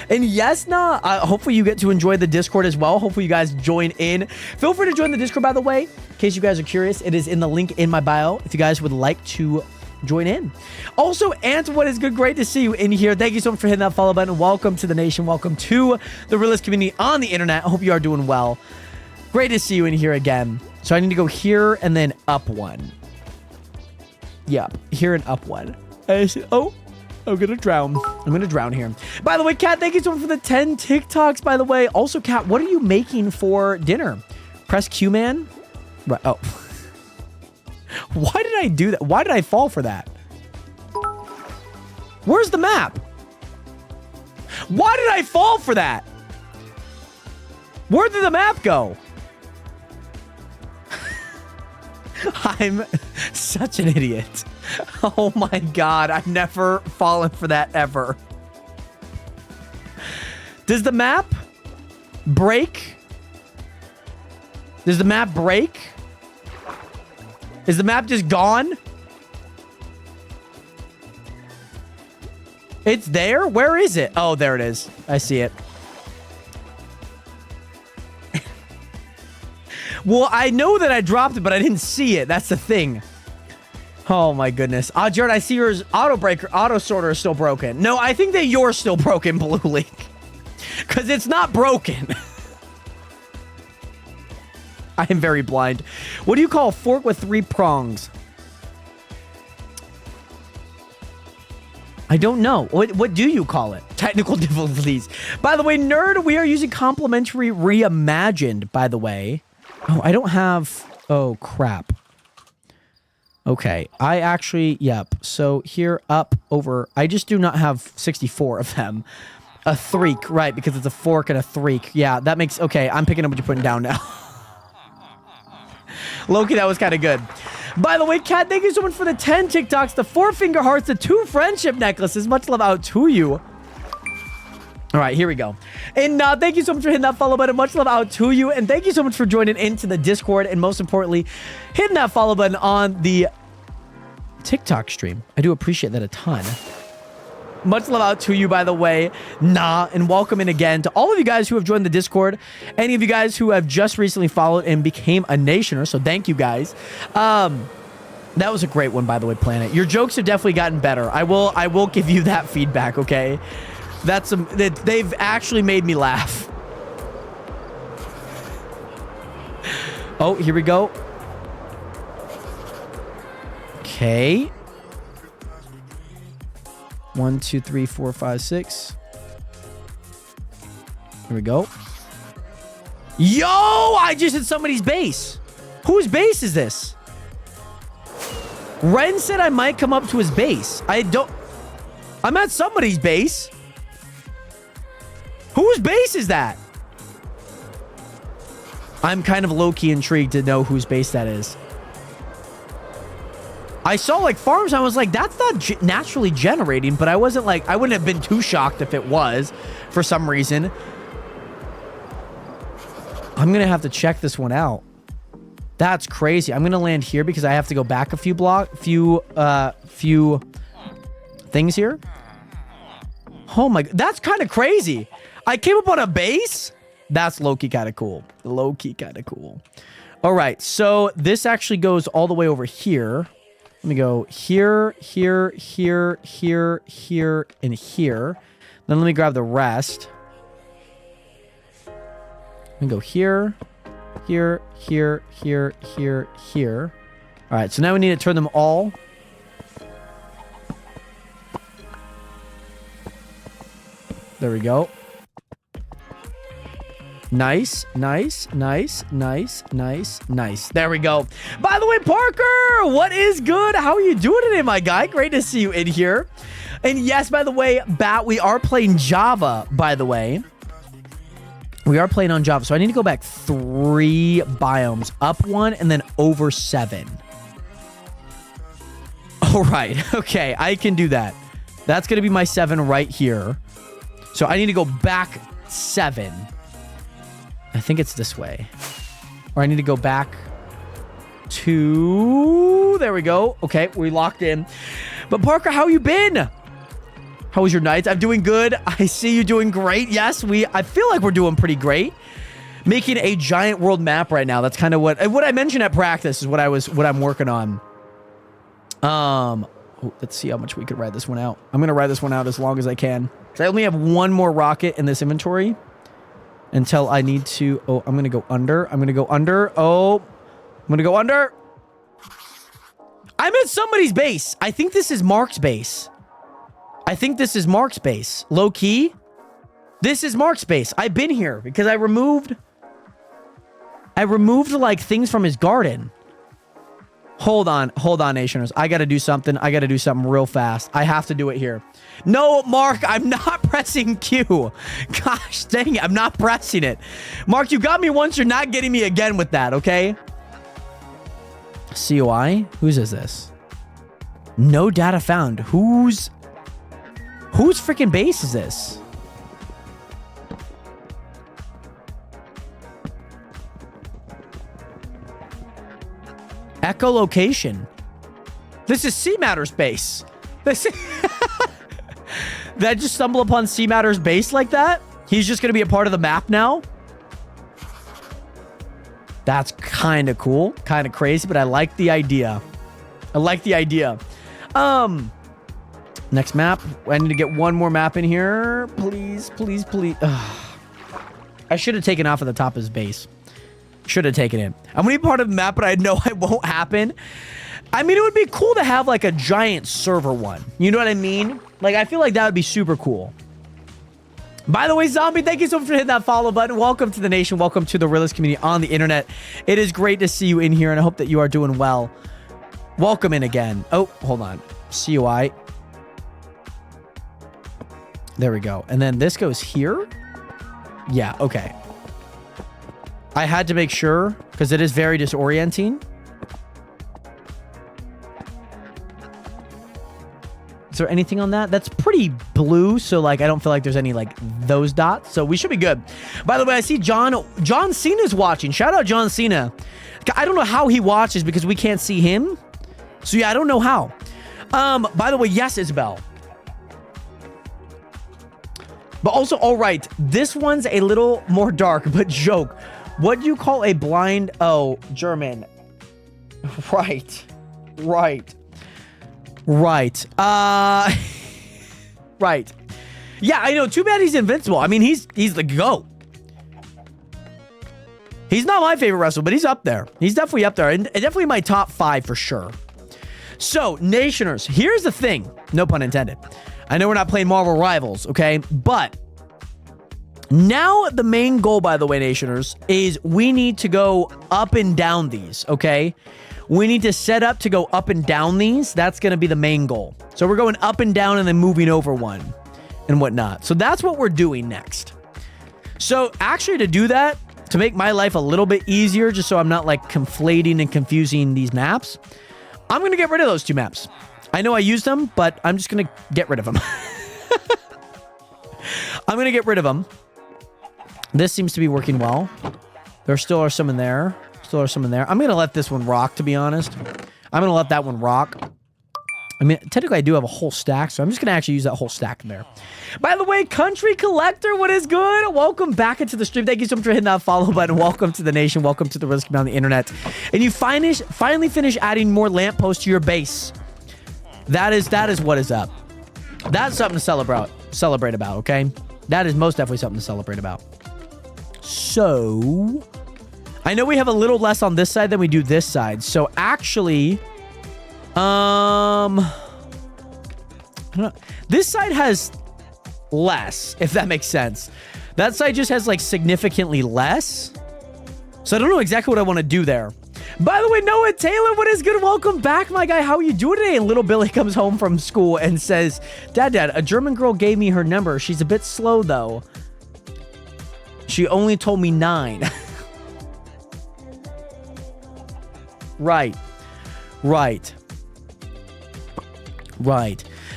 Speaker 3: And yes, hopefully you get to enjoy the Discord as well. Hopefully you guys join in. Feel free to join the Discord, by the way, in case you guys are curious. It is in the link in my bio if you guys would like to join in. Also, Ant, what is good? Great to see you in here. Thank you so much for hitting that follow button. Welcome to the nation. Welcome to the realist community on the internet. I hope you are doing well. Great to see you in here again. So I need to go here and then up one. Yep, here and up one. Oh, I'm gonna drown. I'm gonna drown here. By the way, Kat, thank you so much for the 10 TikToks, by the way. Also, Kat, what are you making for dinner? Press Q, man. Right. Oh. Why did I do that? Why did I fall for that? Where's the map? Why did I fall for that? Where did the map go? I'm such an idiot. Oh my god, I've never fallen for that ever. Does the map break? Does the map break? Is the map just gone? It's there? Where is it? Oh, there it is. I see it. Well, I know that I dropped it, but I didn't see it. That's the thing. Oh, my goodness. Jared, I see yours auto sorter is still broken. No, I think that yours still broken, Blue Link. Because it's not broken. I am very blind. What do you call a fork with 3 prongs? I don't know. What do you call it? Technical difficulties. By the way, nerd, we are using complimentary reimagined, by the way. Oh, I don't have... Oh, crap. Okay. I actually... Yep. So here, up, over... I just do not have 64 of them. A threek. Right, because it's a fork and a threek. Yeah, that makes... Okay, I'm picking up what you're putting down now. Loki, that was kind of good. By the way, Kat, thank you so much for the 10 TikToks, the 4 finger hearts, the 2 friendship necklaces. Much love out to you. All right, here we go. And thank you so much for hitting that follow button. Much love out to you. And thank you so much for joining into the Discord. And most importantly, hitting that follow button on the TikTok stream. I do appreciate that a ton. Much love out to you, by the way. And welcome in again to all of you guys who have joined the Discord. Any of you guys who have just recently followed and became a nationer. So thank you guys. That was a great one, by the way, Planet. Your jokes have definitely gotten better. I will give you that feedback, okay? They've actually made me laugh. Oh, here we go. Okay. 1, 2, 3, 4, 5, 6. Here we go. Yo, I just hit somebody's base. Whose base is this? Ren said I might come up to his base. I'm at somebody's base. Whose base is that? I'm kind of low-key intrigued to know whose base that is. I saw like farms. I was like, that's not naturally generating, but I wasn't like, I wouldn't have been too shocked if it was for some reason. I'm going to have to check this one out. That's crazy. I'm going to land here because I have to go back a few things here. Oh my, that's kind of crazy. I came up on a base. That's low-key kind of cool. Low-key kind of cool. All right. So this actually goes all the way over here. Let me go here, here, here, here, here, and here. Then let me grab the rest. Let me go here, here, here, here, here, here. All right, so now we need to turn them all. There we go. Nice, nice, nice, nice, nice, nice. There we go. By the way, Parker, what is good? How are you doing today, my guy? Great to see you in here. And yes, by the way, Bat, we are playing Java, by the way. We are playing on Java. So I need to go back 3 biomes. Up 1 and then over 7. All right. Okay, I can do that. That's going to be my 7 right here. So I need to go back 7. I think it's this way. Or I need to go back to... There we go. Okay, we locked in. But Parker, how you been? How was your night? I'm doing good. I see you doing great. Yes, I feel like we're doing pretty great. Making a giant world map right now. That's kind of what I mentioned at practice is what I'm working on. Let's see how much we could ride this one out. I'm going to ride this one out as long as I can. Because I only have 1 more rocket in this inventory. Until I need to... Oh, I'm going to go under. I'm going to go under. Oh, I'm going to go under. I'm at somebody's base. I think this is Mark's base. I think this is Mark's base. Low key. This is Mark's base. I've been here because I removed like things from his garden. Hold on, Nationers. I got to do something. I got to do something real fast. I have to do it here. No, Mark, I'm not pressing Q. Gosh, dang it. I'm not pressing it. Mark, you got me once. You're not getting me again with that, okay? COI? Whose is this? No data found. Whose freaking base is this? Echolocation. This is C Matter's base. This is Did I just stumble upon C Matter's base like that? He's just going to be a part of the map now? That's kind of cool. Kind of crazy, but I like the idea. I like the idea. Next map. I need to get 1 more map in here. Please, please, please. Ugh. I should have taken off at the top of his base. Should have taken it. I'm going to be part of the map, but I know it won't happen. I mean, it would be cool to have like a giant server one. You know what I mean? Like, I feel like that would be super cool. By the way, Zombie, thank you so much for hitting that follow button. Welcome to the nation. Welcome to the realist community on the internet. It is great to see you in here, and I hope that you are doing well. Welcome in again. Oh, hold on. CUI. There we go. And then this goes here. Yeah, okay. I had to make sure, because it is very disorienting. Is there anything on that? That's pretty blue, so like I don't feel like there's any like those dots. So we should be good. By the way, I see John Cena's watching. Shout out John Cena. I don't know how he watches because we can't see him. So yeah, I don't know how. By the way, yes, Isabel. But also, all right, this one's a little more dark, but joke. What do you call a blind? Oh, German. Right. Right. Right. Yeah, I know. Too bad he's invincible. I mean, he's the GOAT. He's not my favorite wrestler, but he's up there. He's definitely up there. And definitely my top 5 for sure. So, Nationers, here's the thing. No pun intended. I know we're not playing Marvel Rivals, okay? But Now, the main goal, by the way, Nationers, is we need to go up and down these, okay? We need to set up to go up and down these. That's going to be the main goal. So we're going up and down and then moving over one and whatnot. So that's what we're doing next. So actually to do that, to make my life a little bit easier, just so I'm not like conflating and confusing these maps, I'm going to get rid of those 2 maps. I know I used them, but I'm just going to get rid of them. I'm going to get rid of them. This seems to be working well. There still are some in there. Still are some in there. I'm going to let this one rock, to be honest. I'm going to let that one rock. I mean, technically, I do have a whole stack, so I'm just going to actually use that whole stack in there. By the way, Country Collector, what is good? Welcome back into the stream. Thank you so much for hitting that follow button. Welcome to the nation. Welcome to the risk on the internet. And you finally finish adding more lampposts to your base. That is what is up. That's something to celebrate about, okay? That is most definitely something to celebrate about. So, I know we have a little less on this side than we do this side. So, actually, this side has less, if that makes sense. That side just has, like, significantly less. So, I don't know exactly what I want to do there. By the way, Noah Taylor, what is good? Welcome back, my guy. How are you doing today? And little Billy comes home from school and says, Dad, a German girl gave me her number. She's a bit slow, though. She only told me 9. Right.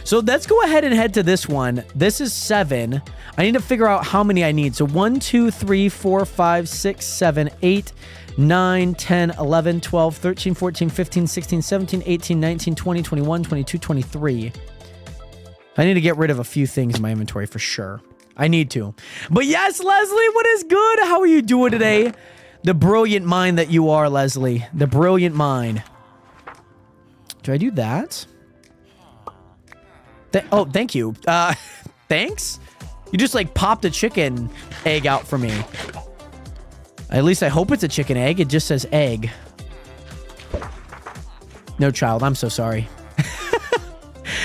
Speaker 3: So let's go ahead and head to this one. This is 7. I need to figure out how many I need. So 1, 2, 3, 4, 5, 6, 7, 8, 9, 10, 11, 12, 13, 14, 15, 16, 17, 18, 19, 20, 21, 22, 23. I need to get rid of a few things in my inventory for sure. I need to. But yes, Leslie, what is good? How are you doing today? The brilliant mind that you are, Leslie. The brilliant mind. Do I do that? Oh, thank you. Thanks? You just like popped a chicken egg out for me. At least I hope it's a chicken egg. It just says egg. No, child. I'm so sorry.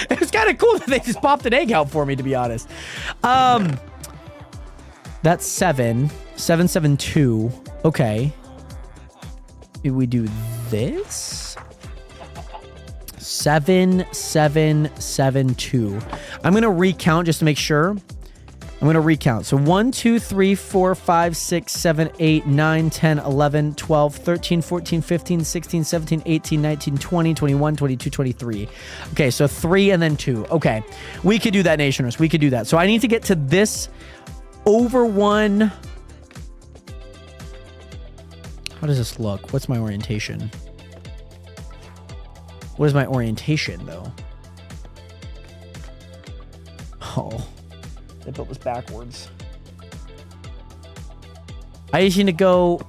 Speaker 3: It was kind of cool that they just popped an egg out for me, to be honest. That's 7. 772. Okay. Do we do this? 7772. I'm going to recount just to make sure. I'm going to recount. So 1, 2, 3, 4, 5, 6, 7, 8, 9, 10, 11, 12, 13, 14, 15, 16, 17, 18, 19, 20, 21, 22, 23. Okay, so 3 and then 2. Okay, we could do that, Nationers. We could do that. So I need to get to this over 1. How does this look? What's my orientation? What is my orientation, though? Oh. I built this backwards. I just need to go...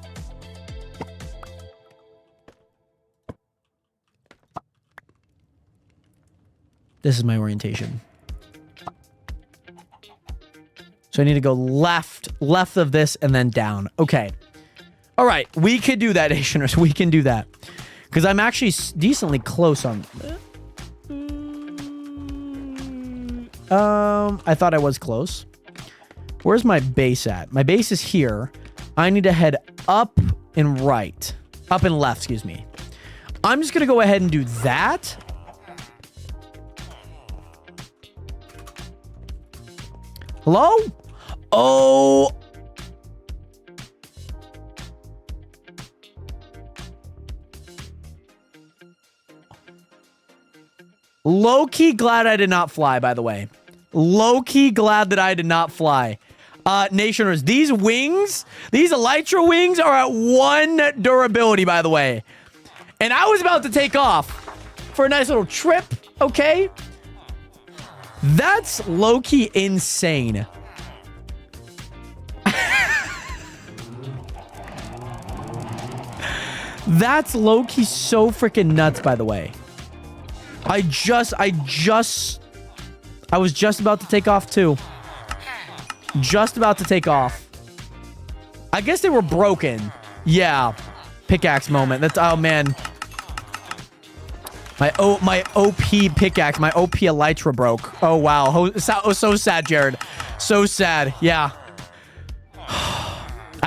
Speaker 3: This is my orientation. So I need to go left of this and then down. Okay. All right. We could do that, Nationers. We can do that. Because I'm actually decently close on... I thought I was close. Where's my base at? My base is here. I need to head up and right. Up and left, excuse me. I'm just going to go ahead and do that. Hello? Oh. Low-key glad I did not fly, by the way. Low-key glad that I did not fly. Nationers, these wings, these Elytra wings are at 1 durability, by the way. And I was about to take off for a nice little trip, okay? That's low-key insane. That's low-key so freaking nuts, by the way. I was just about to take off too. Just about to take off. I guess they were broken. Yeah. Pickaxe moment. That's, oh man. My OP pickaxe, my OP Elytra broke. Oh wow. So sad, Jared. So sad. Yeah.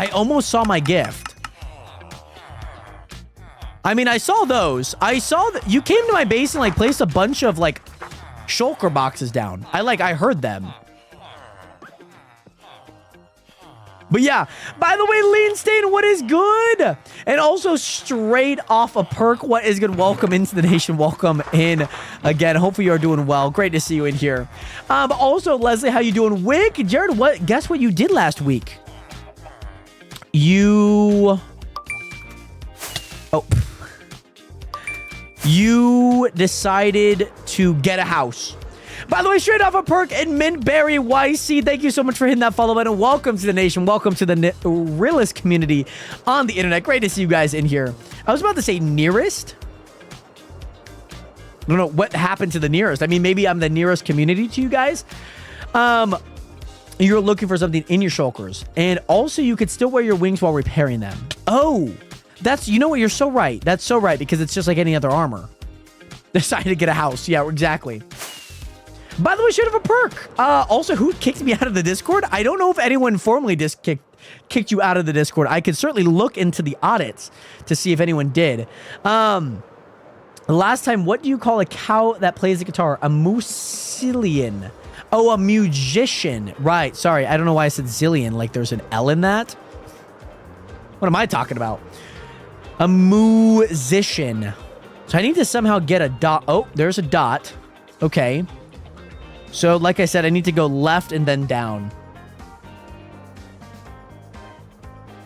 Speaker 3: I almost saw my gift. I mean, I saw those. I saw that you came to my base and like placed a bunch of like shulker boxes down. I heard them. But yeah, by the way, Lean Stain, what is good? And also straight off a perk, what is good? Welcome into the nation. Welcome in again. Hopefully you are doing well. Great to see you in here. Also, Leslie, how you doing? Wick, Jared, guess what you did last week? You decided to get a house. By the way, straight off a perk, and Mintberry YC, thank you so much for hitting that follow button. Welcome to the nation. Welcome to the realest community on the internet. Great to see you guys in here. I was about to say nearest. I don't know what happened to the nearest. I mean, maybe I'm the nearest community to you guys. You're looking for something in your shulkers. And also, you could still wear your wings while repairing them. Oh, you know what? You're so right. That's so right, because it's just like any other armor. Decided to get a house. Yeah, exactly. By the way, should have a perk. Also, who kicked me out of the Discord? I don't know if anyone formally kicked you out of the Discord. I could certainly look into the audits to see if anyone did. Last time, what do you call a cow that plays the guitar? A musician. Oh, a musician. Right. Sorry. I don't know why I said zillion. Like there's an L in that. What am I talking about? A musician. So I need to somehow get a dot. Oh, there's a dot. Okay. So, like I said, I need to go left and then down.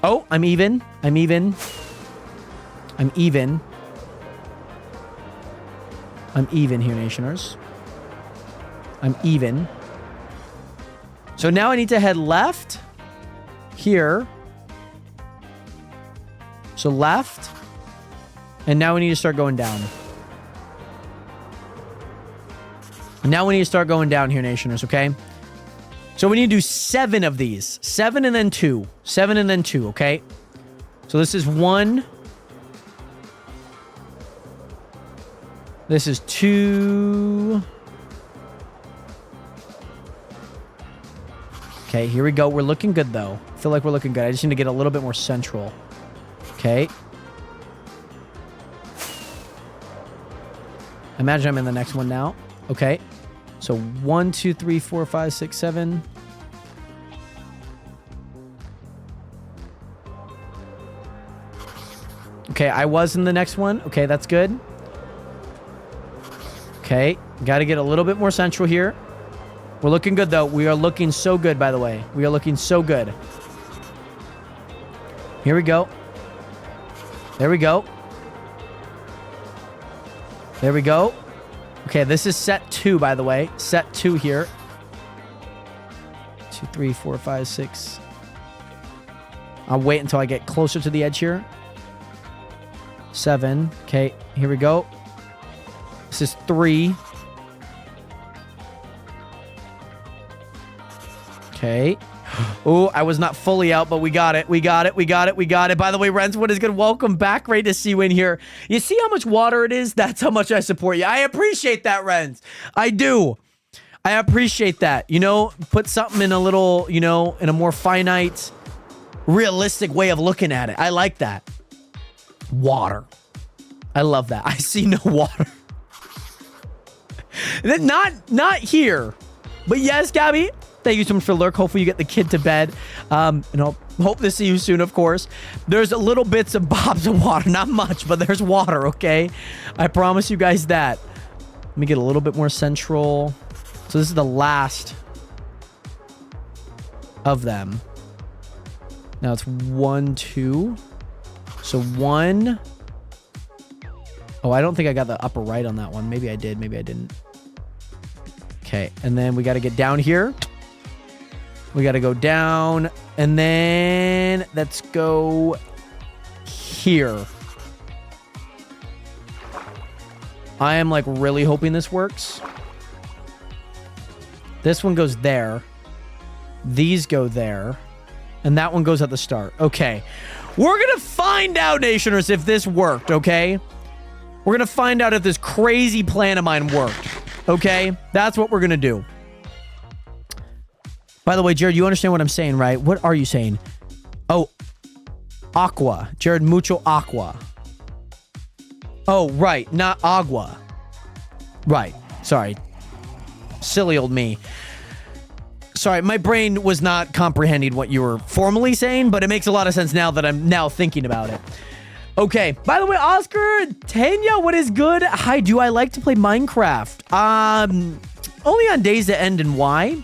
Speaker 3: Oh, I'm even. I'm even. I'm even. I'm even here, Nationers. I'm even. So now I need to head left. Here. So left. And now we need to start going down. Now we need to start going down here, Nationers, okay? So we need to do 7 of these. 7 and then 2. 7 and then 2, okay? So this is 1. This is 2. Okay, here we go. We're looking good, though. I feel like we're looking good. I just need to get a little bit more central. Okay. Imagine I'm in the next one now. Okay. So 1, 2, 3, 4, 5, 6, 7. Okay, I was in the next one. Okay, that's good. Okay, got to get a little bit more central here. We're looking good, though. We are looking so good, by the way. We are looking so good. Here we go. There we go. There we go. Okay, this is set 2, by the way. Set 2 here. 2, 3, 4, 5, 6. I'll wait until I get closer to the edge here. 7. Okay, here we go. This is 3. Okay. Oh, I was not fully out, but we got it. We got it. We got it. We got it. By the way, Renz, what is good? Welcome back. Great to see you in here. You see how much water it is? That's how much I support you. I appreciate that, Renz. I do. I appreciate that. You know, put something in a little, you know, in a more finite, realistic way of looking at it. I like that. Water. I love that. I see no water. Not here. But yes, Gabby. Thank you so much for the lurk. Hopefully you get the kid to bed. And I'll hope to see you soon, of course. There's little bits and bobs of water. Not much, but there's water, okay? I promise you guys that. Let me get a little bit more central. So this is the last of them. Now it's 1, 2. So 1. Oh, I don't think I got the upper right on that one. Maybe I did. Maybe I didn't. Okay. And then we got to get down here. We got to go down. And then let's go here. I am like really hoping this works. This one goes there. These go there. And that one goes at the start. Okay. We're going to find out, Nationers, if this worked, okay? We're going to find out if this crazy plan of mine worked. Okay? That's what we're going to do. By the way, Jared, you understand what I'm saying, right? What are you saying? Oh, Aqua. Jared Mucho Aqua. Oh, right. Not agua. Right. Sorry. Silly old me. Sorry, my brain was not comprehending what you were formally saying, but it makes a lot of sense now that I'm now thinking about it. Okay. By the way, Oscar, Tanya, what is good? Hi, do I like to play Minecraft? Only on days that end in Y.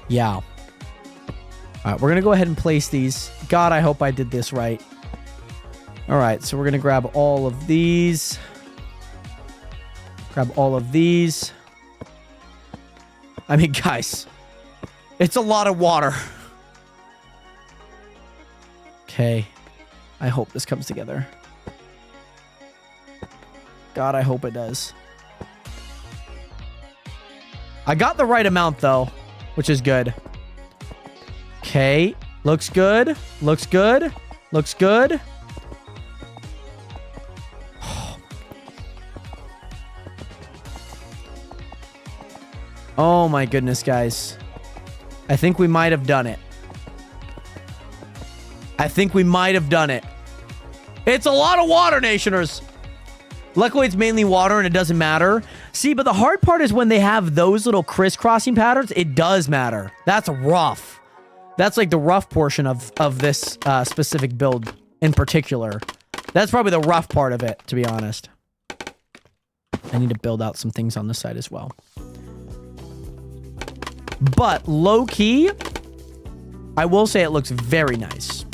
Speaker 3: Yeah. All right, we're going to go ahead and place these. God, I hope I did this right. All right, so we're going to grab all of these. Grab all of these. I mean, guys, it's a lot of water. Okay. I hope this comes together. God, I hope it does. I got the right amount, though, which is good. Okay. Looks good. Looks good. Looks good. Oh my goodness, guys. I think we might have done it. I think we might have done it. It's a lot of water, Nationers. Luckily, it's mainly water and it doesn't matter. See, but the hard part is when they have those little crisscrossing patterns, it does matter. That's rough. That's like the rough portion of this specific build in particular. That's probably the rough part of it, to be honest. I need to build out some things on this side as well. But low-key, I will say it looks very nice.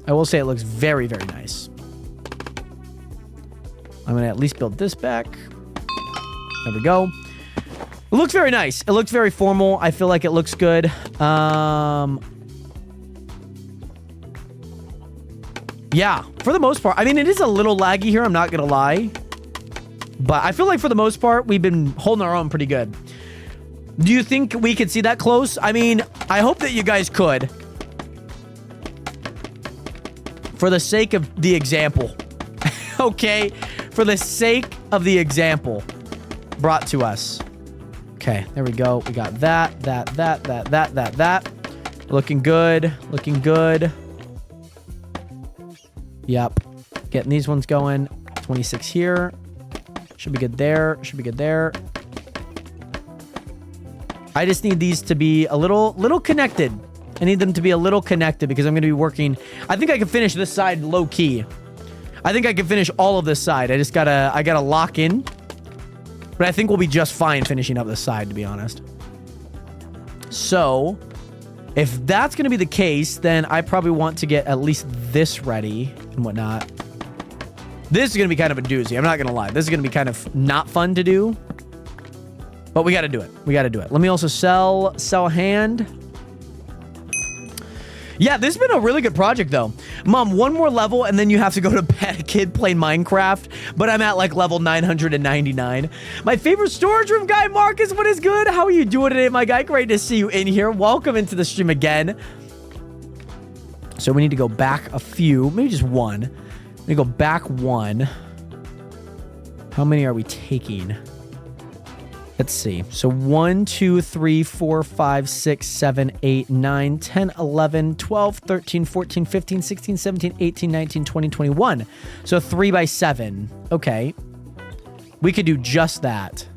Speaker 3: I will say it looks very, very nice. I'm going to at least build this back. There we go. It looks very nice. It looks very formal. I feel like it looks good. Yeah, for the most part. I mean, it is a little laggy here, I'm not going to lie. But I feel like for the most part, we've been holding our own pretty good. Do you think we could see that close? I mean, I hope that you guys could. For the sake of the example. Okay? For the sake of the example brought to us. Okay, there we go. We got that. Looking good. Looking good. Yep. Getting these ones going. 26 here. Should be good there. Should be good there. I just need these to be a little connected. I need them to be a little connected because I'm going to be working. I think I can finish this side low key. I think I can finish all of this side. I gotta lock in. But I think we'll be just fine finishing up this side, to be honest. So, if that's going to be the case, then I probably want to get at least this ready and whatnot. This is going to be kind of a doozy. I'm not going to lie. This is going to be kind of not fun to do. But we got to do it. We got to do it. Let me also sell hand. Yeah, this has been a really good project, though. Mom, one more level, and then you have to go to bed, kid, playing Minecraft. But I'm at, like, level 999. My favorite storage room guy, Marcus, what is good? How are you doing today, my guy? Great to see you in here. Welcome into the stream again. So we need to go back a few. Maybe just one. Let me go back one. How many are we taking? Let's see. So 1, 2, 3, 4, 5, 6, 7, 8, 9, 10, 11, 12, 13, 14, 15, 16, 17, 18, 19, 20, 21. So 3 by 7. Okay. We could do just that.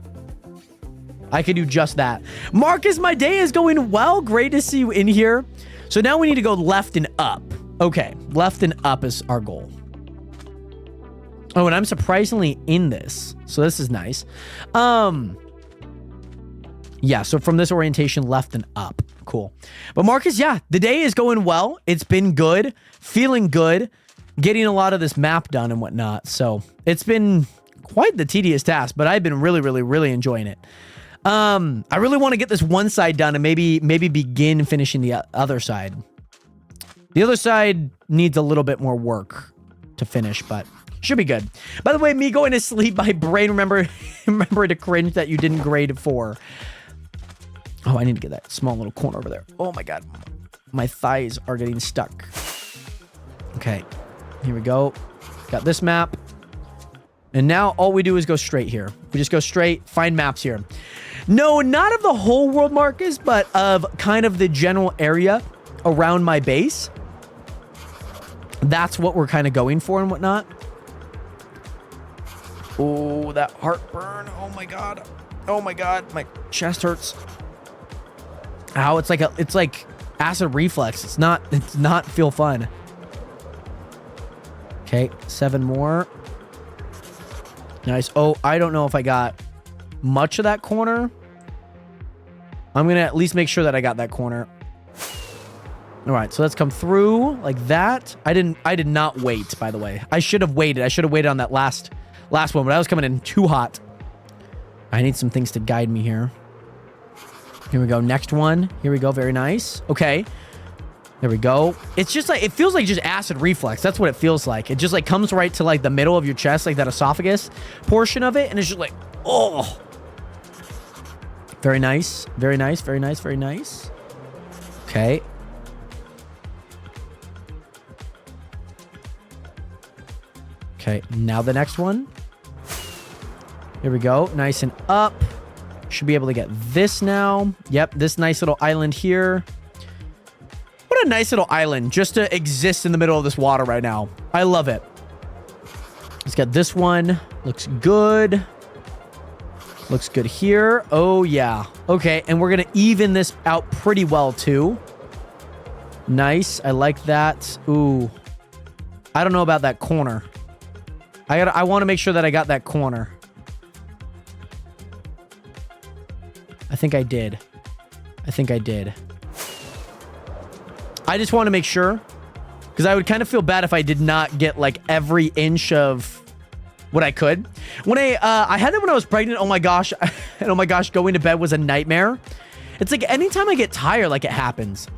Speaker 3: I could do just that. Marcus, my day is going well. Great to see you in here. So now we need to go left and up. Okay. Left and up is our goal. Oh, and I'm surprisingly in this. So this is nice. Yeah, so from this orientation, left and up. Cool. But Marcus, yeah, the day is going well. It's been good. Feeling good. Getting a lot of this map done and whatnot. So it's been quite the tedious task, but I've been really, really, really enjoying it. I really want to get this one side done and maybe begin finishing the other side. The other side needs a little bit more work to finish, but should be good. By the way, me going to sleep, my brain remember to cringe that you didn't grade 4. Oh, I need to get that small little corner over there. Oh my God. My thighs are getting stuck. Okay. Here we go. Got this map. And now all we do is go straight here. We just go straight, find maps here. No, not of the whole world, Marcus, but of kind of the general area. around my base. That's what we're kind of going for and whatnot. Oh, that heartburn. Oh my god. Oh my god. My chest hurts. Ow, it's like acid reflux. It's not feel fun. Okay, 7 more. Nice. Oh, I don't know if I got much of that corner. I'm going to at least make sure that I got that corner. All right, so let's come through like that. I did not wait, by the way. I should have waited. I should have waited on that last one, but I was coming in too hot. I need some things to guide me here. Here we go. Next one. Here we go. Very nice. Okay. There we go. It's just like, it feels like just acid reflux. That's what it feels like. It just like comes right to like the middle of your chest, like that esophagus portion of it. And it's just like, oh. Very nice. Very nice. Very nice. Very nice. Okay. Okay. Now the next one. Here we go. Nice and up. Should be able to get this now. Yep. This nice little island here. What a nice little island just to exist in the middle of this water right now. I love it. Let's get this one. Looks good. Looks good here. Oh, yeah. Okay, and we're going to even this out pretty well, too. Nice. I like that. Ooh. I don't know about that corner. I want to make sure that I got that corner. I think I did. I think I did. I just want to make sure, because I would kind of feel bad if I did not get like every inch of what I could. When I had that when I was pregnant. Oh my gosh. And oh my gosh, going to bed was a nightmare. It's like anytime I get tired, like it happens.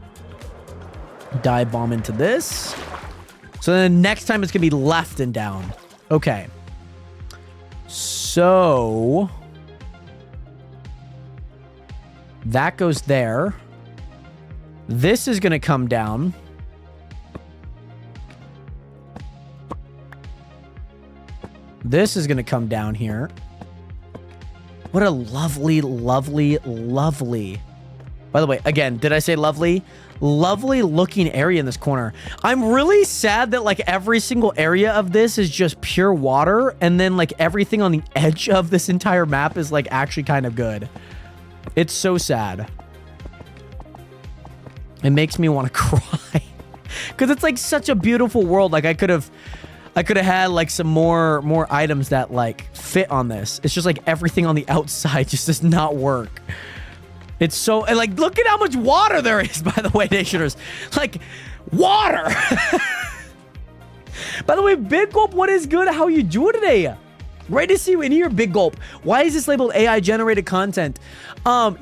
Speaker 3: Dive bomb into this. So then next time it's going to be left and down. Okay. So that goes there. This is going to come down. This is going to come down here. What a lovely, lovely, lovely. By the way, again, did I say lovely? Lovely looking area in this corner. I'm really sad that like every single area of this is just pure water. And then like everything on the edge of this entire map is like actually kind of good. It's so sad. It makes me want to cry because it's like such a beautiful world. Like I could have had like some more items that like fit on this. It's just like everything on the outside just does not work. It's so, and like, look at how much water there is, by the way, Nationers. Like, water. By the way, Big Gulp, what is good? How you doing today? Great to see you in here, Big Gulp. Why is this labeled AI generated content?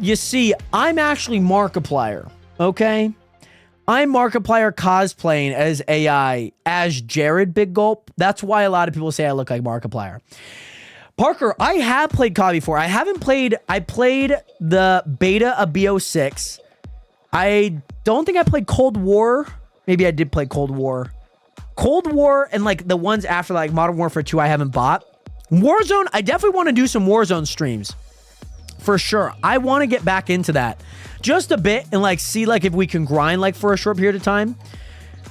Speaker 3: You see, I'm actually Markiplier. Okay, I'm Markiplier cosplaying as AI, as Jared Big Gulp. That's why a lot of people say I look like Markiplier. Parker, I have played COD before. I played the beta of BO6. I don't think I played Cold War. Maybe I did play Cold War. Cold War and like the ones after like Modern Warfare 2 I haven't bought. Warzone, I definitely want to do some Warzone streams. For sure. I want to get back into that. Just a bit and like see like if we can grind like for a short period of time.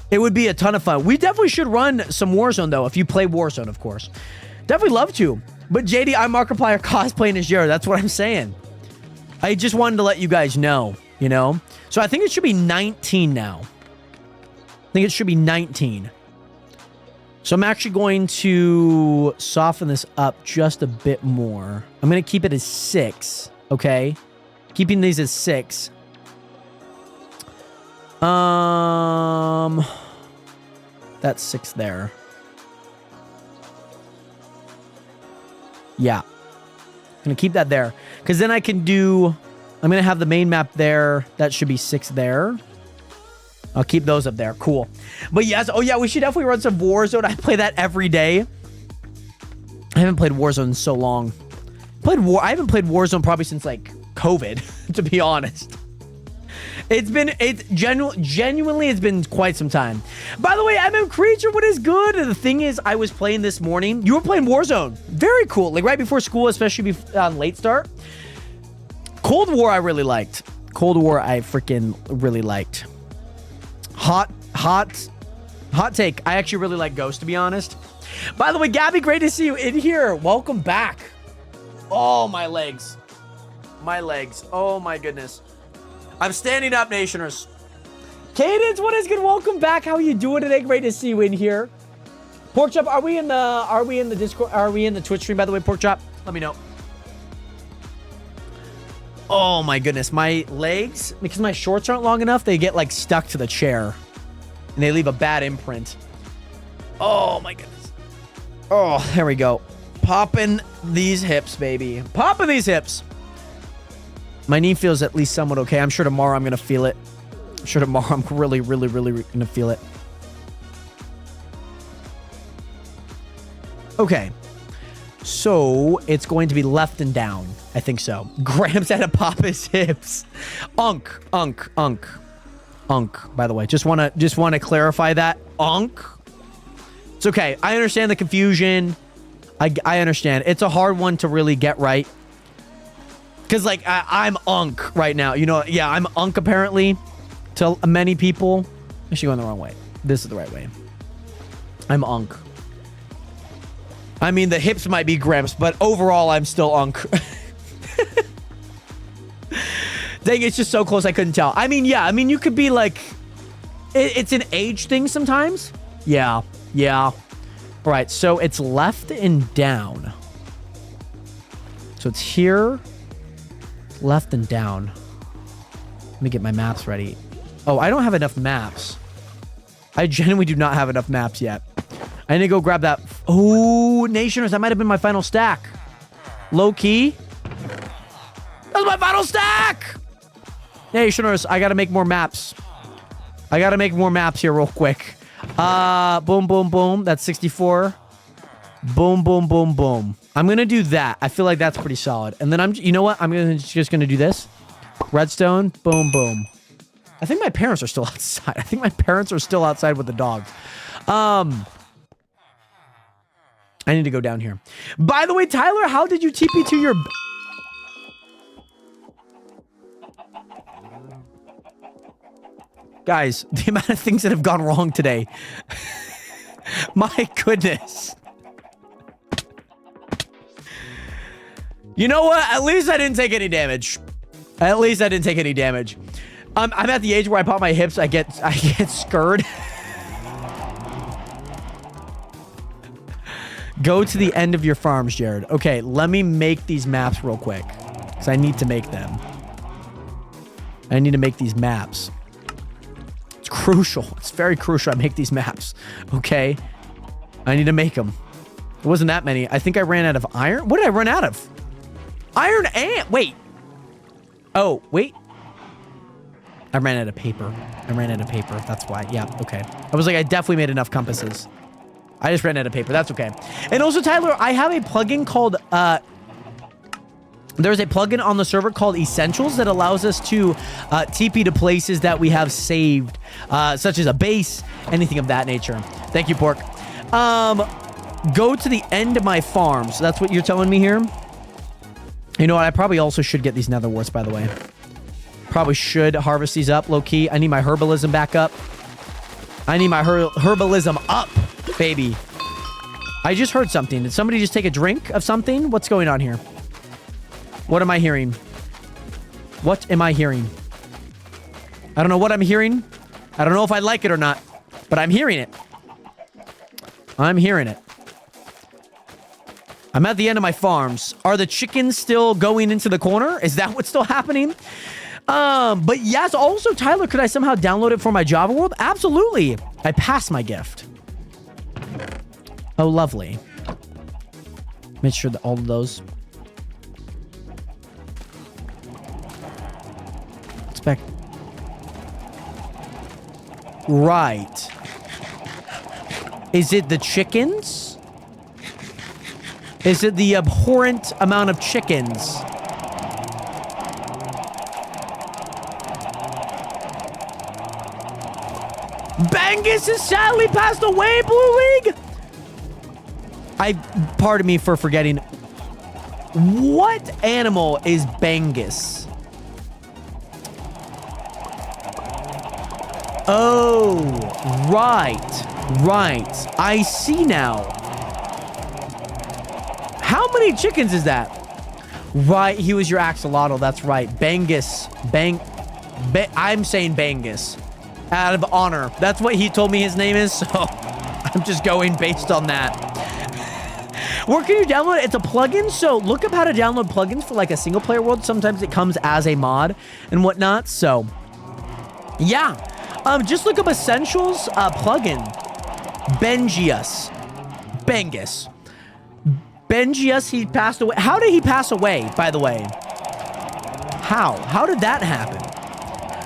Speaker 3: It would be a ton of fun. We definitely should run some Warzone though, if you play Warzone, of course. Definitely love to. But JD, I'm Markiplier cosplaying as Jared. That's what I'm saying. I just wanted to let you guys know, you know? So I think it should be 19 now. I think it should be 19. So I'm actually going to soften this up just a bit more. I'm going to keep it as 6, okay? Keeping these as 6. That's 6 there. Yeah. I'm going to keep that there. Because then I can do... I'm going to have the main map there. That should be 6 there. I'll keep those up there. Cool. But yes. Oh, yeah. We should definitely run some Warzone. I play that every day. I haven't played Warzone in so long. I haven't played Warzone probably since, like, COVID, to be honest. Genuinely, it's been quite some time. By the way, MM Creature, what is good? The thing is, I was playing this morning. You were playing Warzone. Very cool. Like, right before school, especially on late start. Cold War, I really liked. Cold War, I freaking really liked. Hot take. I actually really like Ghost, to be honest. By the way, Gabby, great to see you in here. Welcome back. Oh, my legs. My legs. Oh, my goodness. I'm standing up, Nationers. Cadence, what is good? Welcome back. How are you doing today? Great to see you in here. Pork Chop, are we in the Discord? Are we in the Twitch stream, by the way, Pork Chop? Let me know. Oh, my goodness. My legs, because my shorts aren't long enough, they get, like, stuck to the chair. And they leave a bad imprint. Oh, my goodness. Oh, there we go. Popping these hips, baby. Popping these hips. My knee feels at least somewhat okay. I'm sure tomorrow I'm going to feel it. I'm sure tomorrow I'm really going to feel it. Okay. So, it's going to be left and down. I think so. Gramps had to pop his hips. Unk. By the way, just want to clarify that. Unk. It's okay. I understand the confusion. I understand. It's a hard one to really get right. Because, like, I'm unk right now. You know, yeah, I'm unk apparently to many people. I'm actually going the wrong way. This is the right way. I'm unk. I mean, the hips might be Gramps, but overall, I'm still unk. Dang, it's just so close I couldn't tell. I mean, yeah. I mean, you could be like... It's an age thing sometimes. Yeah. All right, so it's left and down. So it's here, left and down. Let me get my maps ready. Oh, I don't have enough maps. I genuinely do not have enough maps yet. I need to go grab that. Oh, Nationers, that might have been my final stack. Low key. That was my final stack! Nationers, I gotta make more maps. I gotta make more maps here real quick. Boom. That's 64. Boom. I'm gonna do that. I feel like that's pretty solid. And then you know what? I'm just gonna do this. Redstone. Boom. I think my parents are still outside. I think my parents are still outside with the dogs. I need to go down here. By the way, Tyler, how did you TP to your... Guys, the amount of things that have gone wrong today. My goodness. You know what? At least I didn't take any damage. I'm at the age where I pop my hips, I get scared. Go to the end of your farms, Jared. Okay, let me make these maps real quick. Because I need to make them. I need to make these maps. It's crucial. It's very crucial I make these maps. Okay? I need to make them. It wasn't that many. I think I ran out of iron. What did I run out of? Iron and... Wait. Oh, wait. I ran out of paper. That's why. Yeah, okay. I was like, I definitely made enough compasses. I just ran out of paper. That's okay. And also, Tyler, I have a plugin called... There's a plugin on the server called Essentials that allows us to TP to places that we have saved, such as a base, anything of that nature. Thank you, Pork. Go to the end of my farm. So that's what you're telling me here? You know what? I probably also should get these nether warts, by the way. Probably should harvest these up, low-key. I need my herbalism back up. I need my herbalism up, baby. I just heard something. Did somebody just take a drink of something? What's going on here? What am I hearing? What am I hearing? I don't know what I'm hearing. I don't know if I like it or not, but I'm hearing it. I'm hearing it. I'm at the end of my farms. Are the chickens still going into the corner? Is that what's still happening? But yes, also, Tyler, could I somehow download it for my Java world? Absolutely. I passed my gift. Oh, lovely. Make sure that all of those... Right. Is it the chickens? Is it the abhorrent amount of chickens? Bangus has sadly passed away, Blue League! Pardon me for forgetting. What animal is Bangus? Oh, right. Right. I see now. How many chickens is that? Right, he was your axolotl. That's right. Bangus. I'm saying Bangus. Out of honor. That's what he told me his name is, so I'm just going based on that. Where can you download it? It's a plugin, so look up how to download plugins for like a single player world. Sometimes it comes as a mod and whatnot, so yeah. Just look up Essentials plugin. Bengius. Bengius, he passed away. How did he pass away, by the way? How did that happen?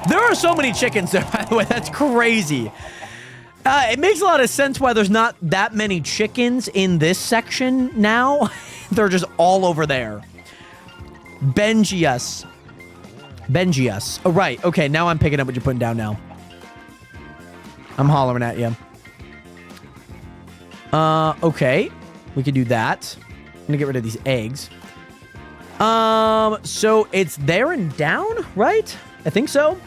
Speaker 3: There are so many chickens there, by the way. That's crazy. It makes a lot of sense why there's not that many chickens in this section now. They're just all over there. Bengius. Oh, right. Okay, now I'm picking up what you're putting down now. I'm hollering at you. Okay. We could do that. I'm gonna get rid of these eggs. So it's there and down, right? I think so.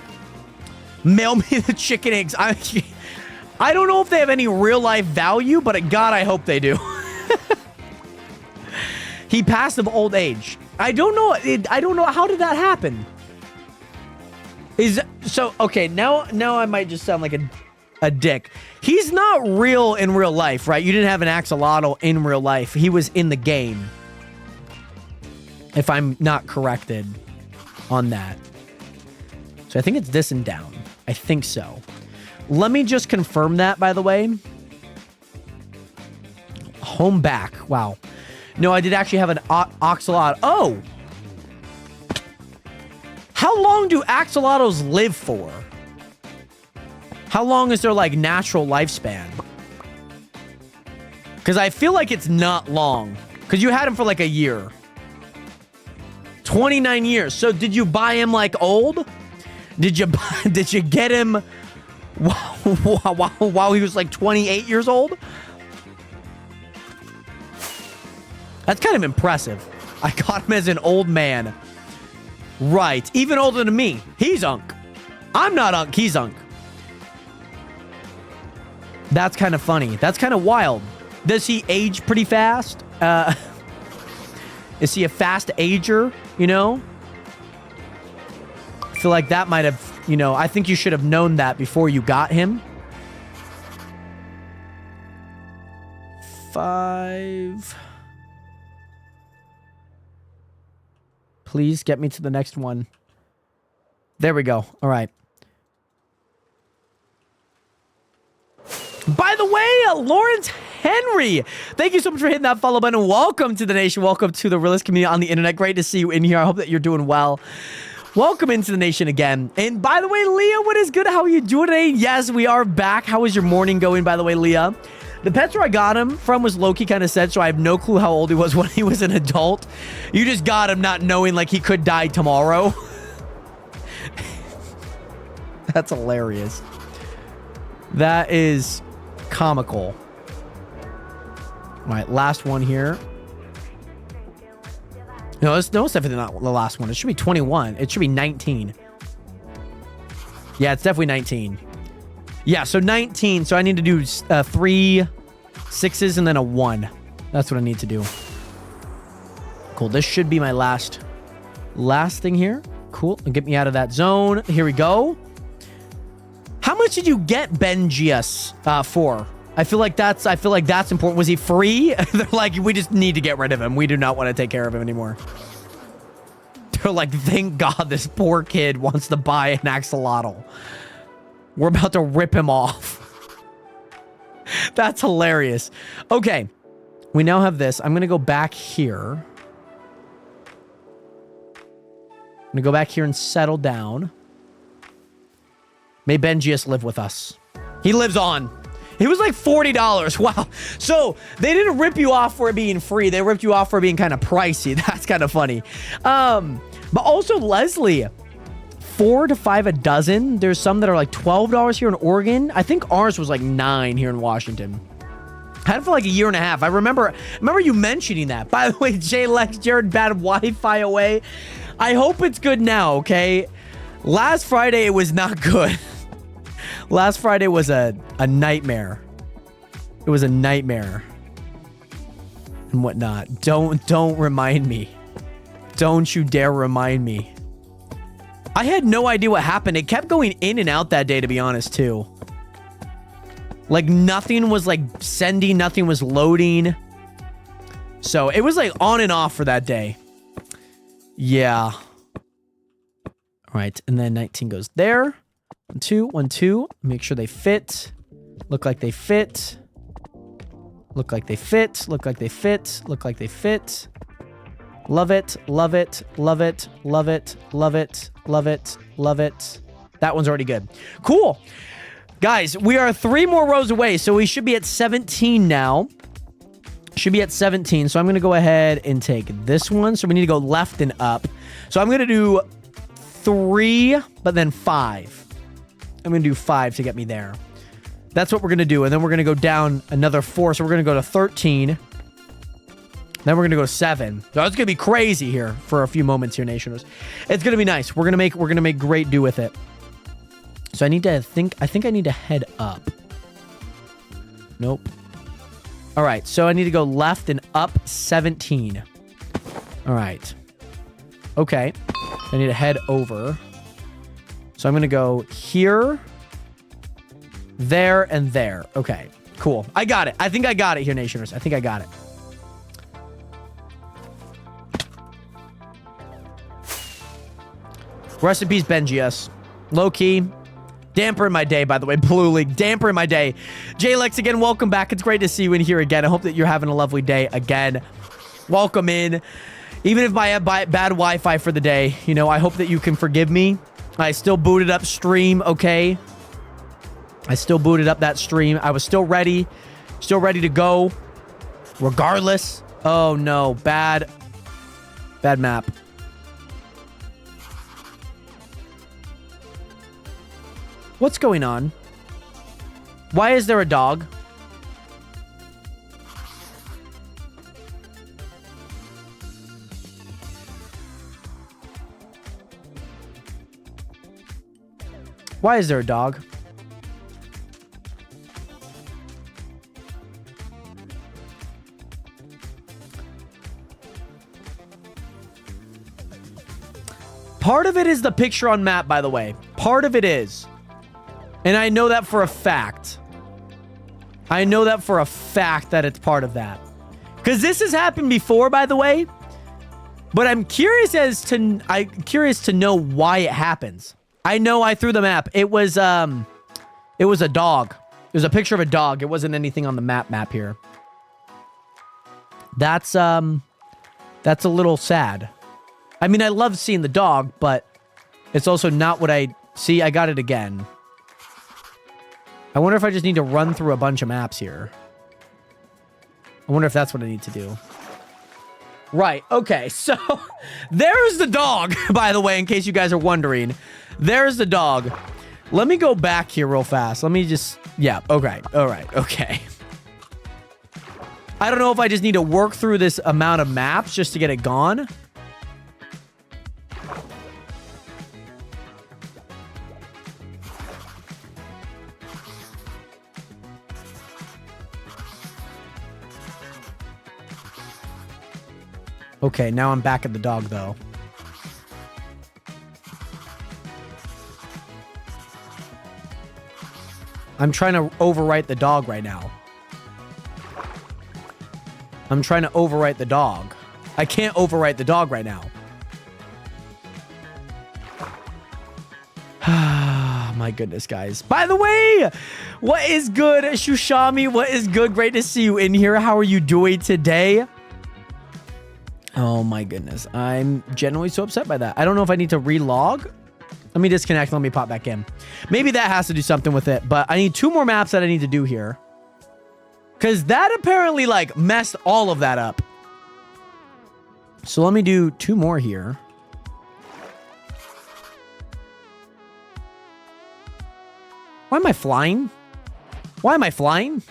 Speaker 3: Mail me the chicken eggs. I don't know if they have any real life value, but God, I hope they do. He passed of old age. I don't know. I don't know. How did that happen? Okay, now I might just sound like a dick. He's not real in real life, right? You didn't have an axolotl in real life. He was in the game. If I'm not corrected on that. So I think it's this and down. I think so. Let me just confirm that, by the way. Home back. Wow. No, I did actually have an axolotl. Oh! How long do axolotls live for? How long is their, like, natural lifespan? Because I feel like it's not long. Because you had him for, like, a year. 29 years. So did you buy him, like, old? Did you get him while he was, like, 28 years old? That's kind of impressive. I got him as an old man. Right. Even older than me. He's Unk. I'm not Unk. He's Unk. That's kind of funny. That's kind of wild. Does he age pretty fast? Is he a fast ager, you know? I feel like that might have, you know, I think you should have known that before you got him. 5. Please get me to the next one. There we go. All right. By the way, Lawrence Henry, thank you so much for hitting that follow button. Welcome to the nation. Welcome to the realist community on the internet. Great to see you in here. I hope that you're doing well. Welcome into the nation again. And by the way, Leah, what is good? How are you doing today? Yes, we are back. How is your morning going, by the way, Leah? The pet store I got him from was Loki kind of said, so I have no clue how old he was when he was an adult. You just got him not knowing, like, he could die tomorrow. That's hilarious. That is comical. All right, last one here. No, it's definitely not the last one. It should be 21. It should be 19. Yeah, it's definitely 19. Yeah, so 19. So I need to do 3 6s and then a 1. That's what I need to do. Cool. This should be my last thing here. Cool. And get me out of that zone. Here we go. How much did you get Bengius for? I feel like that's important. Was he free? They're like, we just need to get rid of him. We do not want to take care of him anymore. They're like, thank God this poor kid wants to buy an axolotl. We're about to rip him off. That's hilarious. Okay. We now have this. I'm going to go back here. I'm going to go back here and settle down. May Bengius live with us. He lives on. He was like $40. Wow. So they didn't rip you off for it being free. They ripped you off for being kind of pricey. That's kind of funny. But also, Leslie, $4 to $5 a dozen. There's some that are like $12 here in Oregon. I think ours was like $9 here in Washington. I had it for like a year and a half. I remember you mentioning that. By the way, Jay Lex, Jared, bad Wi-Fi away. I hope it's good now, okay? Last Friday, it was not good. Last Friday was a nightmare. It was a nightmare. And whatnot. Don't remind me. Don't you dare remind me. I had no idea what happened. It kept going in and out that day, to be honest, too. Like, nothing was, like, sending. Nothing was loading. So, it was, like, on and off for that day. Yeah. All right. And then 19 goes there. 1, 2, 1, 2. Make sure they fit. Look like they fit. Look like they fit. Look like they fit. Look like they fit. Love it. Love it. Love it. Love it. Love it. Love it. Love it. That one's already good. Cool. Guys, we are 3 more rows away, so we should be at 17 now. Should be at 17, so I'm going to go ahead and take this one. So we need to go left and up. So I'm going to do 3, but then 5. I'm going to do 5 to get me there. That's what we're going to do, and then we're going to go down another 4, so we're going to go to 13. Then we're going to go 7. So it's going to be crazy here for a few moments here, Nationers. It's going to be nice. We're going to make great do with it. So I think I need to head up. Nope. All right, so I need to go left and up 17. All right. Okay. I need to head over. So I'm going to go here, there, and there. Okay, cool. I got it. I think I got it here, Nationers. I think I got it. Rest in peace, Benjius. Low key. Dampering my day, by the way. Blue League. Dampering my day. J-Lex, again, welcome back. It's great to see you in here again. I hope that you're having a lovely day again. Welcome in. Even if I have bad Wi-Fi for the day, you know, I hope that you can forgive me. I still booted up stream, okay? I still booted up that stream. I was still ready. Still ready to go. Regardless. Oh, no. Bad map. What's going on? Why is there a dog? Why is there a dog? Part of it is the picture on map, by the way. Part of it is. And I know that for a fact. I know that for a fact that it's part of that. Because this has happened before, by the way. But I'm curious to know why it happens. I know I threw the map. It was a dog. It was a picture of a dog. It wasn't anything on the map here. That's a little sad. I mean, I love seeing the dog, but it's also not what I see. I got it again. I wonder if I just need to run through a bunch of maps here. I wonder if that's what I need to do. Right. Okay. So there's the dog, by the way, in case you guys are wondering. There's the dog. Let me go back here real fast. Let me just... Yeah. Okay. All right. Okay. I don't know if I just need to work through this amount of maps just to get it gone. Okay, now I'm back at the dog, though. I'm trying to overwrite the dog right now. I'm trying to overwrite the dog. I can't overwrite the dog right now. My goodness, guys. By the way, what is good, Shushami? What is good? Great to see you in here. How are you doing today? Oh my goodness. I'm genuinely so upset by that. I don't know if I need to relog. Let me disconnect. Let me pop back in. Maybe that has to do something with it, but I need 2 more maps that I need to do here. Because that apparently, like, messed all of that up. So let me do 2 more here. Why am I flying? Why am I flying?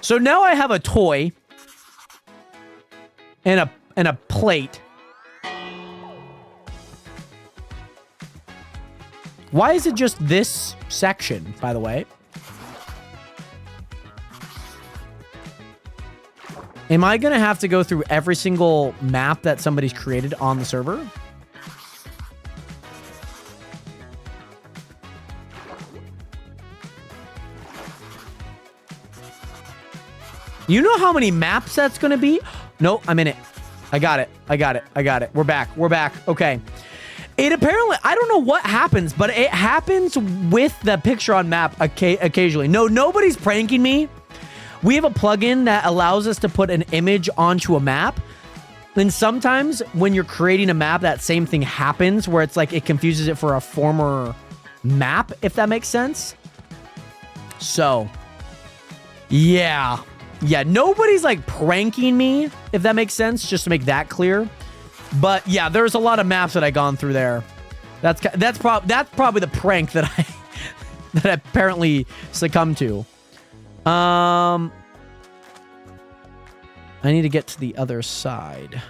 Speaker 3: So now I have a toy and a plate. Why is it just this section, by the way? Am I going to have to go through every single map that somebody's created on the server? You know how many maps that's going to be? No, I'm in it. I got it. We're back. Okay. It apparently, I don't know what happens, but it happens with the picture on map occasionally. No, nobody's pranking me. We have a plugin that allows us to put an image onto a map. And sometimes when you're creating a map, that same thing happens where it's like it confuses it for a former map, if that makes sense. So, yeah. Yeah, nobody's like pranking me, if that makes sense, just to make that clear. But yeah, there's a lot of maps that I gone through there. That's probably the prank that I apparently succumbed to. I need to get to the other side.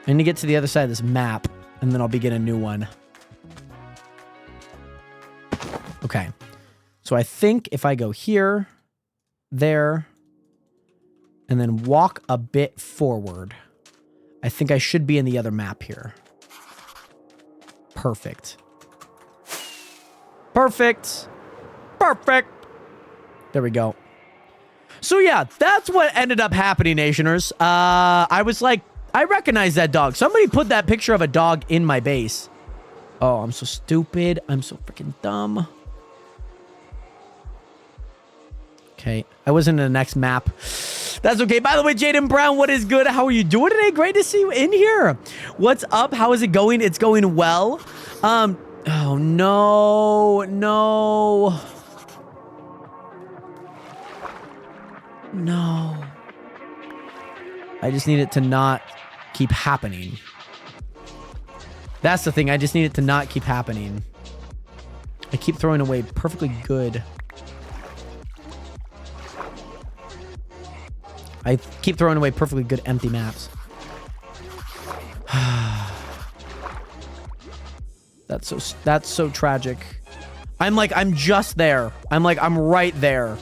Speaker 3: I need to get to the other side of this map, and then I'll begin a new one. Okay. So I think if I go here, there, and then walk a bit forward, I think I should be in the other map here. Perfect. Perfect. There we go. So yeah, that's what ended up happening, Nationers. I was like, I recognize that dog. Somebody put that picture of a dog in my base. Oh, I'm so stupid. I'm so freaking dumb. Okay, I wasn't in the next map. That's okay. By the way, Jaden Brown, what is good? How are you doing today? Great to see you in here. What's up? How is it going? It's going well. Oh, no. No. I just need it to not keep happening. That's the thing. I just need it to not keep happening. I keep throwing away perfectly good. I keep throwing away perfectly good empty maps. That's so tragic. I'm just there. I'm right there.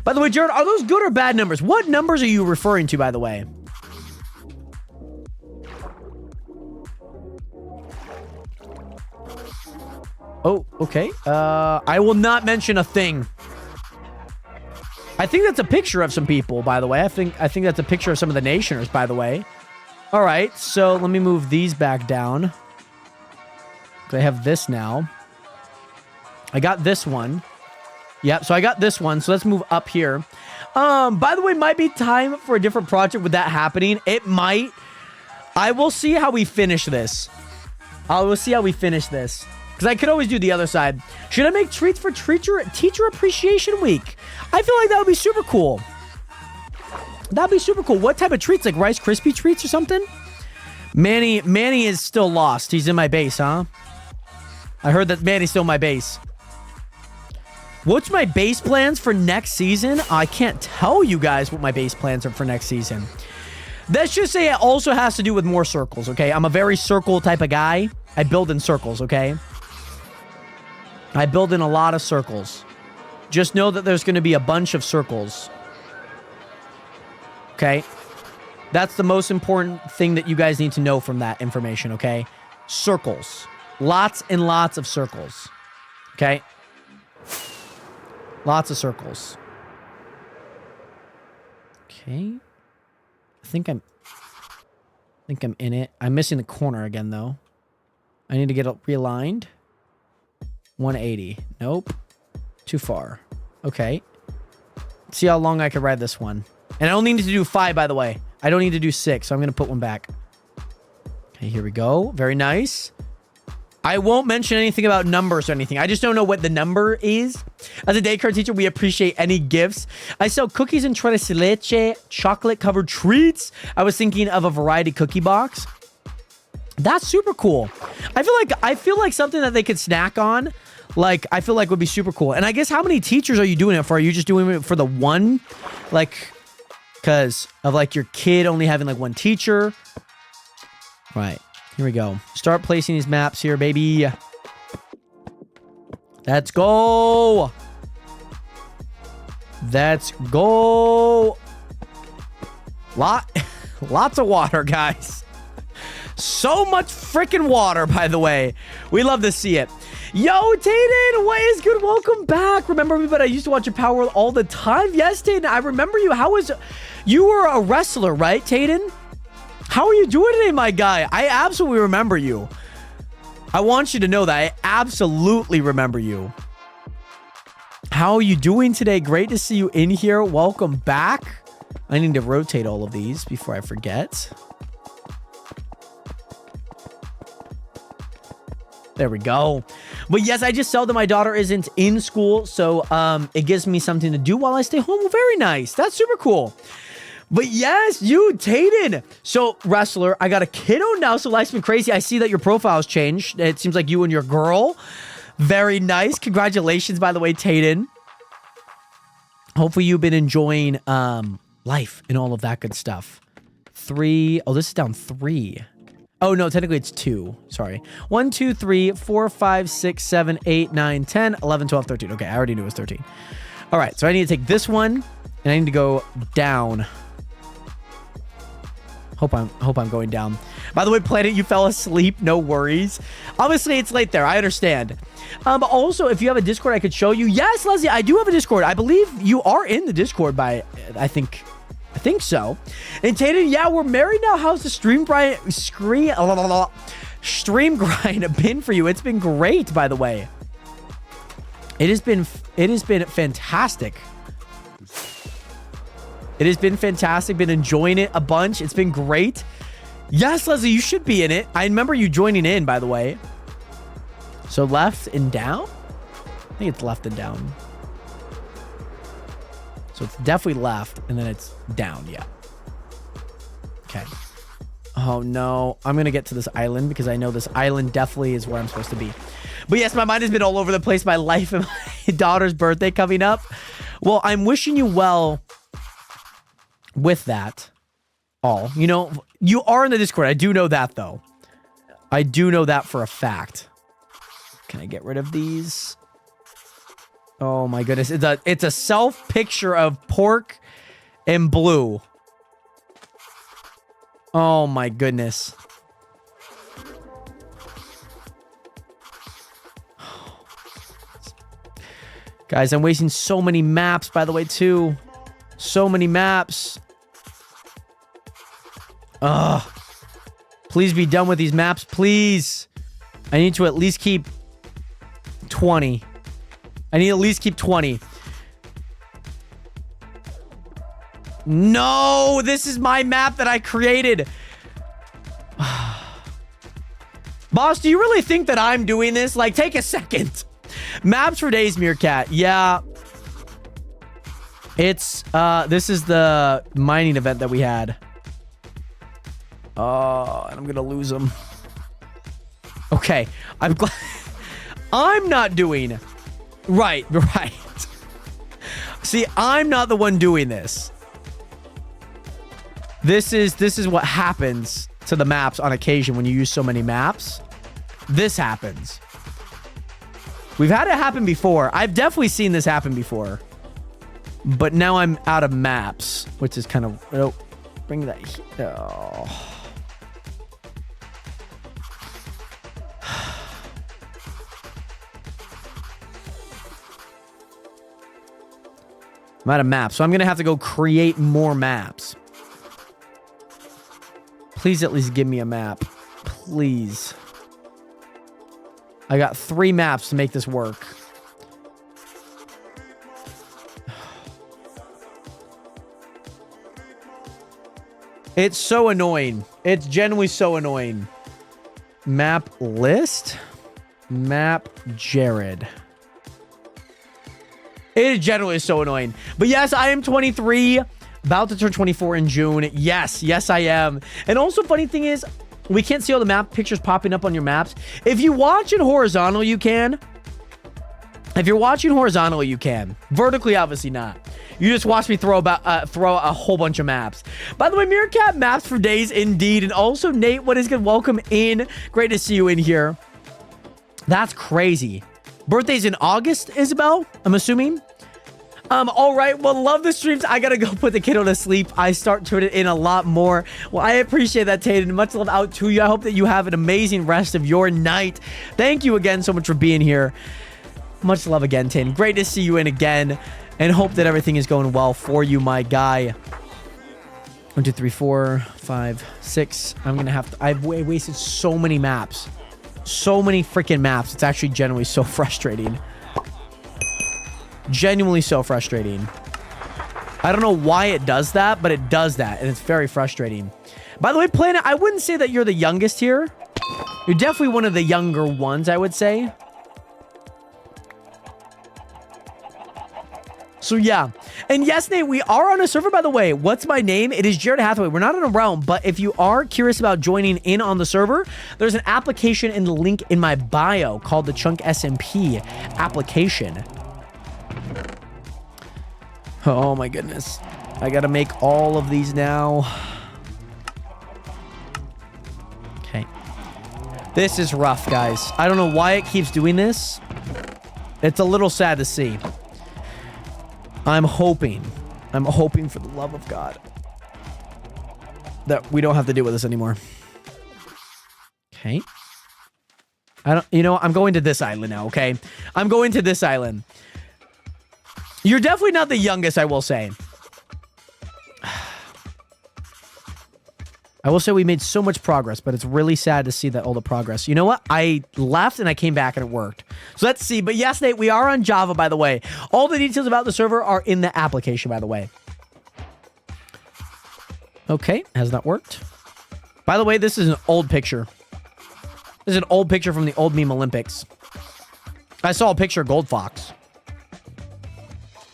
Speaker 3: By the way, Jared, are those good or bad numbers? What numbers are you referring to, by the way? Oh, okay. I will not mention a thing. I think that's a picture of some people, by the way. I think that's a picture of some of the Nationers, by the way. All right, so let me move these back down. I have this now. I got this one. Yep, so I got this one. So let's move up here. By the way, might be time for a different project with that happening. It might. I will see how we finish this. Because I could always do the other side. Should I make treats for Teacher Appreciation Week? I feel like that would be super cool. That'd be super cool. What type of treats? Like Rice Krispie treats or something? Manny is still lost. He's in my base, huh? I heard that Manny's still in my base. What's my base plans for next season? I can't tell you guys what my base plans are for next season. Let's just say it also has to do with more circles, okay? I'm a very circle type of guy. I build in circles, okay? I build in a lot of circles. Just know that there's going to be a bunch of circles. Okay? That's the most important thing that you guys need to know from that information, okay? Circles. Lots and lots of circles. Okay? Lots of circles. Okay. I think I'm in it. I'm missing the corner again, though. I need to get it realigned. 180. Nope. Too far. Okay. See how long I can ride this one. And I don't need to do 5, by the way. I don't need to do 6, so I'm going to put one back. Okay, here we go. Very nice. I won't mention anything about numbers or anything. I just don't know what the number is. As a daycare teacher, we appreciate any gifts. I sell cookies and tres leche, chocolate-covered treats. I was thinking of a variety cookie box. That's super cool. I feel like something that they could snack on. like, I feel like would be super cool. And I guess how many teachers are you doing it for? Are you just doing it for the one? Like, because of like your kid only having like one teacher? Right. Here we go. Start placing these maps here, baby. Let's go. Let's go. Lots of water, guys. So much freaking water, by the way. We love to see it. Yo, Tayden, what is good? Welcome back. Remember me, but I used to watch your Power World all the time. Yes, Tayden, I remember you. You were a wrestler, right, Tayden? How are you doing today, my guy? I absolutely remember you. I want you to know that I absolutely remember you. How are you doing today? Great to see you in here. Welcome back. I need to rotate all of these before I forget. There we go. But yes, I just saw that my daughter isn't in school, so it gives me something to do while I stay home. Very nice. That's super cool. But yes, you, Tayden. So, wrestler, I got a kiddo now, so life's been crazy. I see that your profile's changed. It seems like you and your girl. Very nice. Congratulations, by the way, Tayden. Hopefully you've been enjoying life and all of that good stuff. 3. Oh, this is down 3. Oh, no, technically it's 2. Sorry. 1, 2, 3, 4, 5, 6, 7, 8, 9, 10, 11, 12, 13. Okay, I already knew it was 13. All right, so I need to take this one, and I need to go down. Hope I'm going down. By the way, Planet, you fell asleep. No worries. Obviously, it's late there. I understand. But also, if you have a Discord, I could show you. Yes, Leslie, I do have a Discord. I believe you are in the Discord by, I think so. And Tayden, yeah, we're married now. How's the stream grind been for you? It's been great, by the way. It has been fantastic. It has been fantastic. Been enjoying it a bunch. It's been great. Yes, Leslie, you should be in it. I remember you joining in, by the way. So left and down? I think it's left and down. So it's definitely left, and then it's down, yeah. Okay. Oh, no. I'm going to get to this island, because I know this island definitely is where I'm supposed to be. But yes, my mind has been all over the place. My life and my daughter's birthday coming up. Well, I'm wishing you well with that all. You know, you are in the Discord. I do know that, though. I do know that for a fact. Can I get rid of these? Oh my goodness. It's a self picture of pork and blue. Oh my goodness. Guys, I'm wasting so many maps, by the way, too. So many maps. Ugh. Please be done with these maps, please. I need to at least keep 20. I need to at least keep 20. No, this is my map that I created. Boss, do you really think that I'm doing this? Like, take a second. Maps for days, Meerkat. Yeah. It's, this is the mining event that we had. Oh, and I'm gonna lose them. Okay. I'm glad. I'm not doing... Right. See, I'm not the one doing this. This is what happens to the maps on occasion when you use so many maps. This happens. We've had it happen before. I've definitely seen this happen before. But now I'm out of maps, which is kind of... Oh, bring that here. Oh. I'm out of maps, so I'm going to have to go create more maps. Please at least give me a map. Please. I got 3 maps to make this work. It's so annoying. It's genuinely so annoying. Map list? Map Jared. It is generally so annoying. But yes, I am 23. About to turn 24 in June. Yes, I am. And also, funny thing is, we can't see all the map pictures popping up on your maps. If you watch in horizontal, you can. If you're watching horizontally, you can. Vertically, obviously not. You just watch me throw a whole bunch of maps. By the way, Meerkat maps for days indeed. And also, Nate, what is good? Welcome in. Great to see you in here. That's crazy. Birthday's in August, Isabel, I'm assuming. All right. Well, love the streams. I gotta go put the kiddo to sleep. I start tuning in a lot more. Well, I appreciate that, Tatum. Much love out to you. I hope that you have an amazing rest of your night. Thank you again so much for being here. Much love again, Tatum. Great to see you in again. And hope that everything is going well for you, my guy. 1, 2, 3, 4, 5, 6. I'm gonna have to... I've wasted so many maps. So many freaking maps. It's actually genuinely so frustrating. Genuinely so frustrating. I don't know why it does that, but it does that, and it's very frustrating. By the way, Planet, I wouldn't say that you're the youngest here. You're definitely one of the younger ones, I would say. So, yeah. And yes, Nate, we are on a server, by the way. What's my name? It is Jared Hathaway. We're not in a realm, but if you are curious about joining in on the server, there's an application in the link in my bio called the Chunk SMP application. Oh, my goodness. I got to make all of these now. Okay. This is rough, guys. I don't know why it keeps doing this. It's a little sad to see. I'm hoping for the love of God that we don't have to deal with this anymore. Okay. I'm going to this island now, okay? I'm going to this island. You're definitely not the youngest, I will say. I will say we made so much progress, but it's really sad to see that all the progress. You know what? I left and I came back and it worked. So let's see. But yes, Nate, we are on Java, by the way. All the details about the server are in the application, by the way. Okay, has not worked. By the way, this is an old picture. This is an old picture from the old meme Olympics. I saw a picture of Gold Fox.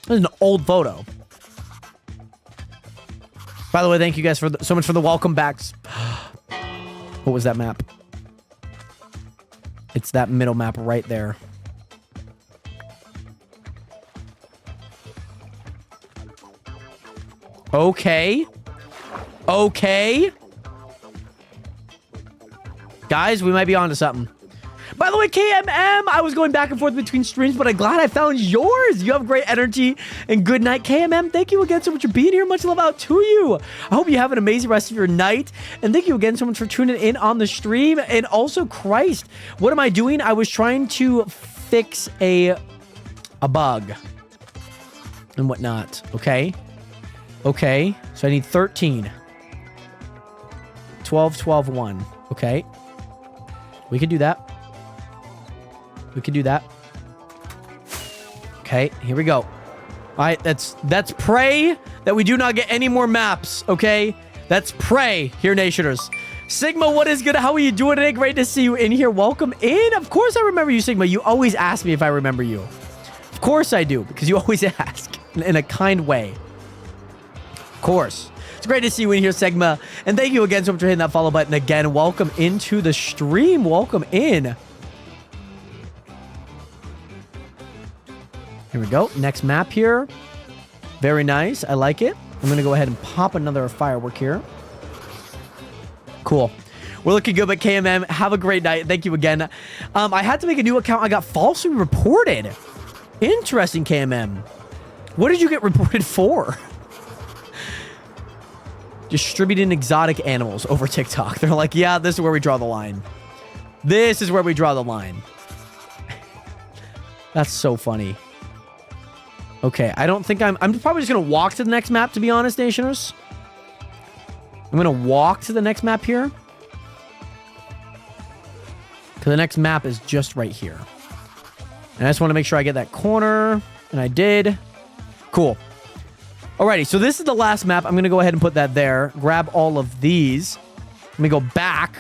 Speaker 3: This is an old photo. By the way, thank you guys so much for the welcome backs. What was that map? It's that middle map right there. Okay. Okay. Guys, we might be onto something. By the way, KMM, I was going back and forth between streams, but I'm glad I found yours. You have great energy and good night. KMM, thank you again so much for being here. Much love out to you. I hope you have an amazing rest of your night. And thank you again so much for tuning in on the stream. And also, Christ, what am I doing? I was trying to fix a bug and whatnot. Okay. Okay. So I need 13. 12, 12, 1. Okay. We can do that. We can do that. Okay, here we go. All right, that's pray that we do not get any more maps, okay? That's pray here, Nationers. Sigma, what is good? How are you doing today? Great to see you in here. Welcome in. Of course I remember you, Sigma. You always ask me if I remember you. Of course I do, because you always ask in a kind way. Of course. It's great to see you in here, Sigma. And thank you again so much for hitting that follow button again. Welcome into the stream. Welcome in. Here we go. Next map here. Very nice. I like it. I'm going to go ahead and pop another firework here. Cool. We're looking good, but KMM, have a great night. Thank you again. I had to make a new account. I got falsely reported. Interesting, KMM. What did you get reported for? Distributing exotic animals over TikTok. They're like, yeah, this is where we draw the line. This is where we draw the line. That's so funny. Okay, I don't think I'm probably just going to walk to the next map, to be honest, Nationers. I'm going to walk to the next map here. Because the next map is just right here. And I just want to make sure I get that corner. And I did. Cool. Alrighty, so this is the last map. I'm going to go ahead and put that there. Grab all of these. Let me go back.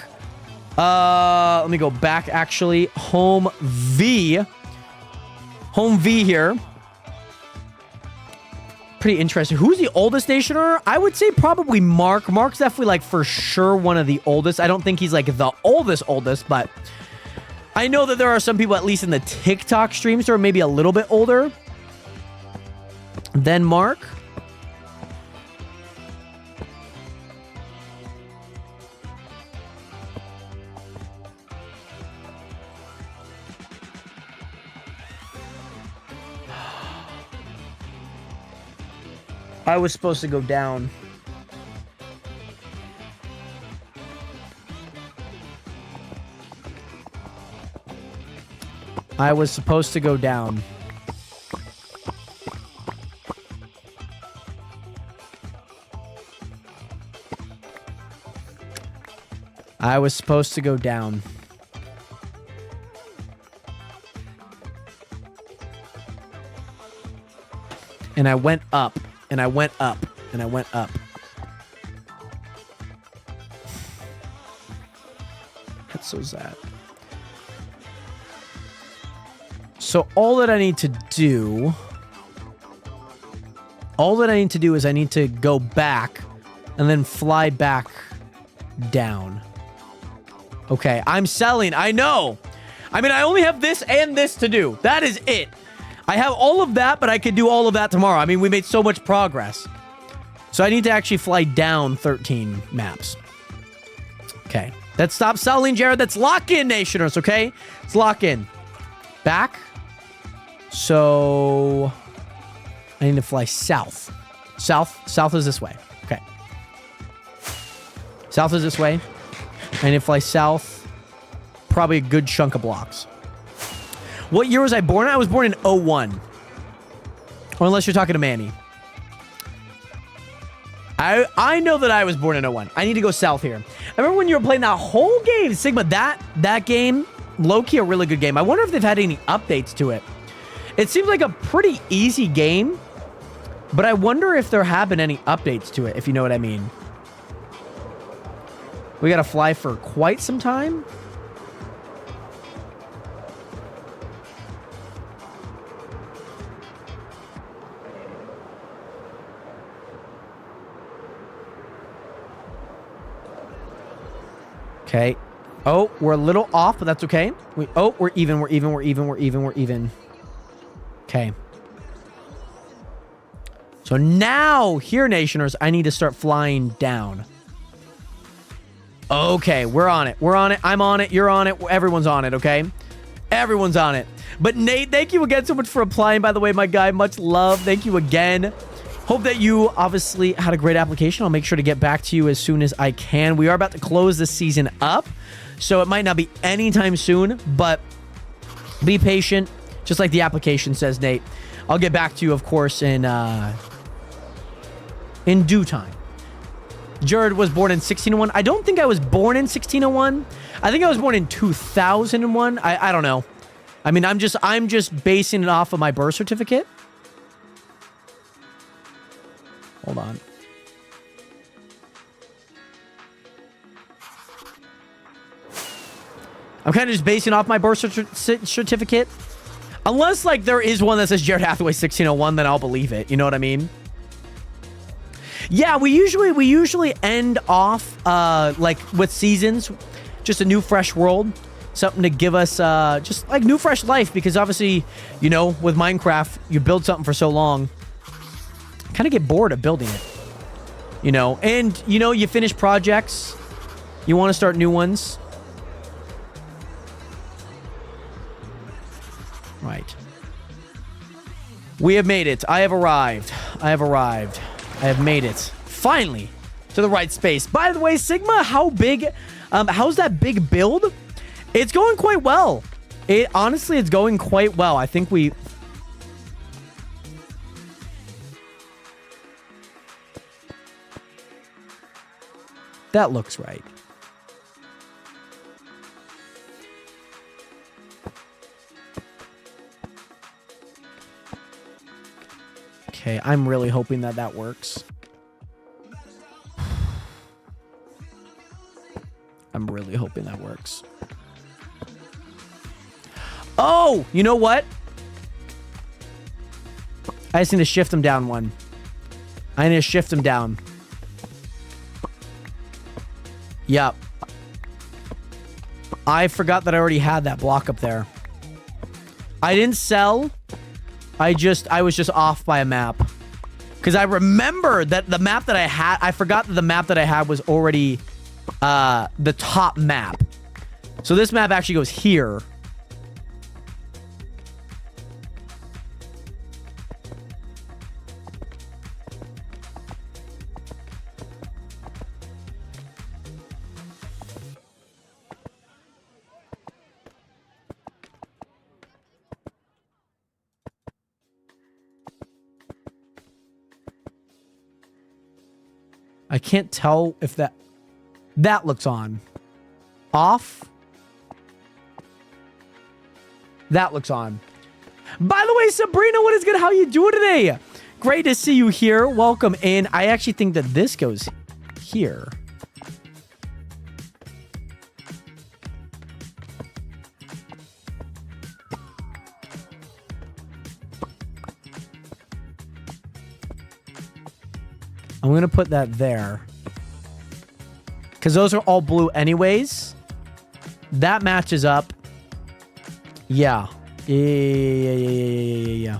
Speaker 3: Let me go back, actually. Home V. Home V here. Pretty interesting. Who's the oldest Nationer? I would say probably Mark. Mark's definitely, like, for sure one of the oldest. I don't think he's, like, the oldest, but I know that there are some people, at least in the TikTok streams, who are maybe a little bit older than Mark. I was supposed to go down. I was supposed to go down. I was supposed to go down. And I went up, and I went up, and I went up. That's so sad. So all that I need to do... All that I need to do is I need to go back and then fly back down. Okay, I'm selling. I know. I mean, I only have this and this to do. That is it. I have all of that, but I could do all of that tomorrow. I mean, we made so much progress. So I need to actually fly down 13 maps. Okay. Let's stop selling, Jared. That's lock in, Nationers, okay? It's lock in. Back. So I need to fly south. South is this way. Okay. South is this way. I need to fly south. Probably a good chunk of blocks. What year was I born? I was born in 01. Or unless you're talking to Manny. I know that I was born in 01. I need to go south here. I remember when you were playing that whole game, Sigma, that game, low-key a really good game. I wonder if they've had any updates to it. It seems like a pretty easy game, but I wonder if there have been any updates to it, if you know what I mean. We gotta fly for quite some time. Okay. Oh, we're a little off, but that's okay. We're even. Okay. So now, here, Nationers, I need to start flying down. Okay, we're on it. We're on it. I'm on it. You're on it. Everyone's on it, okay? Everyone's on it. But Nate, thank you again so much for applying, by the way, my guy. Much love. Thank you again. Hope that you obviously had a great application. I'll make sure to get back to you as soon as I can. We are about to close this season up, so it might not be anytime soon, but be patient. Just like the application says, Nate. I'll get back to you, of course, in due time. Jared was born in 1601. I don't think I was born in 1601. I think I was born in 2001. I don't know. I mean, I'm just basing it off of my birth certificate. Hold on. I'm kind of just basing off my birth certificate. Unless, like, there is one that says Jared Hathaway 1601, then I'll believe it. You know what I mean? Yeah, we usually end off, like, with seasons. Just a new, fresh world. Something to give us, just, like, new, fresh life. Because, obviously, you know, with Minecraft, you build something for so long. Kind of get bored of building it. You know? And, you know, you finish projects. You want to start new ones. Right. We have made it. I have arrived. I have made it. Finally. To the right space. By the way, Sigma, how big... how's that big build? It's going quite well. Honestly, it's going quite well. I think we... That looks right. Okay, I'm really hoping that that works. I'm really hoping that works. Oh, you know what? I just need to shift them down one. I need to shift them down. Yup. I forgot that I already had that block up there. I didn't sell. I was just off by a map. Because I remember that the map that I had, I forgot that the map that I had was already the top map. So this map actually goes here. I can't tell if that looks on. Off. That looks on. By the way, Sabrina, what is good? How you doing today? Great to see you here. Welcome in. I actually think that this goes here. I'm going to put that there. Because those are all blue anyways. That matches up. Yeah. Yeah.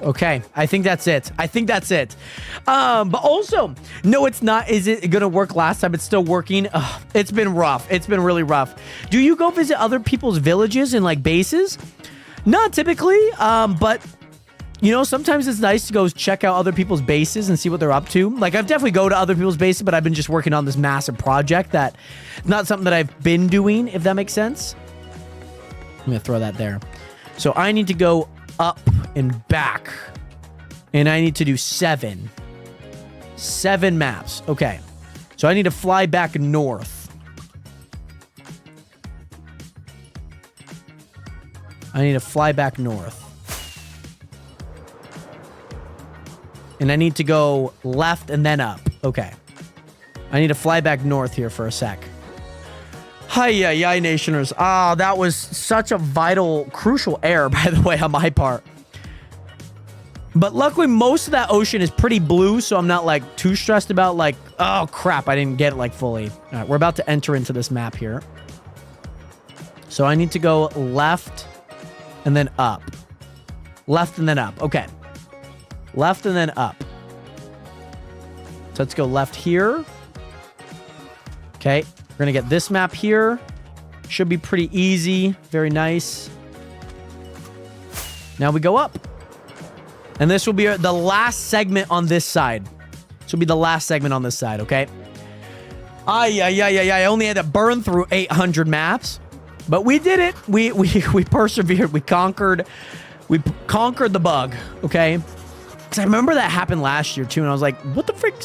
Speaker 3: Okay, I think that's it. But also, no, it's not. Is it gonna work last time? It's still working. Ugh, it's been rough. It's been really rough. Do you go visit other people's villages and like bases? Not typically, but you know, sometimes it's nice to go check out other people's bases and see what they're up to. Like, I've definitely go to other people's bases, but I've been just working on this massive project that not something that I've been doing, if that makes sense. I'm gonna throw that there. So I need to go up and back, and I need to do 7 maps. Okay, so I need to fly back north. And I need to go left and then up. Okay, I need to fly back north here for a sec. Hi, Nationers. Ah, that was such a vital, crucial error, by the way, on my part. But luckily, most of that ocean is pretty blue, so I'm not, like, too stressed about, like, oh, crap, I didn't get it, like, fully. All right, we're about to enter into this map here. So I need to go left and then up. Left and then up. Okay. Left and then up. So let's go left here. Okay. We're going to get this map here. Should be pretty easy. Very nice. Now we go up. And this will be the last segment on this side. This will be the last segment on this side, okay? I only had to burn through 800 maps. But we did it. We persevered. We conquered the bug, okay? Because I remember that happened last year, too. And I was like, what the frick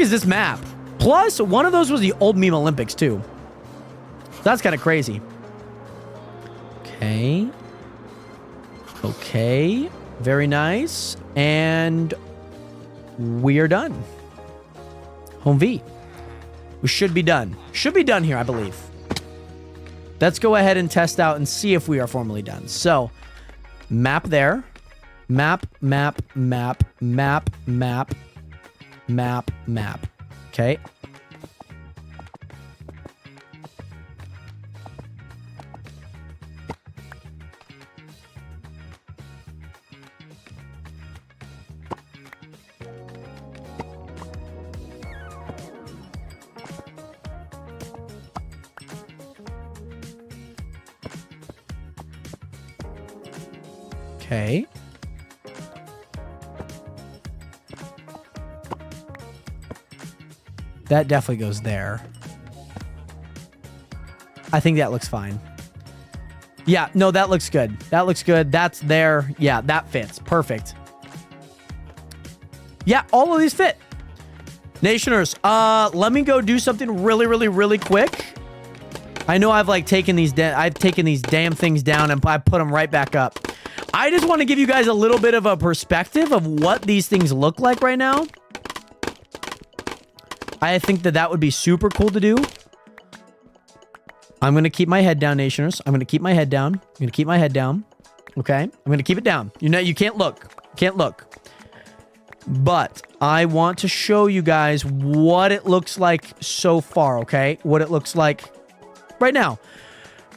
Speaker 3: is this map? Plus, one of those was the old meme Olympics, too. That's kind of crazy. Okay. Okay. Very nice. And we are done. Home V. We should be done. Should be done here, I believe. Let's go ahead and test out and see if we are formally done. So, map there. Map. Okay. Okay. That definitely goes there. I think that looks fine. Yeah, no, that looks good. That looks good. That's there. Yeah, that fits. Perfect. Yeah, all of these fit. Nationers, let me go do something really quick. I know I've like taken these damn things down and I put them right back up. I just want to give you guys a little bit of a perspective of what these things look like right now. I think that would be super cool to do. I'm going to keep my head down, Nationers. I'm going to keep my head down. Okay? I'm going to keep it down. You know, you can't look. Can't look. But I want to show you guys what it looks like so far, okay? What it looks like right now.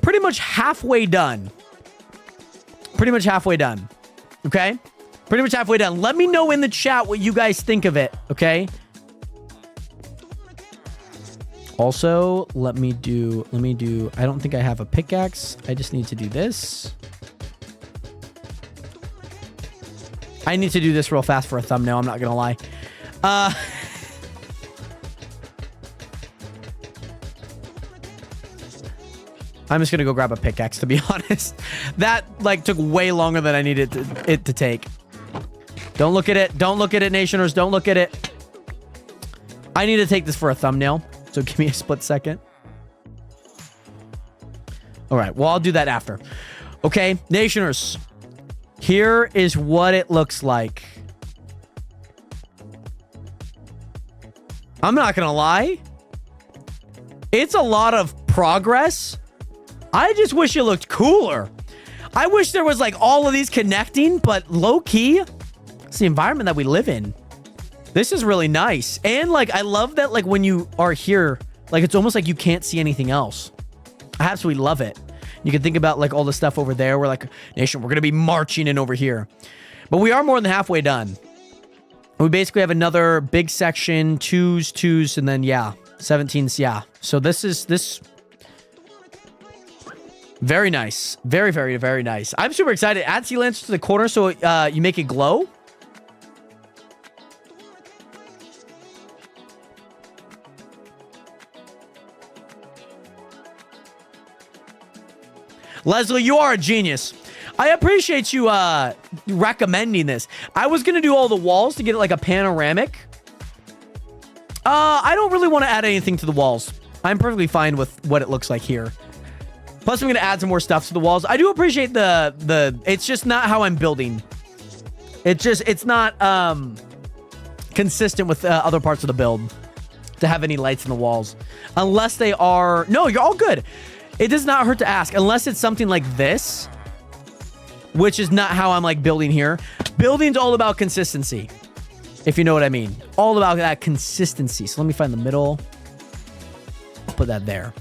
Speaker 3: Pretty much halfway done. Pretty much halfway done. Okay? Pretty much halfway done. Let me know in the chat what you guys think of it, okay? Also, let me do, I don't think I have a pickaxe. I just need to do this. I need to do this real fast for a thumbnail. I'm not going to lie. I'm just going to go grab a pickaxe, to be honest. That, like, took way longer than I needed it to take. Don't look at it. Don't look at it, Nationers. Don't look at it. I need to take this for a thumbnail. So give me a split second. All right. Well, I'll do that after. Okay, Nationers. Here is what it looks like. I'm not going to lie. It's a lot of progress. I just wish it looked cooler. I wish there was like all of these connecting, but low key, it's the environment that we live in. This is really nice. And like, I love that like when you are here, like it's almost like you can't see anything else. I absolutely love it. You can think about like all the stuff over there. We're like, Nation, we're going to be marching in over here. But we are more than halfway done. We basically have another big section, twos, and then yeah, 17s, yeah. So this very nice. Very, very, very nice. I'm super excited. Add sea lanterns to the corner so you make it glow. Leslie, you are a genius. I appreciate you recommending this. I was going to do all the walls to get it like a panoramic. I don't really want to add anything to the walls. I'm perfectly fine with what it looks like here. Plus, I'm going to add some more stuff to the walls. I do appreciate the it's just not how I'm building. It's not consistent with other parts of the build to have any lights in the walls. Unless they are... No, you're all good. It does not hurt to ask, unless it's something like this, which is not how I'm like building here. Building's all about consistency, if you know what I mean. All about that consistency. So let me find the middle. Put that there.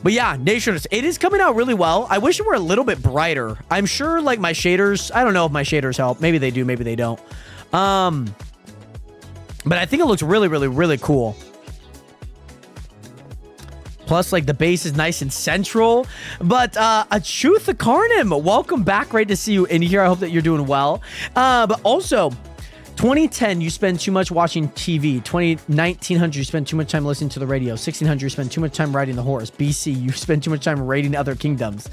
Speaker 3: But yeah, Nationers, it is coming out really well. I wish it were a little bit brighter. I'm sure like my shaders, I don't know if my shaders help. Maybe they do, maybe they don't. But I think it looks really, really, really cool. Plus, like, the base is nice and central. But, Kuzcotopia, welcome back. Great to see you in here. I hope that you're doing well. But also, 2010, you spend too much watching TV. 1900, you spend too much time listening to the radio. 1600, you spend too much time riding the horse. BC, you spend too much time raiding other kingdoms.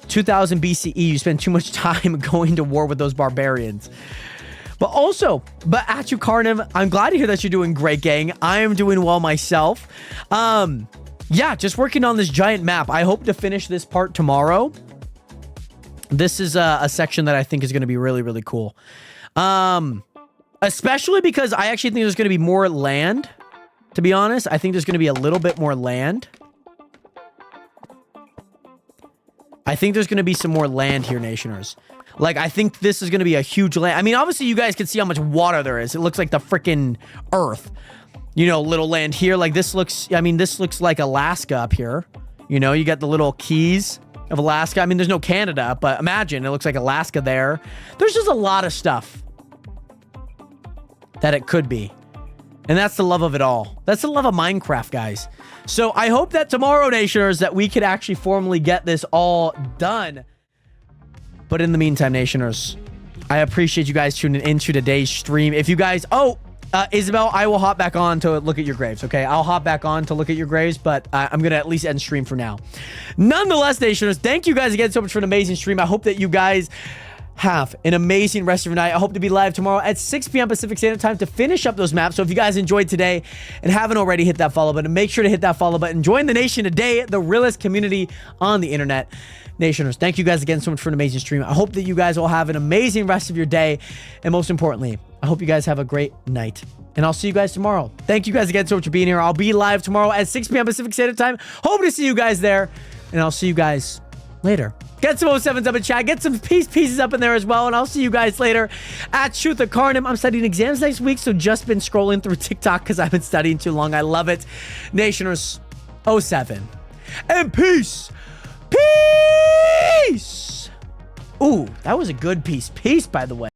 Speaker 3: 2000 BCE, you spend too much time going to war with those barbarians. But also, at you, Carniv, I'm glad to hear that you're doing great, gang. I am doing well myself. Yeah, just working on this giant map. I hope to finish this part tomorrow. This is a section that I think is going to be really, really cool. Especially because I actually think there's going to be more land, to be honest. I think there's going to be a little bit more land. I think there's going to be some more land here, Nationers. Like, I think this is going to be a huge land. I mean, obviously, you guys can see how much water there is. It looks like the freaking Earth. You know, little land here. Like, this looks... I mean, this looks like Alaska up here. You know, you got the little keys of Alaska. I mean, there's no Canada, but imagine. It looks like Alaska there. There's just a lot of stuff that it could be. And that's the love of it all. That's the love of Minecraft, guys. So, I hope that tomorrow, Nationers, that we could actually formally get this all done. But in the meantime, Nationers, I appreciate you guys tuning into today's stream. If you guys... Oh, Isabel, I will hop back on to look at your graves, okay? I'll hop back on to look at your graves, but I'm going to at least end stream for now. Nonetheless, Nationers, thank you guys again so much for an amazing stream. I hope that you guys have an amazing rest of your night. I hope to be live tomorrow at 6 p.m. Pacific Standard Time to finish up those maps. So if you guys enjoyed today and haven't already, hit that follow button. Make sure to hit that follow button. Join the nation today, the realest community on the internet. Nationers, thank you guys again so much for an amazing stream. I hope that you guys will have an amazing rest of your day. And most importantly, I hope you guys have a great night. And I'll see you guys tomorrow. Thank you guys again so much for being here. I'll be live tomorrow at 6 p.m. Pacific Standard Time. Hope to see you guys there. And I'll see you guys later. Get some 07s up in chat. Get some pieces up in there as well. And I'll see you guys later at Truth or Carnum. I'm studying exams next week, so just been scrolling through TikTok because I've been studying too long. I love it. Nationers, 07. And peace. Peace. Ooh, that was a good piece. Peace, by the way.